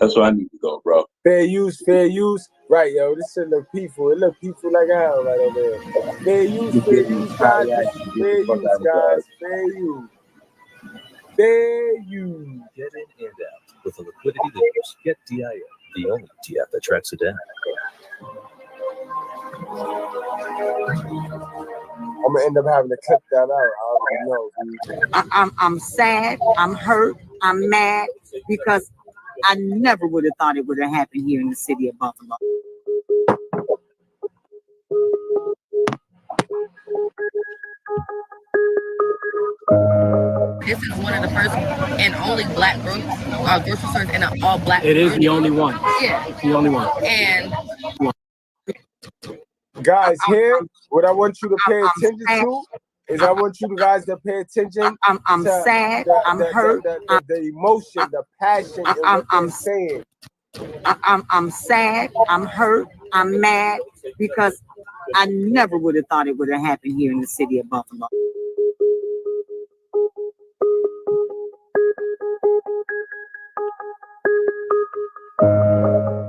That's where I need to go, bro. Fair use. Right, yo. This shit look peaceful. It look peaceful like hell right over there. Fair use, guys. Fair use, guys. Fair use. Get in and out with a liquidity that is Get DIF, the only ETF that tracks it down. I'm gonna end up having to cut that out. I already know. I'm sad. I'm hurt. I'm mad because I never would have thought it would have happened here in the city of Buffalo. This is one of the first and only Black grocery stores in an all-Black. It is the only one. Yeah. It's the only one. And guys, here, what I want you to pay attention to is I want you guys to pay attention. I'm to sad. I'm hurt. The emotion, the passion. I'm saying. I'm sad. I'm hurt. I'm mad because I never would have thought it would have happened here in the city of Buffalo.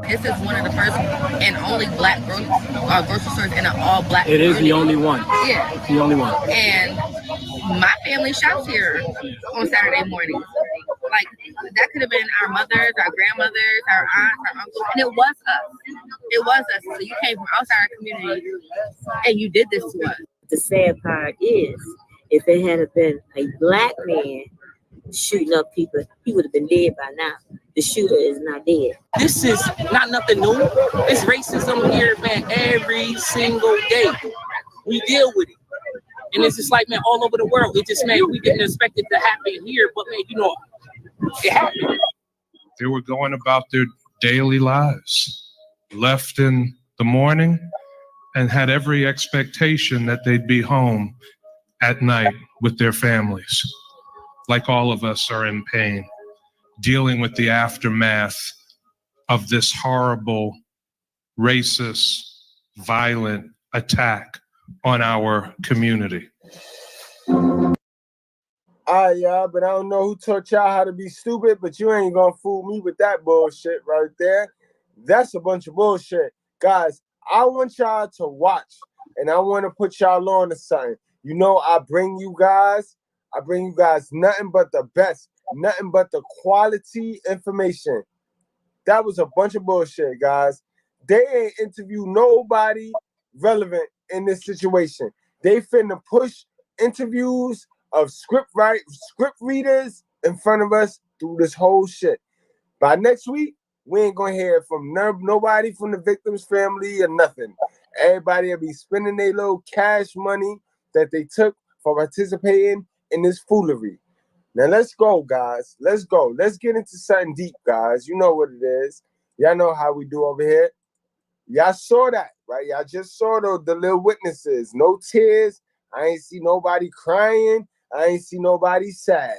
this is one of the first and only Black grocery stores in an all-Black. It is the only one. Yeah. It's the only one. And my family shops here on Saturday mornings. Like, that could have been our mothers, our grandmothers, our aunts, our uncles, and it was us. It was us. So you came from outside our community and you did this to us. The sad part is, if it had been a Black man shooting up people, he would have been dead by now. The shooter is not dead. This is not nothing new. It's racism here, man, every single day. We deal with it. And it's just like, man, all over the world. It just, man, we didn't expect it to happen here, but, man, you know, it happened. They were going about their daily lives, left in the morning, and had every expectation that they'd be home at night with their families. Like all of us are in pain, dealing with the aftermath of this horrible, racist, violent attack on our community. Yeah, but I don't know who taught y'all how to be stupid, but you ain't gonna fool me with that bullshit right there. That's a bunch of bullshit. Guys, I want y'all to watch, and I want to put y'all on to something. You know, I bring you guys nothing but the best, nothing but the quality information. That was a bunch of bullshit, guys. They ain't interview nobody relevant in this situation. They finna push interviews of script readers in front of us through this whole shit. By next week, we ain't gonna hear from nobody from the victim's family or nothing. Everybody will be spending their little cash money that they took for participating in this foolery. Now let's go, guys. Let's go. Let's get into something deep, guys. You know what it is. Y'all know how we do over here. Y'all saw that, right? Y'all just saw the little witnesses. No tears, I ain't see nobody crying. I ain't see nobody sad.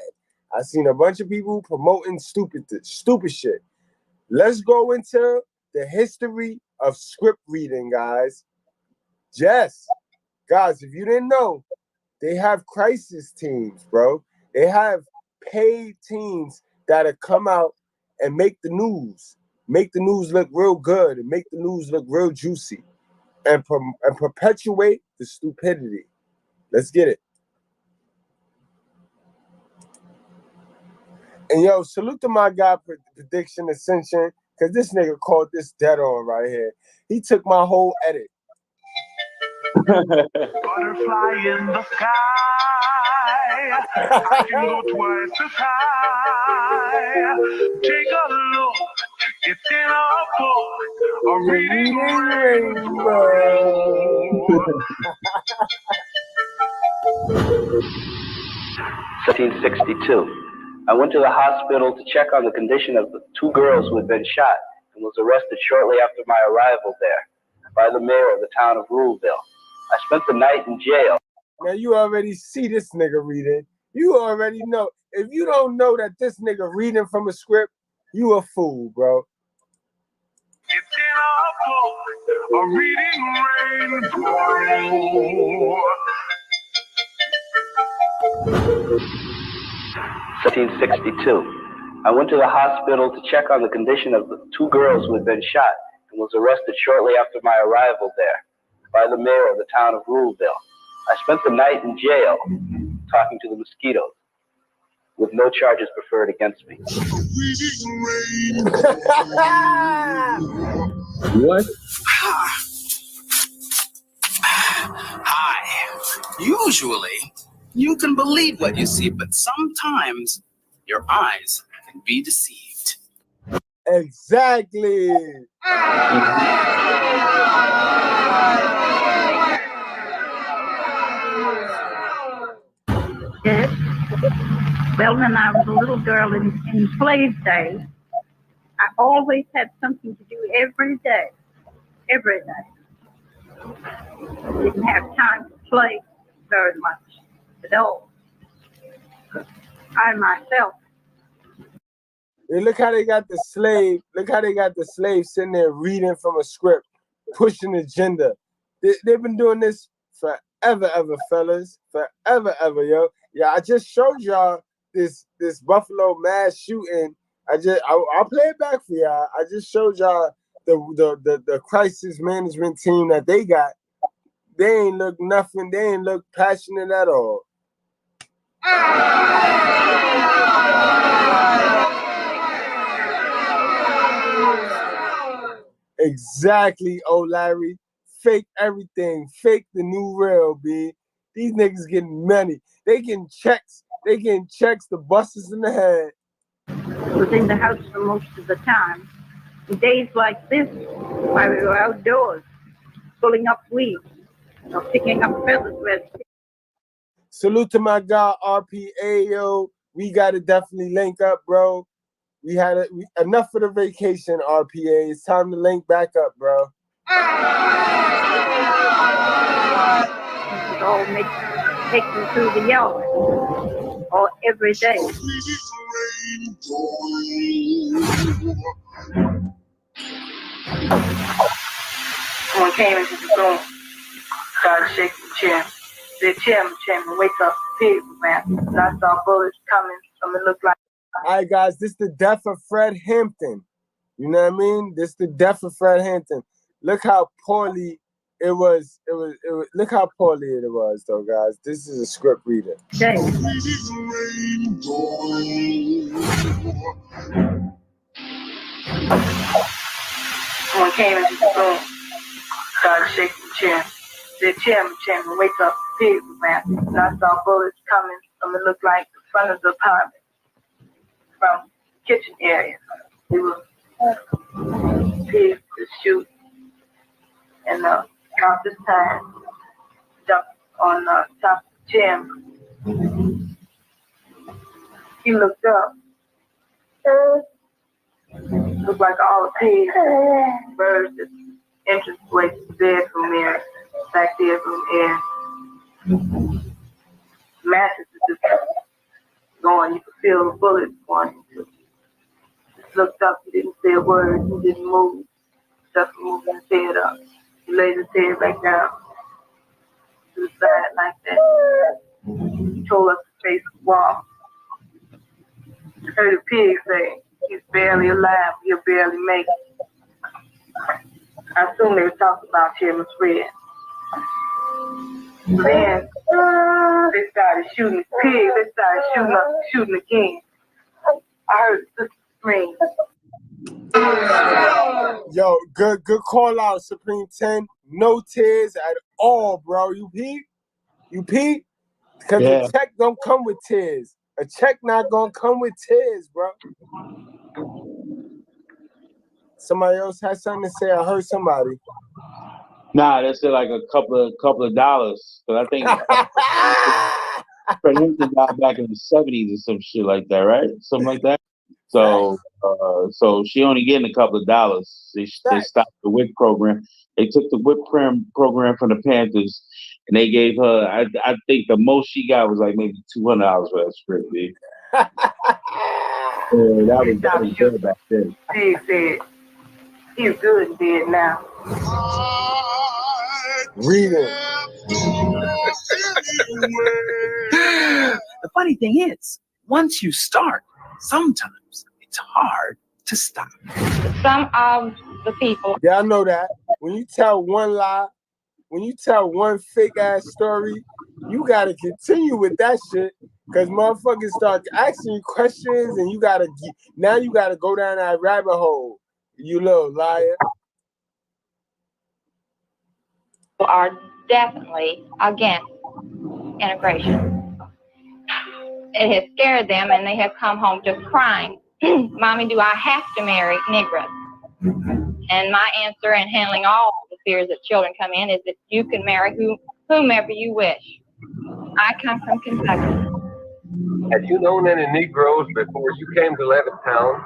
I seen a bunch of people promoting stupid shit. Let's go into the history of script reading, guys. Yes. Guys, if you didn't know, they have crisis teams, bro. They have paid teams that'll come out and make the news look real good and make the news look real juicy and perpetuate the stupidity. Let's get it. And yo, salute to my guy, Prediction Ascension, because this nigga called this dead on right here. He took my whole edit. Butterfly in the sky. I can go twice as high. Take a look. It's in a book. A reading rainbow. 1762. I went to the hospital to check on the condition of the 2 girls who had been shot and was arrested shortly after my arrival there by the mayor of the town of Ruleville. I spent the night in jail. Now you already see this nigga reading. You already know. If you don't know that this nigga reading from a script, you a fool, bro. It's in a book. A reading rainbow. 1762. I went to the hospital to check on the condition of the 2 girls who had been shot and was arrested shortly after my arrival there by the mayor of the town of Ruleville. I spent the night in jail talking to the mosquitoes with no charges preferred against me. What? Hi. Usually, you can believe what you see, but sometimes your eyes can be deceived. Exactly. Yes. Well, when I was a little girl in slave days, I always had something to do every day. Every day. Didn't have time to play very much at all. I myself. Hey, look how they got the slave. Look how they got the slave sitting there reading from a script, pushing agenda. They've been doing this forever, ever, fellas. Forever, ever, yo. Yeah, I just showed y'all this Buffalo mass shooting. I'll play it back for y'all. I just showed y'all the crisis management team that they got. They ain't look nothing. They ain't look passionate at all. Exactly, oh Larry. Fake everything. Fake the new real, B. These niggas getting money. They getting checks. They getting checks, the busters in the head. I was in the house for most of the time. In days like this, while we were outdoors, pulling up weeds, or picking up feathers. Salute to my guy, RPA, yo. We got to definitely link up, bro. We had enough for the vacation, RPA. It's time to link back up, bro. It all take them through the yard, or every day. Someone came into the room, started shaking the chair. Said, Chairman, wake up, pig, man. And I saw bullets coming, something looked like. All right, guys, this is the death of Fred Hampton. You know what I mean? This is the death of Fred Hampton. Look how poorly it was. Look how poorly it was, though, guys. This is a script reader. Someone came into the room, started shaking the chair. Said, Chairman, wake up, pig, man. And I saw bullets coming, something looked like the front of the apartment from the kitchen area. We were pigs to shoot. And about this time, jumped on top of the chair. He looked up. Looked like all the pigs, birds, the entrance way to the bedroom area, back there room area. Matches is just going. You could feel the bullets going. Just looked up. He didn't say a word. He didn't move. Just moving his head up. He laid his head back down to the side like that. He told us to face the wall. I heard a pig say, he's barely alive. He'll barely make it. I assume they were talking about Chairman Fred. Then they started shooting pigs. They started shooting again. I heard the scream. Yo, good call out, Supreme 10. No tears at all, bro. You peep? You peep? Because Yeah. a check don't come with tears. A check not gonna come with tears, bro. Somebody else had something to say. I heard somebody. Nah, that's like a couple of dollars. But I think for him to die back in the 70s or some shit like that, right? Something like that. So she only getting a couple of dollars. They stopped the WIC program. They took the WIC program from the Panthers, and they gave her. I think the most she got was like maybe $200 for that script, dude. That was good back then. Pig said, he's good and dead now. Read it. The funny thing is, once you start, sometimes it's hard to stop. Some of the people. Yeah, I know that. When you tell one lie, when you tell one fake ass story, you gotta continue with that shit. Cause motherfuckers start asking you questions and you gotta go down that rabbit hole. You little liar. Are definitely against integration. It has scared them and they have come home just crying. Mommy, do I have to marry Negroes? And my answer in handling all the fears that children come in is that you can marry whomever you wish. I come from Kentucky. Had you known any Negroes before you came to Levittown?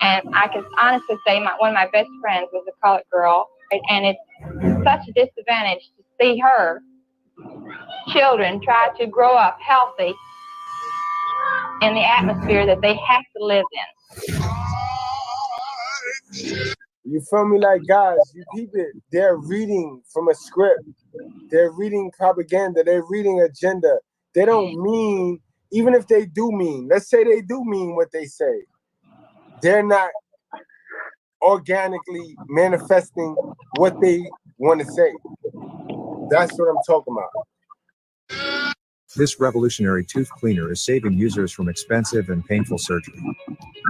And I can honestly say one of my best friends was a colored girl, and it's such a disadvantage to see her children try to grow up healthy in the atmosphere that they have to live in. You feel me? Like, guys, you peep it. They're reading from a script. They're reading propaganda. They're reading agenda. They don't mean, even if they do mean, let's say they do mean what they say. They're not organically manifesting what they want to say. That's what I'm talking about. This revolutionary tooth cleaner is saving users from expensive and painful surgery.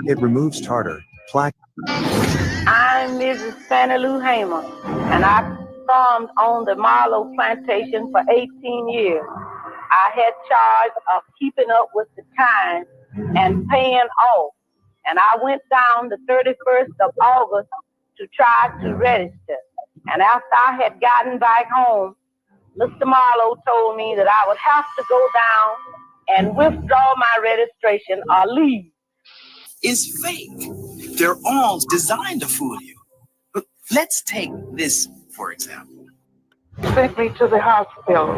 It removes tartar, plaque. I'm Mrs. Fannie Lou Hamer, and I farmed on the Marlowe plantation for 18 years. I had charge of keeping up with the times and paying off. And I went down the 31st of August to try to register. And after I had gotten back home, Mr. Marlowe told me that I would have to go down and withdraw my registration or leave. Is fake. They're all designed to fool you. But let's take this, for example. Sent me to the hospital.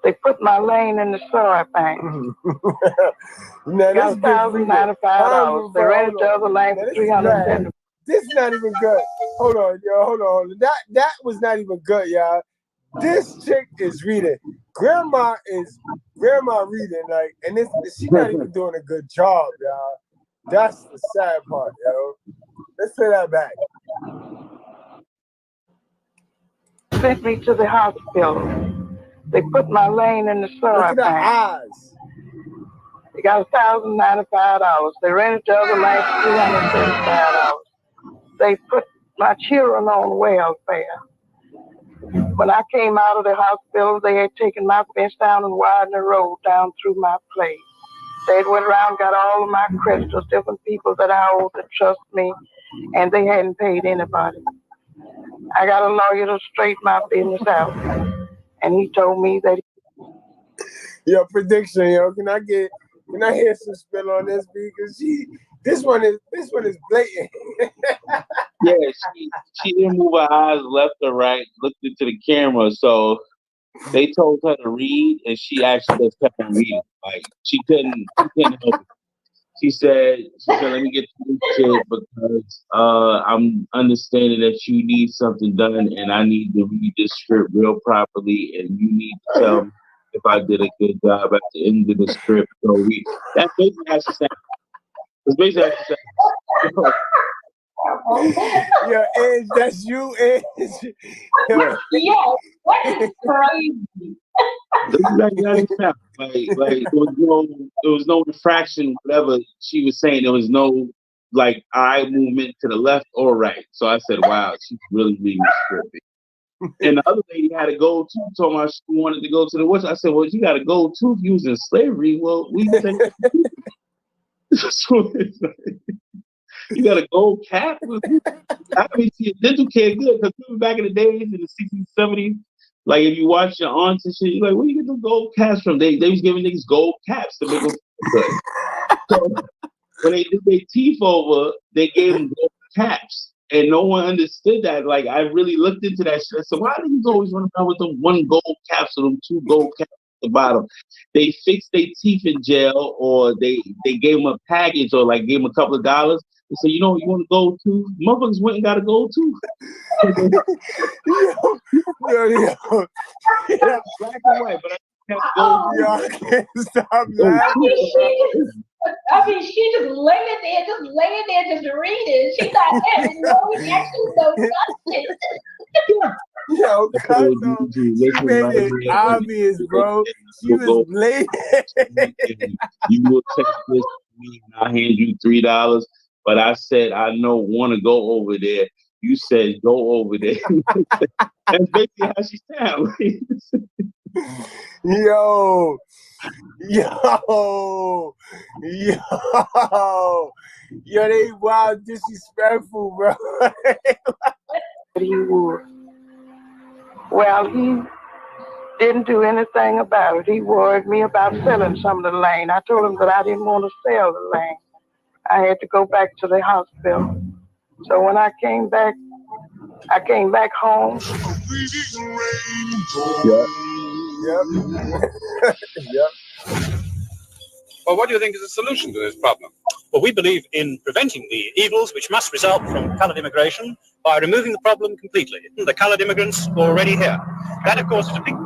They put my lane in the soy bank. Got $1,095. They rented the other lane for $370. This is not even good. Hold on, yo, hold on. That was not even good, y'all. This chick is reading. Grandma reading, like, and she's not even doing a good job, y'all. That's the sad part, yo. Let's play that back. Sent me to the hospital. They put my lane in the soy bank. Look at the eyes. They got $1,095. They rented the other lane for $375. They put my children on welfare. When I came out of the hospital, they had taken my fence down and widened the road down through my place. They went around, got all of my creditors, different people that I owed to trust me, and they hadn't paid anybody. I got a lawyer to straighten my business out, and he told me that. Yo, prediction, yo. Can I hear some spin on this? Because this one is blatant. Yeah, she didn't move her eyes left or right, looked into the camera. So they told her to read, and she actually just kept on reading. Like she couldn't help it. She said, let me get to this shit because I'm understanding that you need something done, and I need to read this script real properly, and you need to tell me if I did a good job at the end of the script. So that's basically how she said. That's basically how she said. Yo, Edge, that's you, Edge. Yeah. Yes, that is crazy. Like there was no refraction, whatever she was saying. There was no like eye movement to the left or right. So I said, "Wow, she's really reading the script." And the other lady had a gold tooth. Told me she wanted to go to the woods. I said, "Well, you got a gold tooth using slavery. Well, we think so it's like, you got a gold cap." I mean, see, dental care good because people back in the days in the 60s, 70s. Like if you watch your aunts and shit, you're like, where you get the gold caps from? They was giving niggas gold caps to make them feel good. So when they did their teeth over, they gave them gold caps. And no one understood that. Like I really looked into that shit. So why do you always run around with them one gold capsule, them two gold caps at the bottom? They fixed their teeth in jail, or they gave them a package, or like gave them a couple of dollars. They said, you know, you want to go tooth? Motherfuckers went and got a gold tooth. Yo. Black and white, but I kept gold. Yo, I can't stop laughing. She just laying there, just reading. She not having no reaction, no nothing. Yo, Cuzzo, she made it obvious, bro. She was blatant. You will take this to me and I'll hand you $3. But I said, I don't want to go over there. You said, go over there. That's basically how she sounds. Yo, they wild disrespectful, bro. He would. Well, he didn't do anything about it. He worried me about selling some of the land. I told him that I didn't want to sell the land. I had to go back to the hospital. So when I came back home. Yep. Well, what do you think is the solution to this problem? Well, we believe in preventing the evils which must result from coloured immigration by removing the problem completely. The coloured immigrants are already here. That, of course, is a big...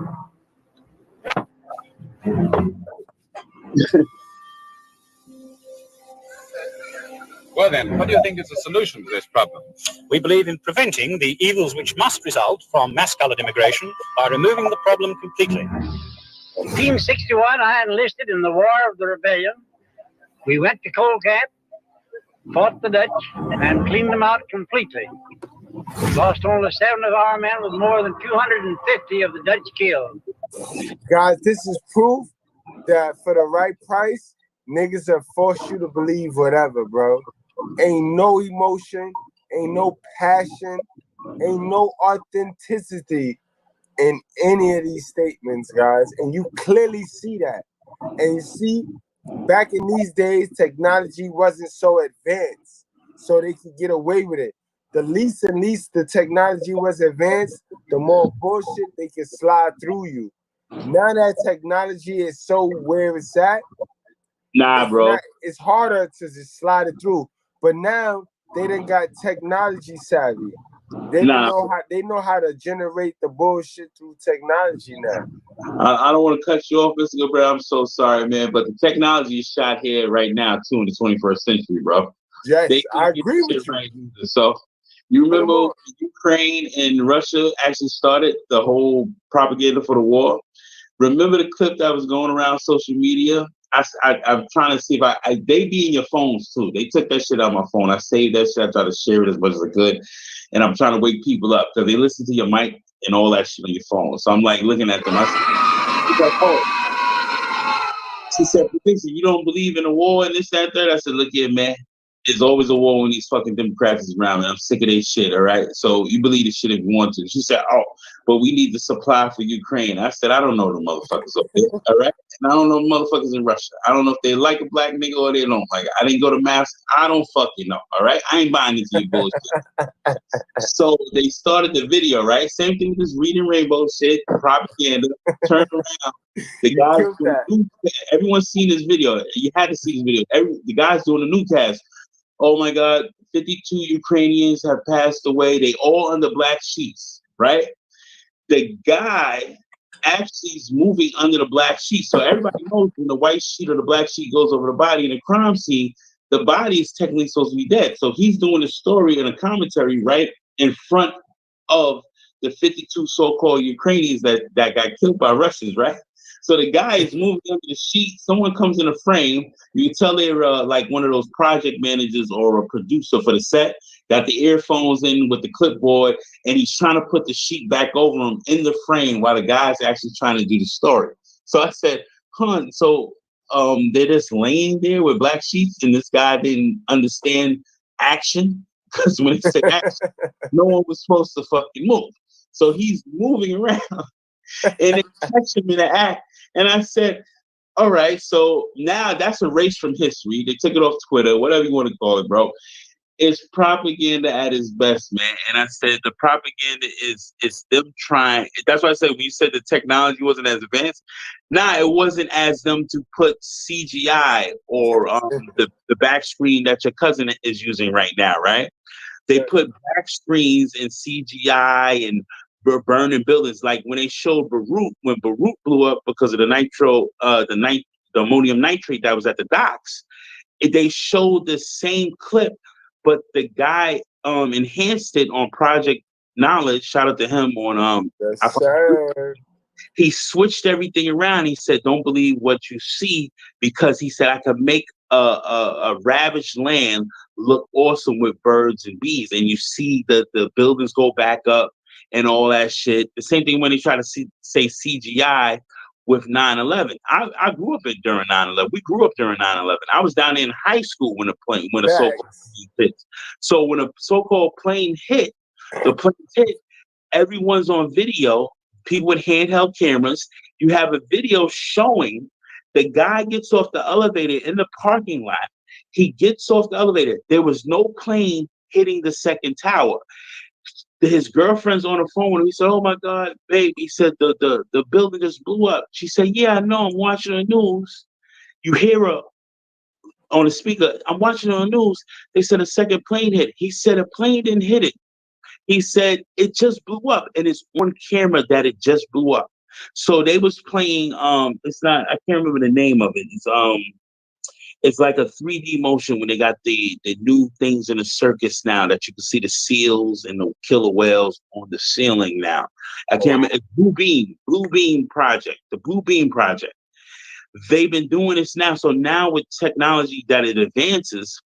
Well then, what do you think is the solution to this problem? We believe in preventing the evils which must result from mass coloured immigration by removing the problem completely. In 1861, I enlisted in the War of the Rebellion. We went to Cold Cap, fought the Dutch, and cleaned them out completely. Lost only 7 of our men with more than 250 of the Dutch killed. Guys, this is proof that for the right price, niggas have forced you to believe whatever, bro. Ain't no emotion, ain't no passion, ain't no authenticity in any of these statements, guys. And you clearly see that. And you see, back in these days, technology wasn't so advanced, so they could get away with it. The least the technology was advanced, the more bullshit they could slide through you. Now that technology is so where it's at, it's harder to just slide it through. But now they done got technology savvy. They know how to generate the bullshit through technology now. I don't want to cut you off, Mr. Goodbread. I'm so sorry, man. But the technology is shot here right now, too, in the 21st century, bro. Yes, I agree with you. Right. So you remember Ukraine and Russia actually started the whole propaganda for the war? Remember the clip that was going around social media? I'm trying to see if they be in your phones too. They took that shit out of my phone. I saved that shit. I try to share it as much as I could. And I'm trying to wake people up because they listen to your mic and all that shit on your phone. So I'm like looking at them. She said, "Listen, you don't believe in a war and this, that, third." I said, "Look here, man. There's always a war when these fucking Democrats is around, and I'm sick of this shit, all right? So you believe this shit if you want to. She said, oh, but we need the supply for Ukraine. I said, I don't know the motherfuckers up there, all right? And I don't know the motherfuckers in Russia. I don't know if they like a black nigga or they don't like it. I didn't go to mass. I don't fucking know, all right? I ain't buying into your bullshit. So they started the video, right? Same thing with this reading rainbow shit, propaganda. Turn around. The guys, everyone's seen this video. You had to see this video. The guy's doing a newscast. Oh my God, 52 Ukrainians have passed away. They all under black sheets, right? The guy actually is moving under the black sheet. So everybody knows when the white sheet or the black sheet goes over the body in a crime scene, the body is technically supposed to be dead. So he's doing a story and a commentary right in front of the 52 so-called Ukrainians that got killed by Russians, right? So the guy is moving under the sheet. Someone comes in a frame. You can tell they're like one of those project managers or a producer for the set. Got the earphones in with the clipboard, and he's trying to put the sheet back over him in the frame while the guy's actually trying to do the story. So I said, "Hun, so they're just laying there with black sheets, and this guy didn't understand action because when they said action, no one was supposed to fucking move. So he's moving around." And they catch him in the act. And I said, all right, so now that's erased from history. They took it off Twitter, whatever you want to call it, bro. It's propaganda at its best, man. And I said the propaganda is them trying. That's why I said when you said the technology wasn't as advanced, it wasn't as them to put CGI or the back screen that your cousin is using right now, right? They put back screens and CGI and burning buildings, like when they showed Beirut, when Beirut blew up because of the ammonium nitrate that was at the docks. They showed the same clip, but the guy enhanced it on Project Knowledge. Shout out to him on yes, sir. He switched everything around. He said, "Don't believe what you see," because he said I could make a ravaged land look awesome with birds and bees, and you see the buildings go back up and all that shit. The same thing when they try to say CGI with 9/11. I grew up during 9/11. We grew up during 9/11. I was down in high school when a so-called plane hit. So when a so-called plane hit, everyone's on video, people with handheld cameras. You have a video showing the guy gets off the elevator in the parking lot. He gets off the elevator. There was no plane hitting the second tower. His girlfriend's on the phone. He said, "Oh my God, babe." He said, the building just blew up. She said, "Yeah, I know. I'm watching the news." You hear her on the speaker, "I'm watching on the news. They said a second plane hit." He said, "A plane didn't hit it." He said, "It just blew up." And it's on camera that it just blew up. So they was playing, I can't remember the name of it. It's like a 3D motion when they got the new things in the circus now that you can see the seals and the killer whales on the ceiling now. I can't remember. It's Blue Beam Project, the Blue Beam Project. They've been doing this now. So now with technology that it advances,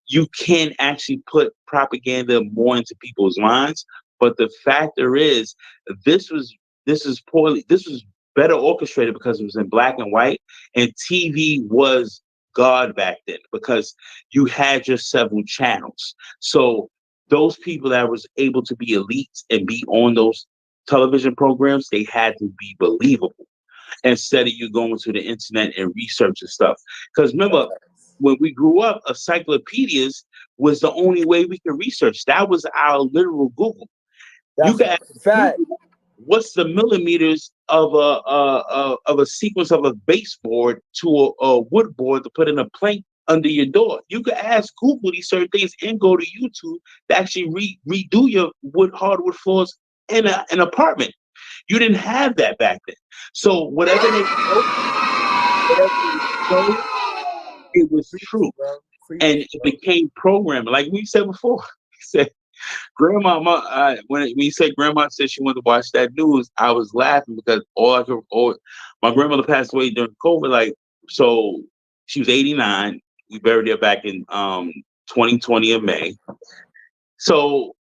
you can actually put propaganda more into people's minds. But the factor is, this was better orchestrated because it was in black and white, and TV was God back then because you had your several channels. So those people that was able to be elites and be on those television programs, they had to be believable instead of you going to the internet and research and stuff. Because remember, when we grew up, encyclopedias was the only way we could research. That was our literal Google. You could ask Google, what's the millimeters of a sequence of a baseboard to a wood board to put in a plank under your door? You could ask Google these certain things and go to YouTube to actually redo your hardwood floors in an apartment. You didn't have that back then. So whatever they showed, it was true. And it became programming. Like we said before, we said, Grandma, when you said Grandma said she wanted to watch that news, I was laughing because my grandmother passed away during COVID. So she was 89. We buried her back in 2020 in May. So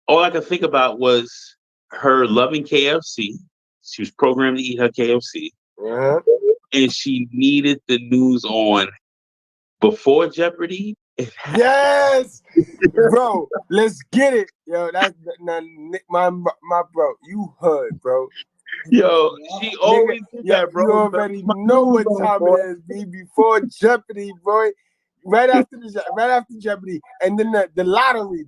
all I could think about was her loving KFC. She was programmed to eat her KFC. And she needed the news on before Jeopardy Yes, bro. Let's get it, yo. That's my bro. You heard, bro. Yo, she always did that, bro. You already know what time it is, B. Before Jeopardy, boy. Right after Jeopardy, and then the lottery.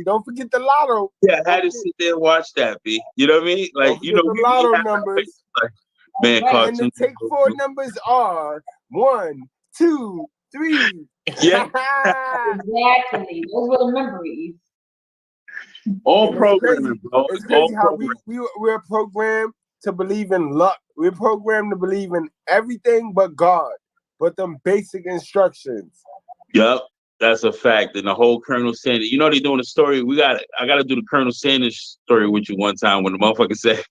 Don't forget the lotto. Yeah, I had to sit there and watch that, B. You know what I mean? Like, you know, the lotto numbers. Like, man, And the take 4 numbers are 1, 2, 3. Yeah. Exactly. Those were the memories. All programming, bro. It's crazy how we're programmed to believe in luck. We're programmed to believe in everything but God, but them basic instructions. Yep, that's a fact. And the whole Colonel Sanders, you know, they doing a story. I gotta do the Colonel Sanders story with you one time when the motherfucker said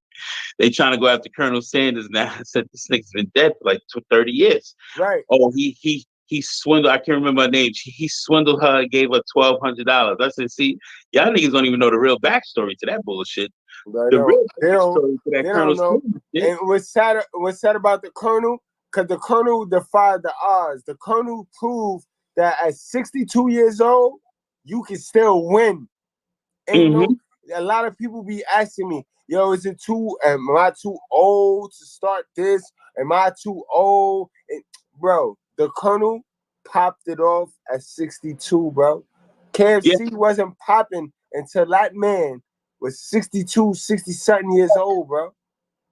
they trying to go after Colonel Sanders now. I said this nigga's been dead for like 30 years. Right. Oh, he swindled. I can't remember her name. He swindled her and gave her $1,200. I said, see, y'all niggas don't even know the real backstory to that bullshit. The real backstory to that Colonel Sanders. And what's sad about the Colonel? Because the Colonel defied the odds. The Colonel proved that at 62 years old, you can still win. And a lot of people be asking me, yo, am I too old to start this? Am I too old? And, bro, the Colonel popped it off at 62, bro. KFC wasn't popping until that man was 62, 60-something years old, bro.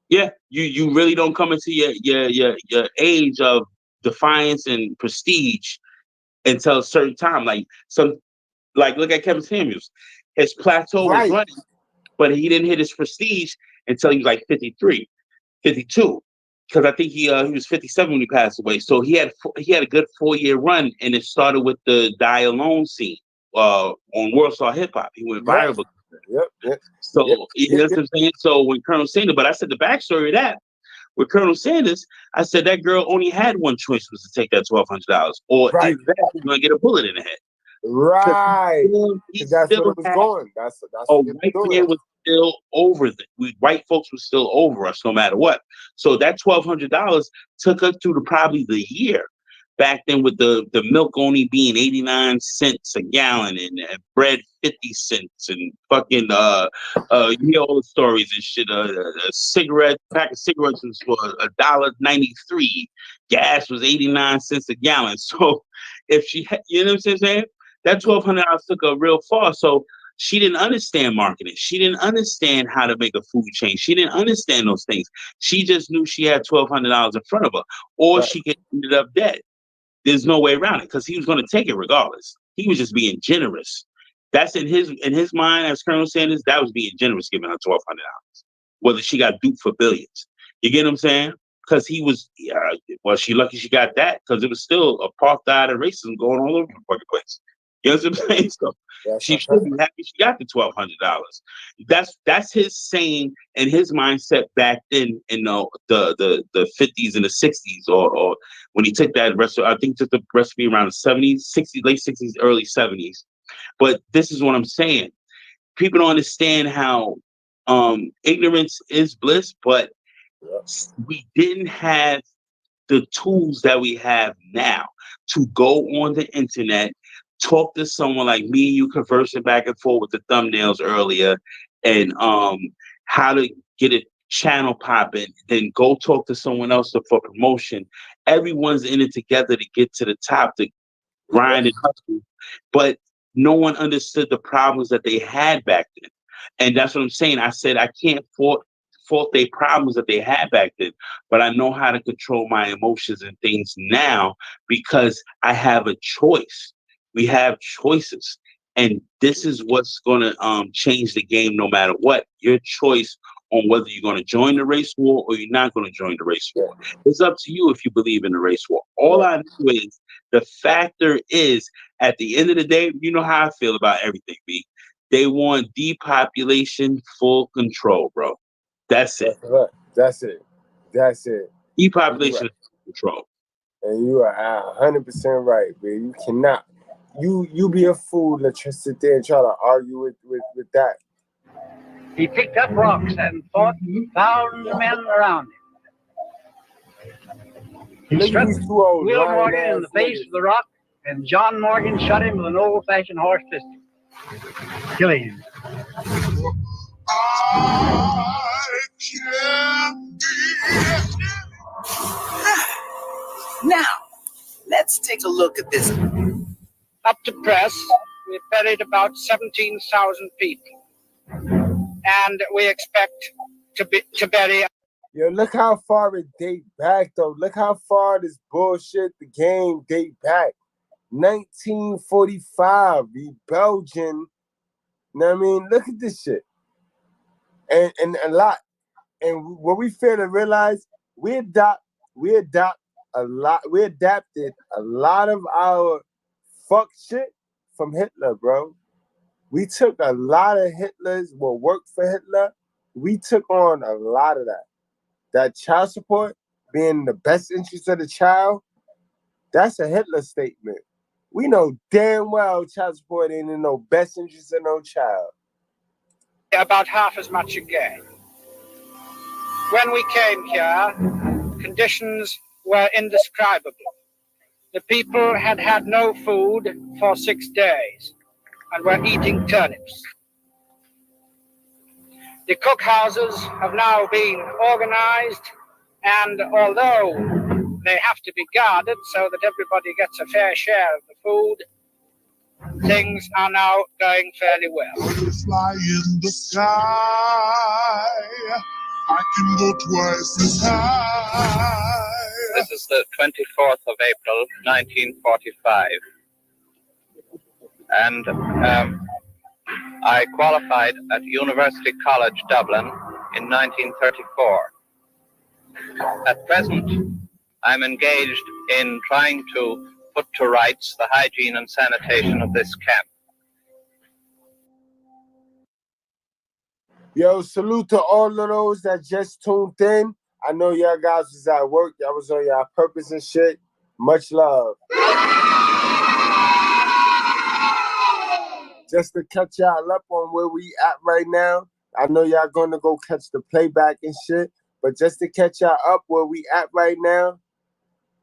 Yeah, you really don't come into your age of defiance and prestige until a certain time. Like look at Kevin Samuels. His plateau was running, but he didn't hit his prestige until he was like 53, 52. Because I think he was 57 when he passed away. So he had a good 4-year run, and it started with the Die Alone scene on World Star Hip Hop. He went viral. Yep. So you know what I'm saying? So when Colonel Sanders, but I said the backstory of that with Colonel Sanders, I said that girl only had one choice, was to take that $1,200, or is that you're gonna get a bullet in the head? Right. That's what it was going. That's white man was still over white folks were still over us no matter what. So that $1,200 took us through probably the year. Back then, with the milk only being 89 cents a gallon and bread 50 cents and fucking you know all the stories and shit. A pack of cigarettes was for $1.93. Gas was 89 cents a gallon. So if she had, you know what I'm saying, that $1,200 took her real far. So she didn't understand marketing. She didn't understand how to make a food chain. She didn't understand those things. She just knew she had $1,200 in front of her, or she could end up dead. There's no way around it, because he was going to take it regardless. He was just being generous. That's in his mind as Colonel Sanders. That was being generous, giving her $1,200. Whether she got duped for billions, you get what I'm saying? Because he was, well, she lucky she got that, because it was still apartheid and racism going all over the fucking place. You know what I'm saying? So she should be happy she got the $1,200. That's his saying and his mindset back then in the 50s and the 60s, or when he took that recipe. I think took the recipe around the 70s, 60s, late 60s, early 70s. But this is what I'm saying. People don't understand how ignorance is bliss, but we didn't have the tools that we have now to go on the internet, talk to someone like me and you conversing back and forth with the thumbnails earlier, and how to get a channel popping, then go talk to someone else for promotion. Everyone's in it together to get to the top, to grind and hustle. But no one understood the problems that they had back then. And that's what I'm saying. I said I can't fault their problems that they had back then, but I know how to control my emotions and things now, because I have a choice. We have choices, and this is what's going to change the game no matter what. Your choice on whether you're going to join the race war or you're not going to join the race war. It's up to you if you believe in the race war. All I know is the factor is, at the end of the day, you know how I feel about everything, B. They want depopulation, full control, bro. That's it. That's it. Depopulation, control. And you are 100% right, man. You cannot. You be a fool to sit there and try to argue with that. He picked up rocks and fought thousands of men around him. He struck Will Morgan in the face of the rock and John Morgan shot him with an old-fashioned horse pistol, killing him. Now, let's take a look at this. Up to press, we've buried about 17,000 people. And we expect to bury. Yo, look how far it date back, though. Look how far this bullshit, the game, date back. 1945, the Belgian. You know what I mean? Look at this shit. And a lot. And what we fail to realize, we adapted a lot of our fuck shit from Hitler, bro. We took a lot of Hitler's, what worked for Hitler, we took on a lot of that. That child support being in the best interest of the child, that's a Hitler statement. We know damn well child support ain't in no best interest of no child. About half as much again. When we came here, conditions were indescribable. The people had had no food for 6 days and were eating turnips. The cookhouses have now been organized, and although they have to be guarded so that everybody gets a fair share of the food, things are now going fairly well. Fly in the sky, I can go twice as high. This is the 24th of April, 1945. And I qualified at University College Dublin in 1934. At present, I'm engaged in trying to put to rights the hygiene and sanitation of this camp. Yo, salute to all of those that just tuned in. I know y'all guys was at work. Y'all was on y'all purpose and shit. Much love. Just to catch y'all up on where we at right now. I know y'all gonna go catch the playback and shit, but just to catch y'all up where we at right now,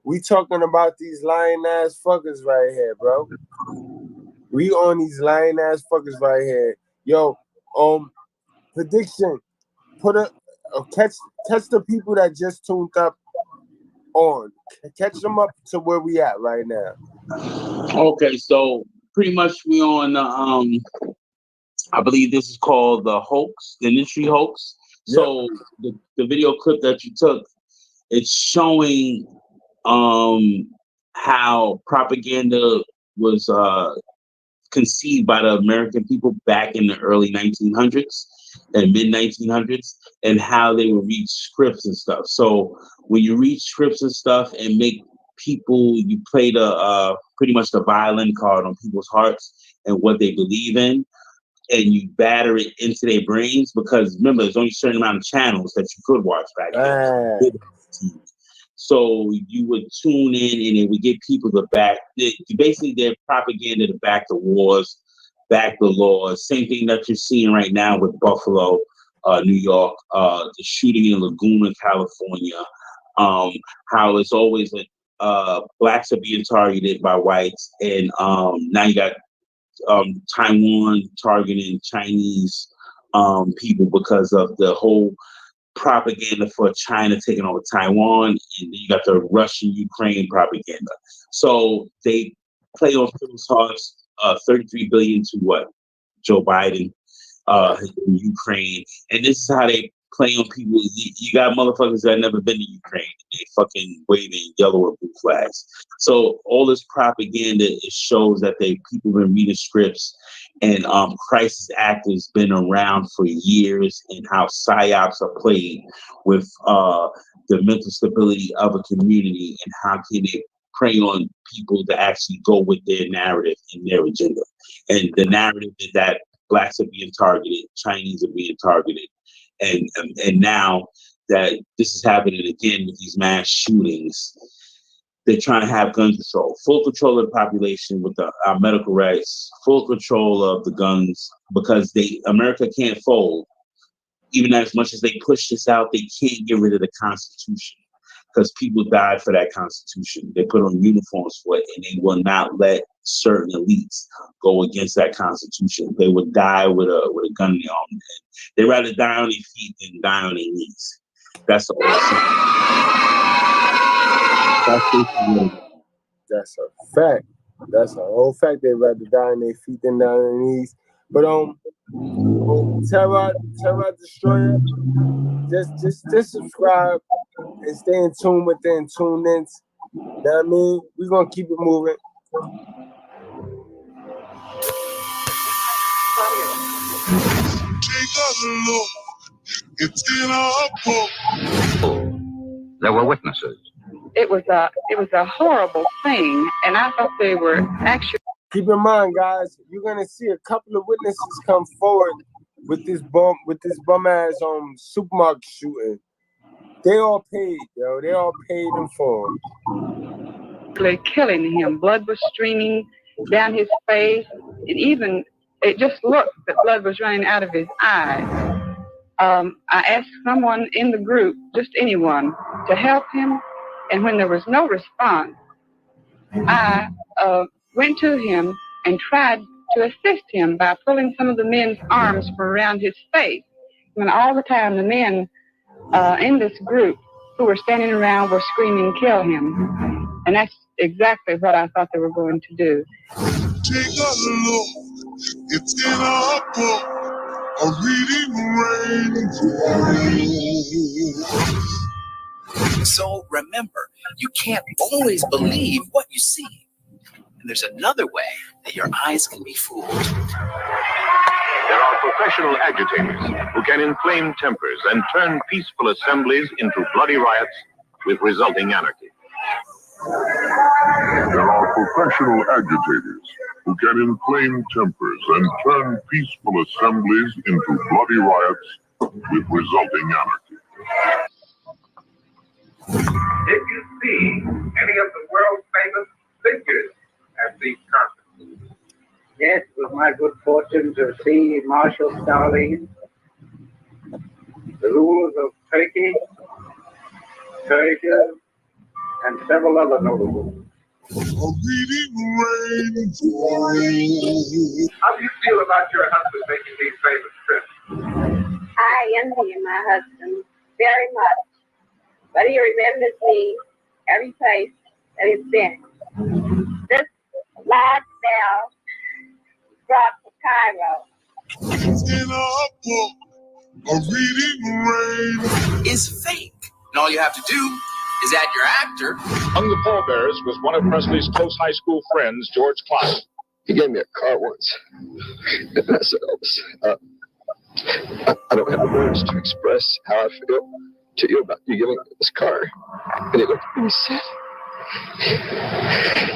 we talking about these lying ass fuckers right here, bro. We on these lying ass fuckers right here. Yo, prediction. Catch the people that just tuned up on. Catch them up to where we at right now. Okay, so pretty much we on I believe this is called the hoax, the industry hoax. Yep. So the video clip that you took, it's showing how propaganda was conceived by the American people back in the early 1900s and mid 1900s, and how they would read scripts and stuff. So when you read scripts and stuff and make people, you play the pretty much the violin card on people's hearts and what they believe in, and you batter it into their brains, because remember, there's only a certain amount of channels that you could watch back then. So you would tune in and it would get people to back, basically their propaganda to back the wars, back the laws. Same thing that you're seeing right now with Buffalo, New York, the shooting in Laguna, California, how it's always blacks are being targeted by whites, and now you got Taiwan targeting Chinese people because of the whole propaganda for China taking over Taiwan, and then you got the Russian-Ukraine propaganda. So they play on people's hearts. 33 billion to what? Joe Biden, in Ukraine, and this is how they play on people. You got motherfuckers that never been to Ukraine. They fucking waving yellow or blue flags. So all this propaganda, it shows that people been reading scripts, and crisis actors been around for years, and how psyops are played with the mental stability of a community, and how can they prey on people to actually go with their narrative and their agenda. And the narrative is that blacks are being targeted, Chinese are being targeted, and now that this is happening again with these mass shootings, they're trying to have gun control, full control of the population with our medical rights, full control of the guns, because America can't fold. Even as much as they push this out, they can't get rid of the Constitution. because people died for that Constitution. They put on uniforms for it, and they will not let certain elites go against that Constitution. They would die with a gun in their arm. They'd rather die on their feet than die on their knees. That's the That's a fact. That's a whole fact. They'd rather die on their feet than die on their knees. But Terror Destroyer, just subscribe and stay in tune with the Tune-ins. You know what I mean? We're gonna keep it moving. Take a look. It's in our book. There were witnesses. It was a horrible thing, and I thought they were actually. Keep in mind, guys, you're gonna see a couple of witnesses come forward with this bum ass supermarket shooting. They all paid, yo. They all paid him for him. Killing him. Blood was streaming down his face, and it just looked that blood was running out of his eyes. I asked someone in the group, just anyone, to help him, and when there was no response, I went to him and tried to assist him by pulling some of the men's arms from around his face. And all the time, the men in this group who were standing around were screaming, "Kill him." And that's exactly what I thought they were going to do. Take a look. It's in our book. A reading rainbow. So remember, you can't always believe what you see. And there's another way that your eyes can be fooled. There are professional agitators who can inflame tempers and turn peaceful assemblies into bloody riots with resulting anarchy. There are professional agitators who can inflame tempers and turn peaceful assemblies into bloody riots with resulting anarchy. If you see any of the world famous figures at these conferences. Yes, it was my good fortune to see Marshal Stalin, the rulers of Turkey, Persia, and several other notables. How do you feel about your husband making these famous trips? I envy my husband very much, but he remembers me every place that he's been. This last bell brought to Cairo. In our book, a reading rain is fake. And all you have to do is add your actor. Among the pallbearers was one of Presley's close high school friends, George Klein. He gave me a car once. And I said, Elvis, I don't have the words to express how I feel to you about you giving me this car. And he looked at me and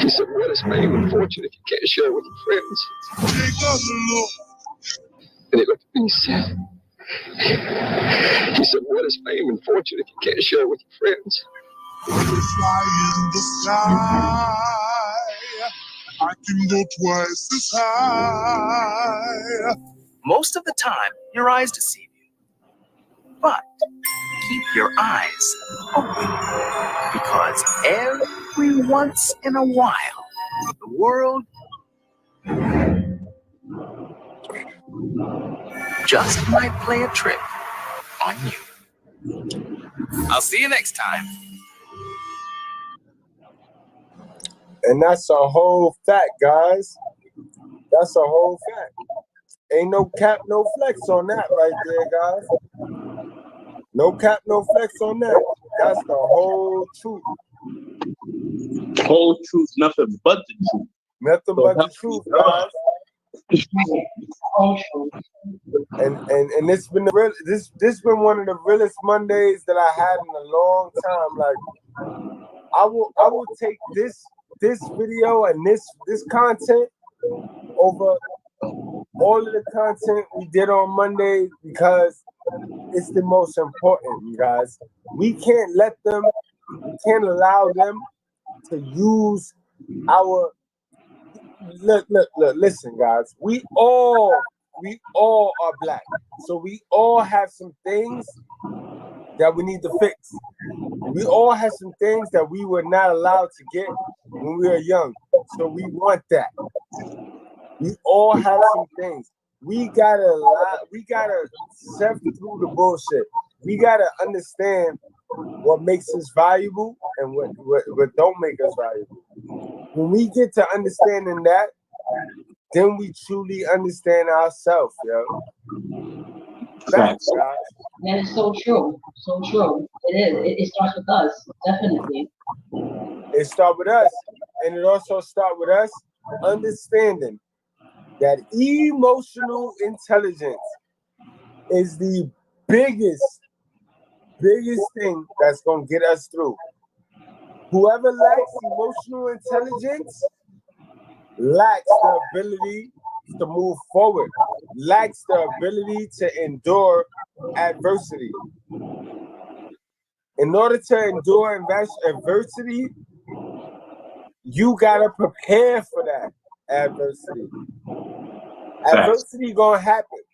he said, what is fame and fortune if you can't share with your friends? Take a look. And he looked at me and he said, what is fame and fortune if you can't share with your friends? Fly in the sky. I can go twice as high. Most of the time, your eyes deceive you. But keep your eyes open. Because every once in a while, the world just might play a trick on you. I'll see you next time. And that's a whole fact, guys. That's a whole fact. Ain't no cap, no flex on that right there, guys. No cap, no flex on that. That's the whole truth. Whole truth, nothing but the truth. Nothing but the truth, guys. And it's been this been one of the realest Mondays that I had in a long time. Like I will take this video and this content over all of the content we did on Monday because it's the most important, you guys. We can't allow them to use our look, listen, guys. We all are black. So we all have some things that we need to fix. We all have some things that we were not allowed to get when we were young. So we want that. We all have some things. We gotta sift through the bullshit. We gotta understand what makes us valuable and what don't make us valuable. When we get to understanding that, then we truly understand ourselves, yo. Facts, guys. That is so true. So true. It is. It starts with us, definitely. It starts with us. And it also starts with us understanding that emotional intelligence is the biggest thing that's going to get us through. Whoever lacks emotional intelligence lacks the ability to move forward, lacks the ability to endure adversity. In order to endure adversity, you gotta prepare for that adversity. Adversity gonna happen.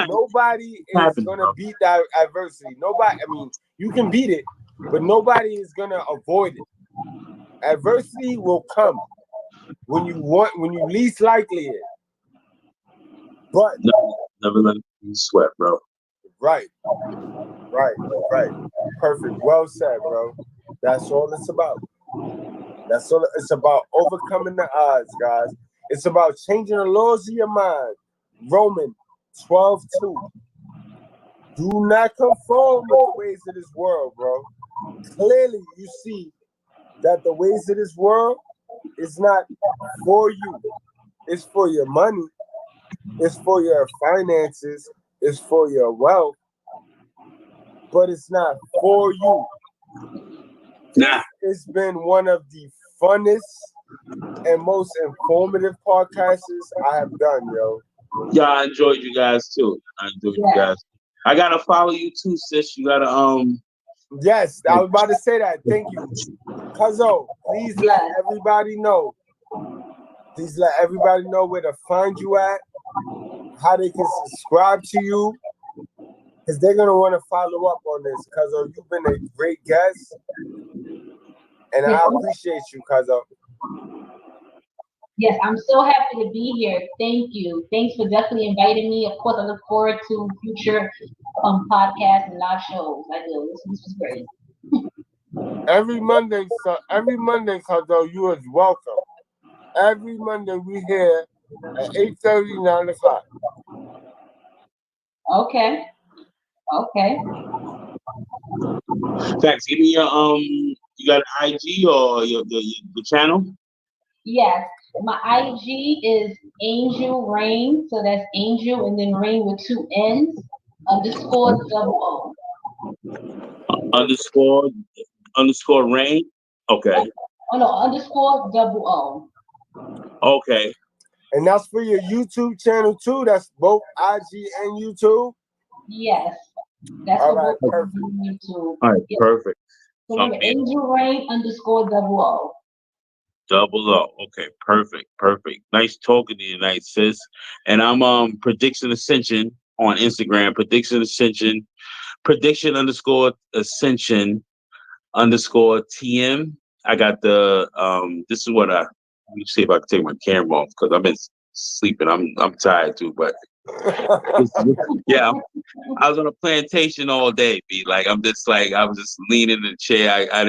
Nobody is gonna beat that adversity. Nobody. I mean, you can beat it, but nobody is gonna avoid it. Adversity will come when you least likely it. But never let it sweat, bro. Right. Perfect. Well said, bro. That's all it's about. That's all it's about. Overcoming the odds, guys. It's about changing the laws of your mind. Romans 12:2. Do not conform with the ways of this world, bro. Clearly, you see that the ways of this world is not for you. It's for your money. It's for your finances. It's for your wealth. But it's not for you. Nah. It's been one of the funnest and most informative podcasts I have done, yo. Yeah, I enjoyed you guys too. You guys. I gotta follow you too, sis. You gotta Yes, I was about to say that. Thank you. Cuzzo, please let everybody know. Please let everybody know where to find you at, how they can subscribe to you. Because they're gonna want to follow up on this, Cuzzo. You've been a great guest. And I appreciate you, Cuzzo. Yes, I'm so happy to be here. Thank you. Thanks for definitely inviting me. Of course, I look forward to future podcasts and live shows. I do. This was great. Every Monday, Cuzzo, you is welcome. Every Monday we here at 8:30, 9 o'clock. Okay. Thanks. Give me your you got an IG or your the channel? Yes. My IG is Angel Rain. So that's Angel and then Rain with 2 N's _00. Underscore Rain. Okay. Oh no, _00. Okay. And that's for your YouTube channel too. That's both IG and YouTube. Yes. That's all what right. both Perfect. YouTube. All right. Yes. Perfect. So we're Angel Rain _00. 00. Okay, perfect. Nice talking to you tonight, sis. And I'm Prediction Ascension on Instagram. Prediction Ascension. Prediction _Ascension _TM. I got the this is what let me see if I can take my camera off because I've been sleeping. I'm tired too, but yeah, I was on a plantation all day. I was just leaning in the chair. I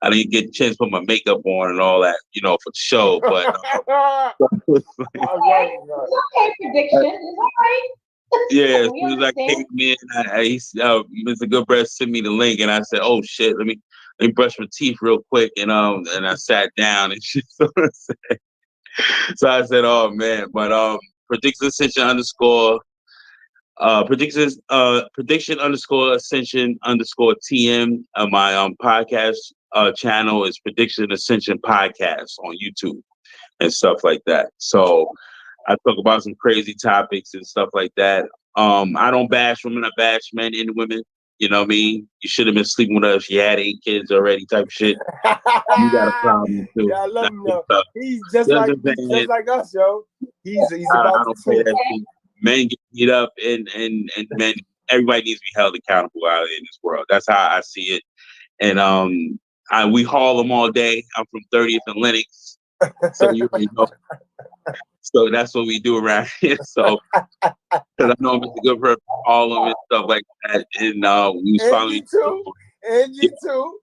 didn't get a chance to put my makeup on and all that, for the show. But okay, prediction. Is that right? Yeah, as soon as I came in, Mr. Goodbread sent me the link, and I said, "Oh shit, let me brush my teeth real quick," and I sat down and shit. So I said, "Oh man," but Prediction Ascension prediction _Ascension _TM. My podcast channel is Prediction Ascension Podcast on YouTube and stuff like that. So I talk about some crazy topics and stuff like that. I don't bash women, I bash men and women. You know what I mean? You should have been sleeping with us. You had 8 kids already, type shit. You got a problem too. Yeah, I love him though. He's just like us, yo. He's about I don't to play take that shit. Men get beat up and men everybody needs to be held accountable out in this world. That's how I see it. And we haul them all day. I'm from 30th and Lenox, so you know. So that's what we do around here. So, because I know Mr. Goodbread, all of it, stuff like that. And we was following Angie too.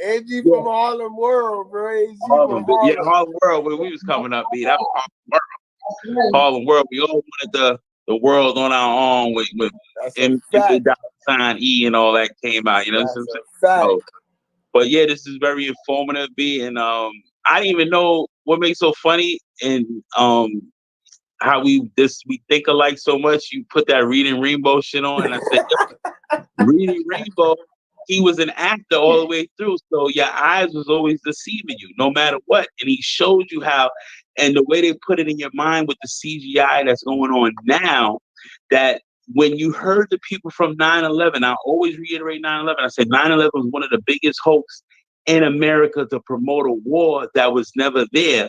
Angie from Harlem World, bro. Angie Harlem World, when we was coming up, that was Harlem World. Harlem World. We all wanted the world on our own with M.E. and all that came out. You know what I'm saying? So, but yeah, this is very informative, B. And I didn't even know what makes so funny and how we think alike so much. You put that Reading Rainbow shit on, and I said, Reading Rainbow, he was an actor all the way through, so your eyes was always deceiving you, no matter what. And he showed you how, and the way they put it in your mind with the CGI that's going on now, that when you heard the people from 9/11, I always reiterate 9/11. I said 9/11 was one of the biggest hoax in America to promote a war that was never there.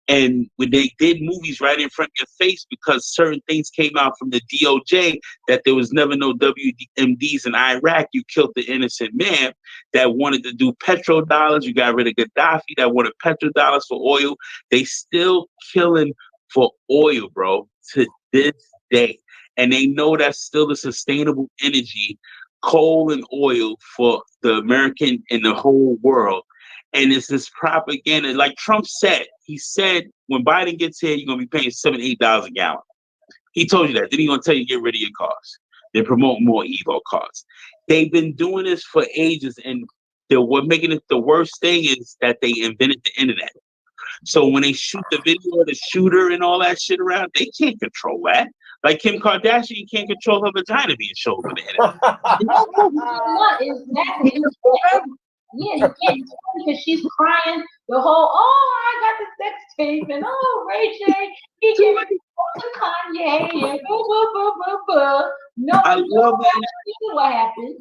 And when they did movies right in front of your face, because certain things came out from the DOJ that there was never no WMDs in Iraq, you killed the innocent man that wanted to do petrodollars. You got rid of Gaddafi that wanted petrodollars for oil. They still killing for oil, bro, to this day. And they know that's still the sustainable energy, coal and oil for the American and the whole world. And it's this propaganda. Like Trump said, he said, when Biden gets here, you're going to be paying $7, $8 a gallon. He told you that. Then he's going to tell you to get rid of your cars. They promote more Evo cars. They've been doing this for ages. And what making it the worst thing is that they invented the internet. So when they shoot the video of the shooter and all that shit around, they can't control that. Like Kim Kardashian can't control her vagina being shown on the internet. Yeah, you can't, because she's crying the whole, I got the sex tape, and Ray J, he gave it to Kanye, and No, I love that. What happened?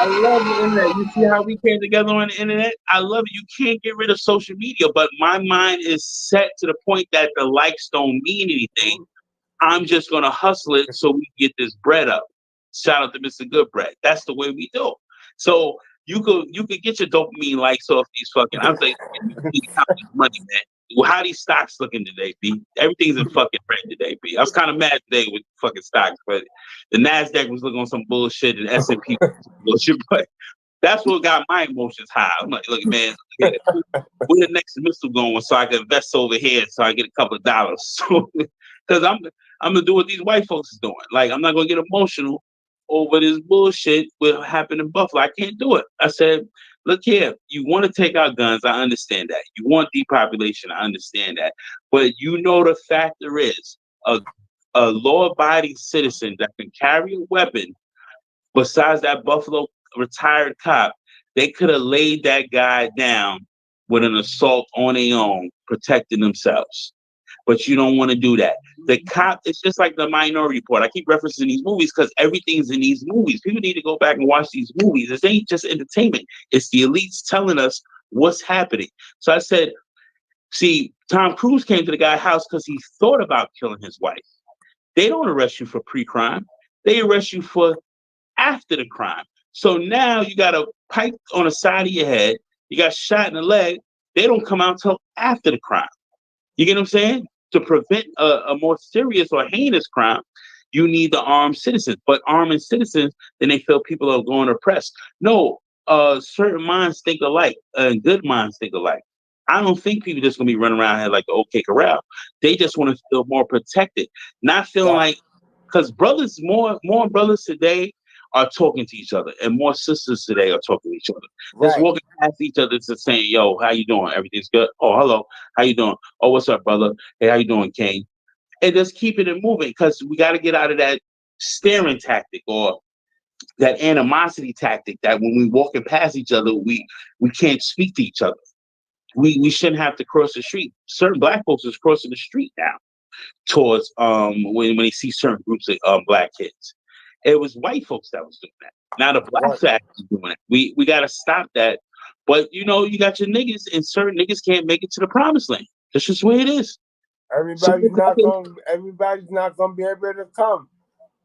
I love the internet. You see how we came together on the internet? I love it. You can't get rid of social media, but my mind is set to the point that the likes don't mean anything. I'm just gonna hustle it so we get this bread up. Shout out to Mr. Goodbread. That's the way we do. So you could get your dopamine likes off these fucking. I'm saying, money, man. Well, how these stocks looking today, B? Everything's in fucking red today, B. I was kind of mad today with fucking stocks, but the Nasdaq was looking on some bullshit and S&P was some bullshit. But that's what got my emotions high. I'm like, look, man, where the next missile going so I can invest over here so I get a couple of dollars. So, because I'm gonna do what these white folks is doing. Like, I'm not gonna get emotional over this bullshit what happened in Buffalo. I can't do it. I said, look here, you want to take our guns, I understand that. You want depopulation, I understand that. But you know the factor is a law-abiding citizen that can carry a weapon, besides that Buffalo retired cop, they could have laid that guy down with an assault on their own, protecting themselves. But you don't want to do that. The cop, it's just like the Minority Report. I keep referencing these movies because everything's in these movies. People need to go back and watch these movies. It ain't just entertainment. It's the elites telling us what's happening. So I said, see, Tom Cruise came to the guy's house because he thought about killing his wife. They don't arrest you for pre-crime. They arrest you for after the crime. So now you got a pipe on the side of your head. You got shot in the leg. They don't come out until after the crime. You get what I'm saying? To prevent a more serious or heinous crime, you need the armed citizens. But arming citizens, then they feel people are going oppressed. No, certain minds think alike, and good minds think alike. I don't think people just gonna be running around here like the OK Corral. They just want to feel more protected, not feeling like, because brothers, more brothers today are talking to each other, and more sisters today are talking to each other. Right. Just walking past each other, just saying, "Yo, how you doing? Everything's good. Oh, hello, how you doing? Oh, what's up, brother? Hey, how you doing, Kane?" And just keeping it moving, because we got to get out of that staring tactic or that animosity tactic. That when we walking past each other, we can't speak to each other. We shouldn't have to cross the street. Certain black folks is crossing the street now towards when they see certain groups of black kids. It was white folks that was doing that. Now the black fact is doing it. We got to stop that. But you know, you got your niggas, and certain niggas can't make it to the promised land. That's just the way it is. Everybody's not gonna be able to come.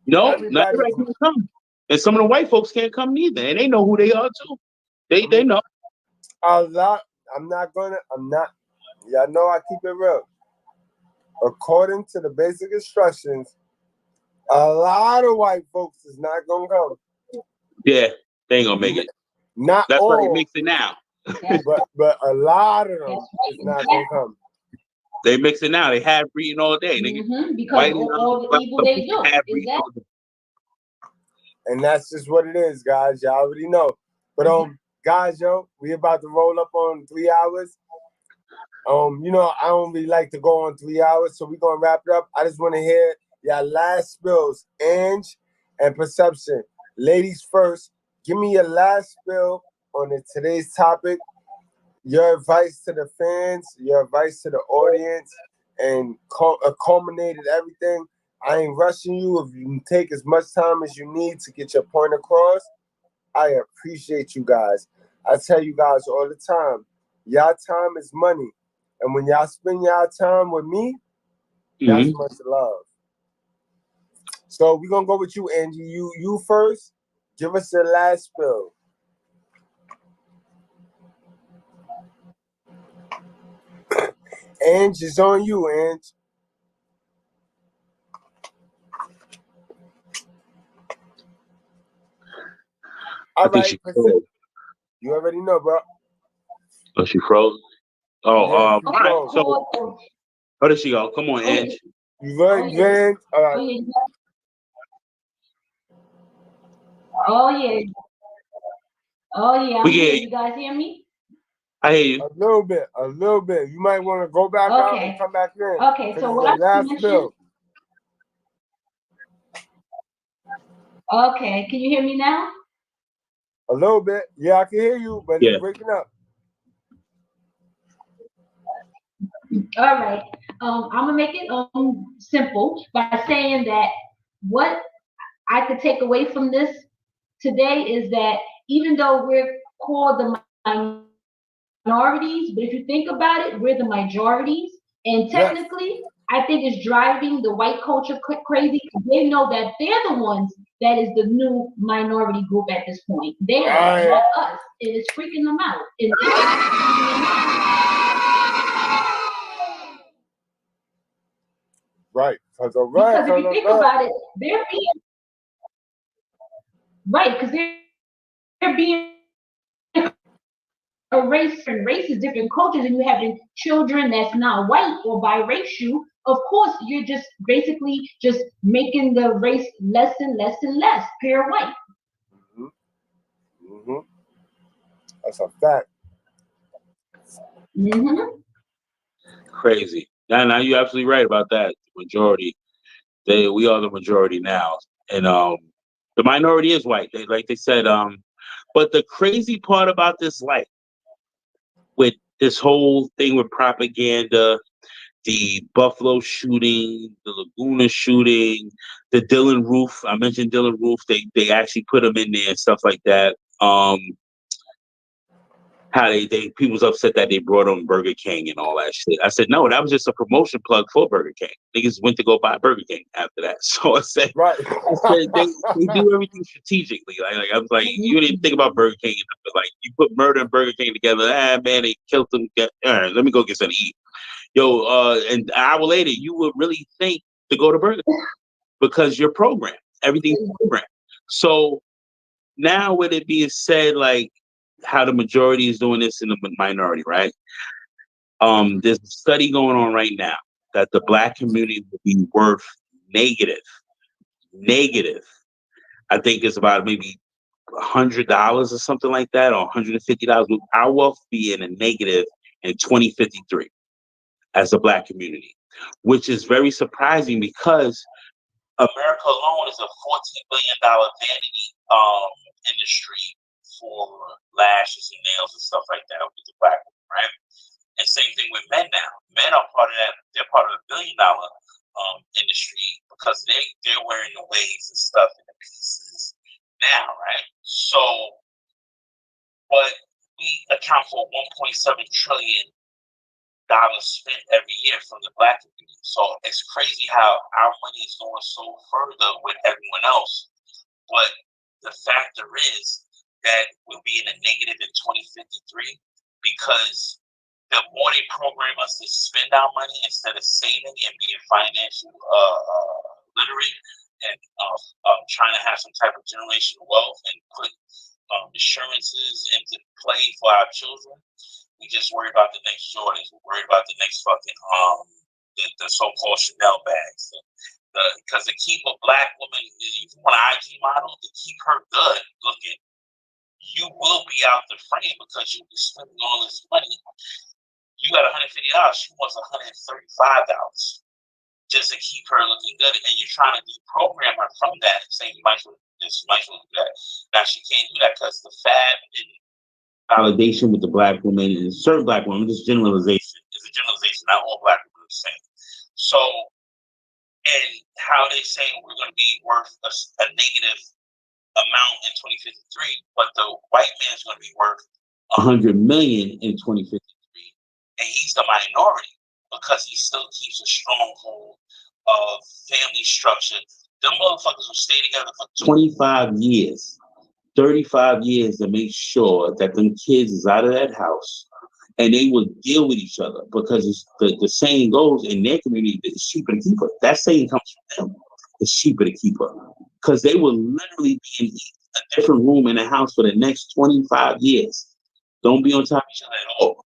No, not Everybody, everybody can come. And some of the white folks can't come neither. And they know who they are too. They know. y'all know I keep it real. According to the basic instructions, a lot of white folks is not gonna come. Yeah, they ain't gonna make it. Not That's all, why they mix it now. but a lot of them is not gonna come. They mix it now. They have breeding all day. Because all the evil they do. Exactly. And that's just what it is, guys. Y'all already know. But guys, we about to roll up on 3 hours. You know, I don't really like to go on 3 hours, so we're gonna wrap it up. I just want to hear your last spills, Ange and Perception. Ladies first, give me your last spill on today's topic, your advice to the fans, your advice to the audience, and culminated everything. I ain't rushing you. If you can take as much time as you need to get your point across, I appreciate you guys. I tell you guys all the time, y'all time is money. And when y'all spend y'all time with me, that's much love. So we're going to go with you, Angie. You first. Give us your last spill. Ange, it's on you, Ange. All right, you already know, bro. Oh, she froze? Oh, Yeah, all right. So, where did she go? Come on, Ange. You ready? All right. Oh, yeah. I'm here. You guys hear me? I hear you. A little bit. You might want to go back out and come back in. Okay, so what I mentioned. Okay, can you hear me now? A little bit. Yeah, I can hear you, but it's breaking up. All right. I'm gonna make it simple by saying that what I could take away from this today is that even though we're called the minorities, but if you think about it, we're the majorities, and technically, I think it's driving the white culture crazy because they know that they're the ones that is the new minority group at this point. They're not us, and it's freaking them out. Right. Because if you think about it, they're being because they're being erased and races, different cultures, and you having children that's not white or biracial. Of course, you're just basically just making the race less and less and less pure white. That's a fact. Crazy. Now you're absolutely right about that. The majority, we are the majority now, and the minority is white. Like they said. But the crazy part about this life, with this whole thing with propaganda, the Buffalo shooting, the Laguna shooting, the Dylan Roof. I mentioned Dylan Roof. They actually put him in there and stuff like that. How people was upset that they brought on Burger King and all that shit. I said, no, that was just a promotion plug for Burger King. Niggas went to go buy Burger King after that. So I said, they do everything strategically. Like I was like, you didn't think about Burger King. Like you put murder and Burger King together. Man, they killed them. All right, let me go get something to eat. Yo, and an hour later, you would really think to go to Burger King because you're programmed. Everything's programmed. So now with it being said, like, how the majority is doing this in the minority, right? There's a study going on right now that the Black community will be worth negative. I think it's about maybe $100 or something like that, or $150. Our wealth be in a negative in 2053 as a Black community, which is very surprising because America alone is a $14 billion vanity industry for lashes and nails and stuff like that with the Black women, right? And same thing with men now. Men are part of that. They're part of the $1 billion industry because they're wearing the waves and stuff in the pieces now, right? So, but we account for 1.7 trillion spent every year from the Black community. So it's crazy how our money is going so further with everyone else. But the factor is that we'll be in a negative in 2053 because the more they program us to spend our money instead of saving and being financial literate and trying to have some type of generational wealth and put insurances into play for our children, we just worry about the next Jordans. We worry about the next fucking the so-called Chanel bags. Because to keep a Black woman, if you want an IG model, to keep her good looking, you will be out the frame because you'll be spending all this money. You got $150, she wants $135 just to keep her looking good, and you're trying to deprogram her from that, saying you might as well do this, you might as well do that. Now she can't do that because the fad and validation with the Black women and certain Black women, this generalization is a generalization, not all Black women are the same. So, and how they say we're going to be worth a negative amount in 2053, but the white man's going to be worth $100 million in 2053. And he's the minority because he still keeps a stronghold of family structure. Them motherfuckers will stay together for 25 years, 35 years to make sure that them kids is out of that house and they will deal with each other because it's the saying goes in their community, it's cheaper to keep her. That saying comes from them. It's cheaper to keep her because they will literally be in a different room in the house for the next 25 years. Don't be on top of each other at all.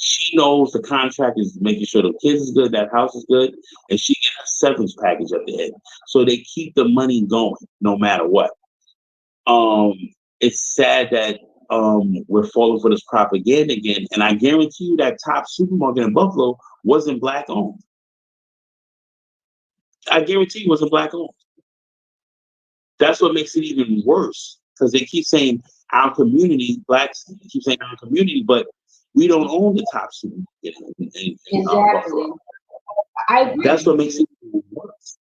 She knows the contract is making sure the kids is good, that house is good, and she gets a severance package at the end. So they keep the money going no matter what. It's sad that we're falling for this propaganda again, and I guarantee you that top supermarket in Buffalo wasn't Black owned. I guarantee you it wasn't Black owned. That's what makes it even worse because they keep saying our community, Blacks keep saying our community, but we don't own the top supermarket in Buffalo. I agree. That's what makes it even worse.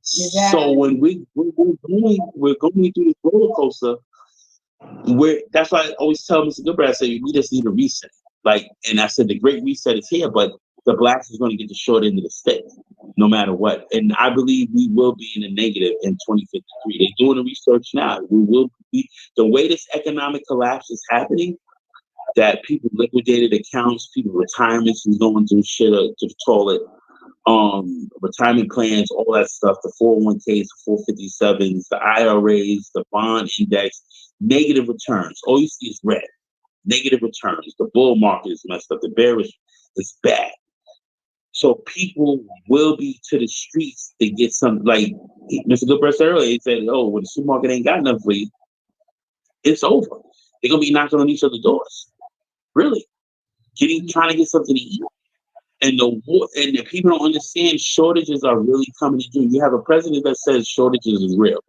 Exactly. So when we're going through this roller coaster, that's why I always tell Mr. Goodbread, I say we just need a reset. And I said the great reset is here, but the Blacks is going to get the short end of the stick, no matter what. And I believe we will be in the negative in 2053. They're doing the research now. We will be the way this economic collapse is happening. That people liquidated accounts, people retirements is going through shit to the toilet, retirement plans, all that stuff, the 401ks, the 457s, the IRAs, the bond index, negative returns. All you see is red. Negative returns. The bull market is messed up. The bearish is bad. So people will be to the streets to get some, like Mr. Goodbread said earlier, he said, oh, when the supermarket ain't got enough for you, it's over. They're going to be knocking on each other's doors. Really, trying to get something to eat, and the people don't understand shortages are really coming to you. You have a president that says shortages is real.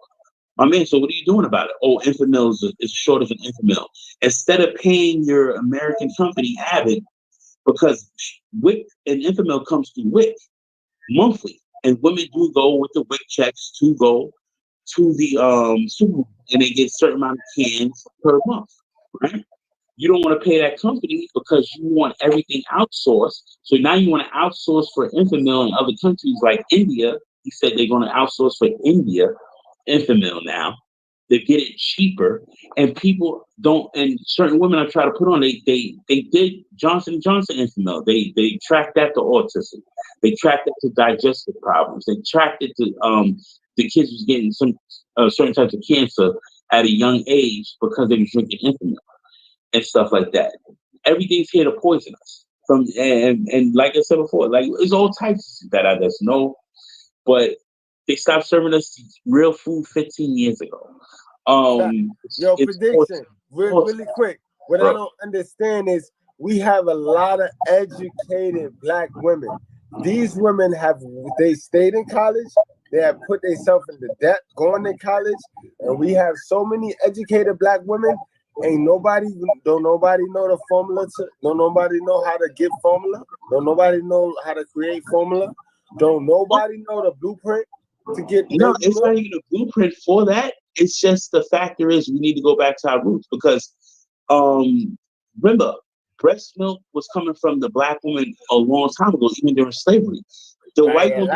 My man, so what are you doing about it? Oh, Infamil is a shortage of Infamil. Instead of paying your American company Abbott, because WIC and Infamil comes through WIC monthly, and women do go with the WIC checks to go to the supermarket, and they get a certain amount of cans per month, right? You don't want to pay that company because you want everything outsourced. So now you want to outsource for Infamil in other countries like India. He said they're going to outsource for India, Infamil now. They get it cheaper, and people don't. And certain women are trying to put on. They did Johnson & Johnson Infamil. They tracked that to autism. They tracked that to digestive problems. They tracked it to the kids was getting some certain types of cancer at a young age because they were drinking Infamil. And stuff like that. Everything's here to poison us. And like I said before, like there's all types that I just know, but they stopped serving us real food 15 years ago. Yo, prediction, really quick. What I don't understand is we have a lot of educated Black women. These women they stayed in college. They have put themselves into debt going to college, and we have so many educated Black women. Don't nobody know the formula don't nobody know how to give formula, don't nobody know how to create formula, don't nobody know the blueprint to get it's not even a blueprint for that. It's just the factor is we need to go back to our roots because remember breast milk was coming from the black woman a long time ago, even during slavery. The white woman,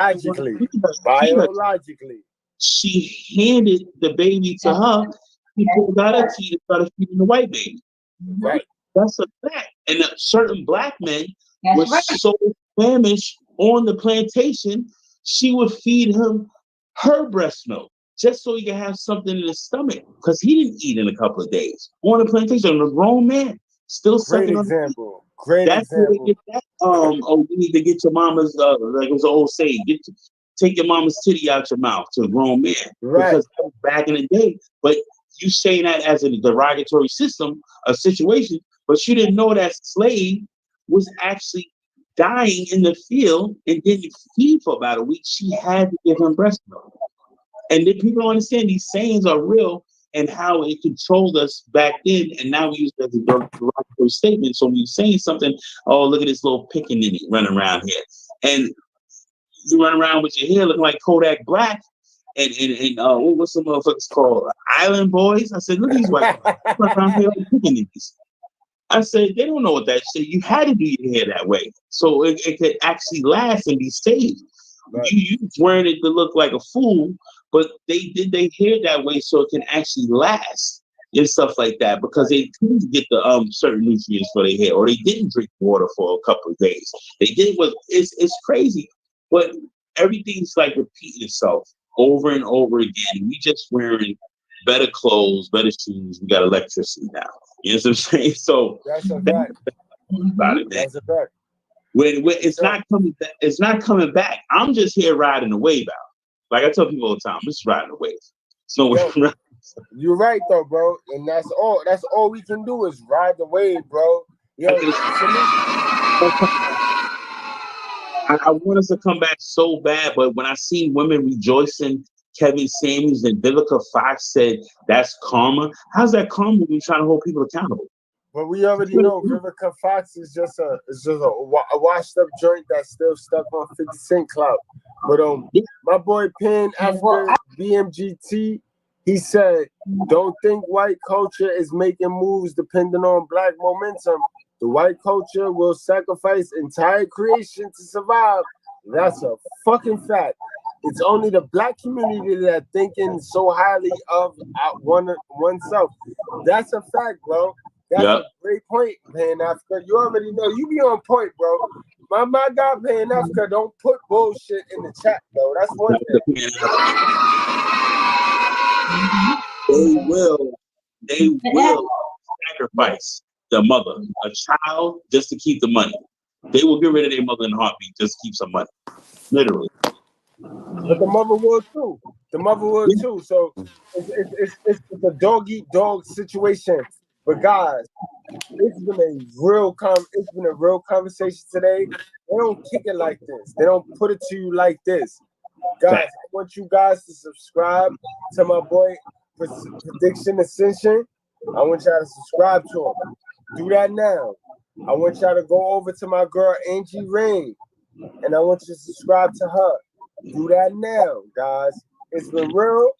biologically, she handed the baby to her. He pulled out her teeth and started feeding the white baby. Right. That's a fact. And certain black men were so famished on the plantation, she would feed him her breast milk just so he could have something in his stomach because he didn't eat in a couple of days on the plantation. A grown man still sucking on. Great That's example. where they get that. Oh, you need to get your mama's like it was an old saying, take your mama's titty out your mouth to a grown man. Right. Because that was back in the day. But you saying that as a derogatory situation, but you didn't know that slave was actually dying in the field and didn't feed for about a week. She had to give him breast milk. And then people don't understand these sayings are real and how it controlled us back then. And now we use it as a derogatory statement. So when you're saying something, oh, look at this little pickaninny running around here. And you run around with your hair looking like Kodak Black. And what's some motherfuckers called? Island Boys. I said, look at these white run around here like pickaninnies. I said, they don't know what that shit. You had to do your hair that way. So it could actually last and be saved. Right. You wearing it to look like a fool, but they did their hair that way so it can actually last and stuff like that because they couldn't get the certain nutrients for their hair, or they didn't drink water for a couple of days. They did what it's crazy, but everything's like repeating itself over and over again. We just wearing better clothes, better shoes. We got electricity now. You know what I'm saying? So that's a fact. About it, man. That's a fact. When it's not coming back, it's not coming back. I'm just here riding the wave out. Like I tell people all the time, I'm just riding the wave. So you're right though, bro. And that's all we can do is ride the wave, bro. Yo, I want us to come back so bad, but when I see women rejoicing, Kevin Samuels and Vivica Fox said that's karma. How's that karma when you're trying to hold people accountable? But we already know Vivica Fox is just a washed up joint that's still stuck on 50 Cent clout. But my boy Penn after BMGT, he said, don't think white culture is making moves depending on black momentum. The white culture will sacrifice entire creation to survive. That's a fucking fact. It's only the black community that thinking so highly of oneself. That's a fact, bro. That's a great point, Pan Africa. You already know. You be on point, bro. My guy, Pan Africa, don't put bullshit in the chat, though. That's one thing. They will sacrifice the mother, a child, just to keep the money. They will get rid of their mother in a heartbeat just to keep some money. Literally. But the mother will too. The mother will too. So it's a dog-eat-dog situation. But guys, it's been a real conversation today. They don't kick it like this. They don't put it to you like this. Guys, I want you guys to subscribe to my boy Prediction Ascension. I want y'all to subscribe to him. Do that now. I want y'all to go over to my girl Angie Rain, and I want you to subscribe to her. Do that now, guys. It's been real.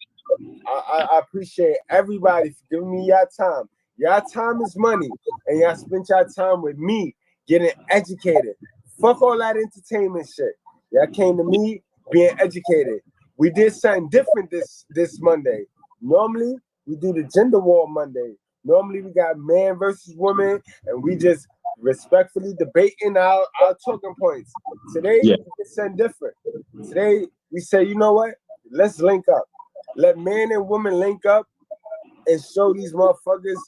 I appreciate everybody for giving me your time. Your time is money, and y'all spent your time with me getting educated. Fuck all that entertainment shit. Y'all came to me being educated. We did something different this Monday. Normally, we do the gender war Monday. Normally, we got man versus woman, and we just respectfully debating our talking points. Today, we did something different. Today, we say, you know what? Let's link up. Let man and woman link up and show these motherfuckers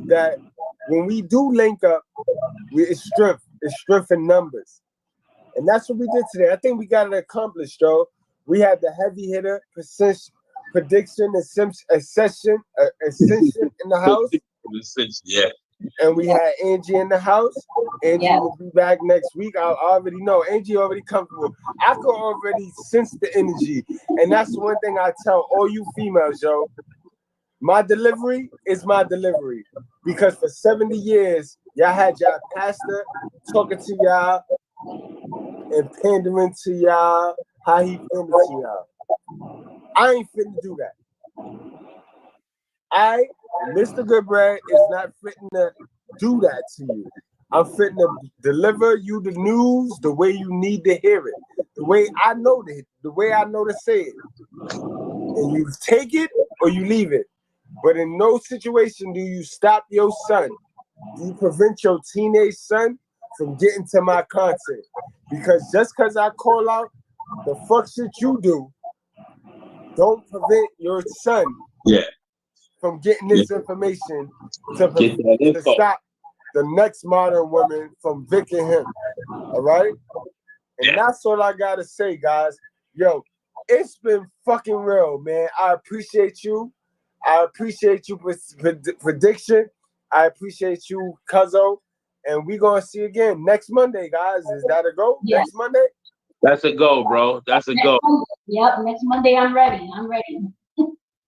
that when we do link up, it's strength. It's strength in numbers. And that's what we did today. I think we got it accomplished, Joe. We had the heavy hitter, prediction, ascension in the house. Yeah. And we had Angie in the house. Angie will be back next week. I already know. Angie already comfortable. I can already sense the energy. And that's one thing I tell all you females, yo. My delivery is my delivery. Because for 70 years, y'all had y'all pastor talking to y'all and pandering to y'all how he pandered to y'all. I ain't finna do that. Mr. Goodbread, is not fitting to do that to you. I'm fitting to deliver you the news the way you need to hear it, the way I know to say it. And you take it or you leave it. But in no situation do you stop your son. Do you prevent your teenage son from getting to my content? Because just because I call out the fuck shit you do, don't prevent your son from getting this information to stop the next modern woman from vicking him. All right? And that's all I gotta say, guys. Yo, it's been fucking real, man. I appreciate you. I appreciate you prediction. I appreciate you, Cuzzo. And we gonna see you again next Monday, guys. Is that a go? Yes. Next Monday? That's a go, bro. That's a go. Yep, next Monday I'm ready. I'm ready.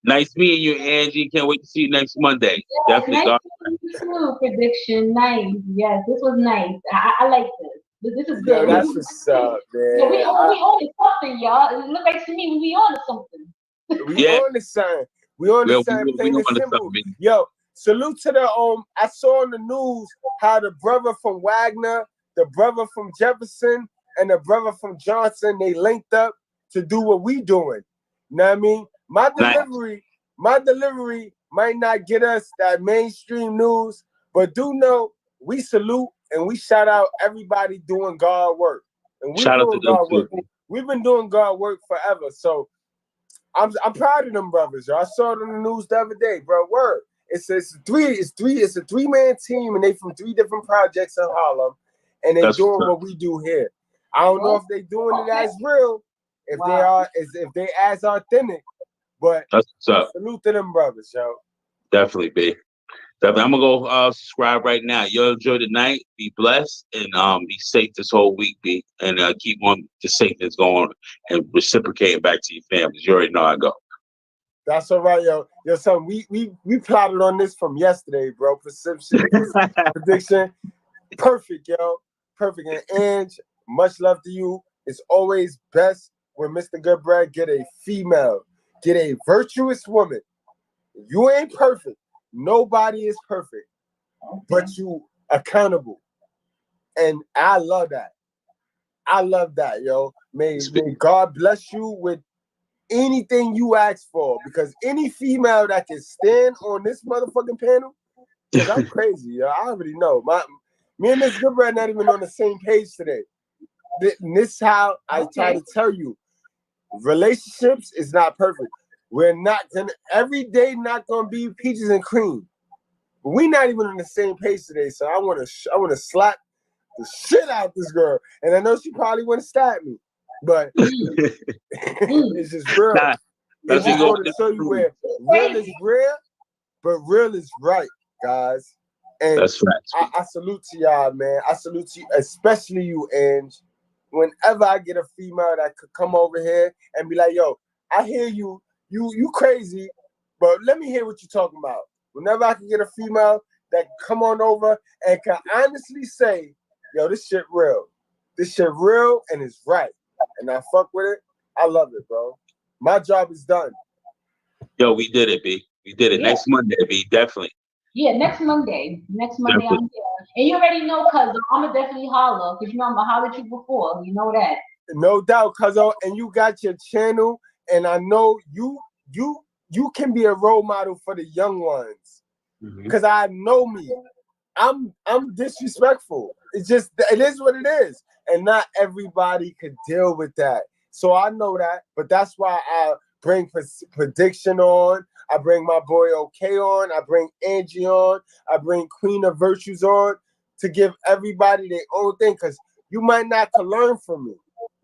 Nice meeting you, Angie. Can't wait to see you next Monday. Definitely. Nice prediction. Nice. Yes, this was nice. I like this. This is good. Yo, that's what's up, man. Yeah, we on to something, y'all. It look like to me we on to something. We on the sign. We on the sign, plain and simple. Yo, salute to the I saw on the news how the brother from Wagner, the brother from Jefferson, and the brother from Johnson, they linked up to do what we doing. You know what I mean? My delivery might not get us that mainstream news, but do know we salute and we shout out everybody doing God work. And we doing God work. We've been doing God work forever. So I'm proud of them brothers, yo. I saw it on the news the other day, bro. Word. It's a three-man team, and they from 3 different projects in Harlem, and they doing what we do here. I don't know if they doing it as real, if they as authentic, but salute to them brothers, yo. Definitely, B. Definitely. I'm gonna go subscribe right now. Y'all enjoy the night. Be blessed and be safe this whole week, B. And keep on the safeness going and reciprocating back to your families. You already know how I go. That's all right, yo. Yo, son, we plotted on this from yesterday, bro. Prediction. Perfect, yo. Perfect. And Ange, much love to you. It's always best when Mr. Goodbread get a female, get a virtuous woman. You ain't perfect. Nobody is perfect, but you accountable. And I love that. I love that, yo. May God bless you with anything you ask for, because any female that can stand on this motherfucking panel, because I'm crazy, yo. I already know. Me and Mr. Goodbread not even on the same page today. This is how I try to tell you. Relationships is not perfect. We're not gonna every day not gonna be peaches and cream. But we're not even on the same page today. So I wanna slap the shit out this girl. And I know she probably wanna stab me. But it's just real. It's just going to show you where real is real, but real is right, guys. And that's right. I salute to y'all, man. I salute to you, especially you, Ange. Whenever I get a female that could come over here and be like, yo, I hear you. You crazy, but let me hear what you're talking about. Whenever I can get a female that come on over and can honestly say, yo, this shit real. This shit real and it's right. And I fuck with it. I love it, bro. My job is done. Yo, we did it, B. We did it. Yeah. Next Monday, B. Definitely. Yeah, next Monday. Next Monday I'm here. And you already know, cuz I'ma definitely holler, because you know I'm gonna holler at you before. You know that. No doubt, cuzzo. And you got your channel. And I know you can be a role model for the young ones, because I know me. I'm disrespectful. It is what it is, and not everybody could deal with that. So I know that, but that's why I bring prediction on. I bring my boy OK on. I bring Angie on. I bring Queen of Virtues on to give everybody their own thing, because you might not can learn from me.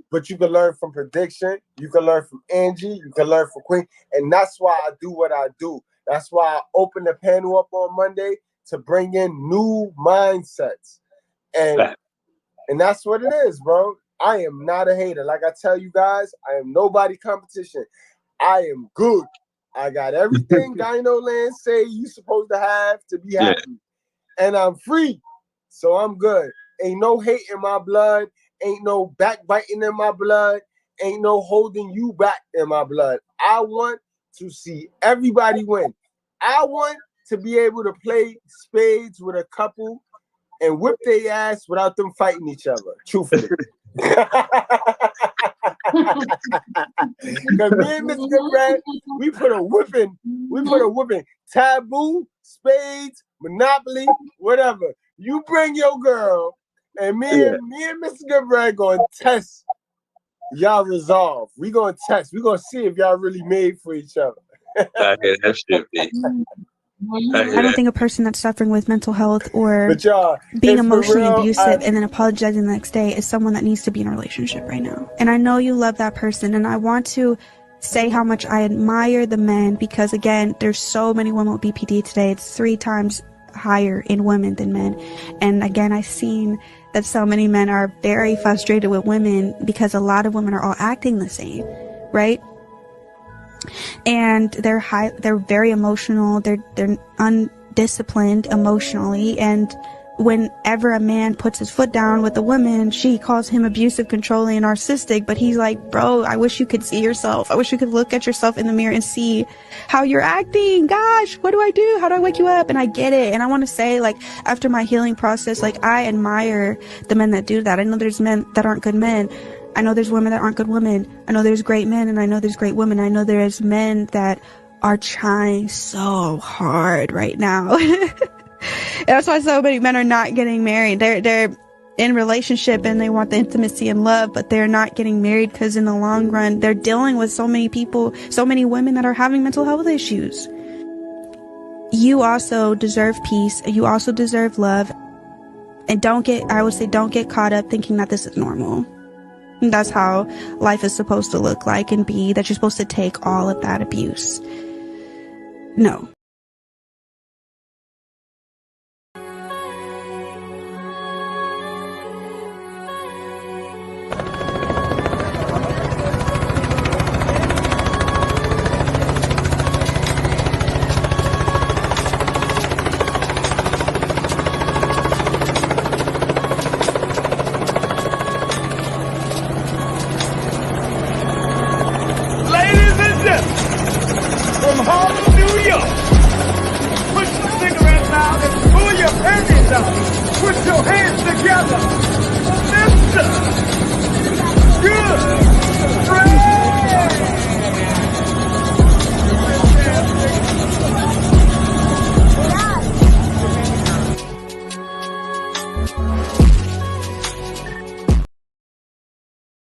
But you can learn from prediction. You can learn from Angie. You can learn from Queen. And that's why I do what I do. That's why I open the panel up on Monday to bring in new mindsets. And that's what it is, bro. I am not a hater. Like I tell you guys, I am nobody competition. I am good. I got everything Dino Land say you supposed to have to be happy. And I'm free. So I'm good. Ain't no hate in my blood. Ain't no backbiting in my blood. Ain't no holding you back in my blood. I want to see everybody win. I want to be able to play spades with a couple and whip their ass without them fighting each other. Truthfully. Because me and Mr. Goodbread, we put a whipping. Taboo, spades, Monopoly, whatever. You bring your girl, and me and Mr. Goodbread gonna test y'all resolve. We gonna test. We gonna see if y'all really made for each other. That should be. I don't think a person that's suffering with mental health or it's being emotionally real, abusive and then apologizing the next day is someone that needs to be in a relationship right now. And I know you love that person, and I want to say how much I admire the men, because again, there's so many women with BPD today. It's 3 times higher in women than men. And again, I've seen that so many men are very frustrated with women because a lot of women are all acting the same, right? And they're very emotional, they're undisciplined emotionally, and whenever a man puts his foot down with a woman, she calls him abusive, controlling, and narcissistic. But he's like, bro, I wish you could see yourself. I wish you could look at yourself in the mirror and see how you're acting. Gosh, what do I do? How do I wake you up? And I get it. And I want to say, like, after my healing process, like, I admire the men that do that. I know there's men that aren't good men. I know there's women that aren't good women. I know there's great men, and I know there's great women. I know there's men that are trying so hard right now. That's why so many men are not getting married. They're in relationship and they want the intimacy and love, but they're not getting married because in the long run, they're dealing with so many people, so many women that are having mental health issues. You also deserve peace. You also deserve love. And don't get caught up thinking that this is normal. And that's how life is supposed to look like and be, that you're supposed to take all of that abuse. No. From Harlem, New York. Put your cigarettes out and pull your panties out. Put your hands together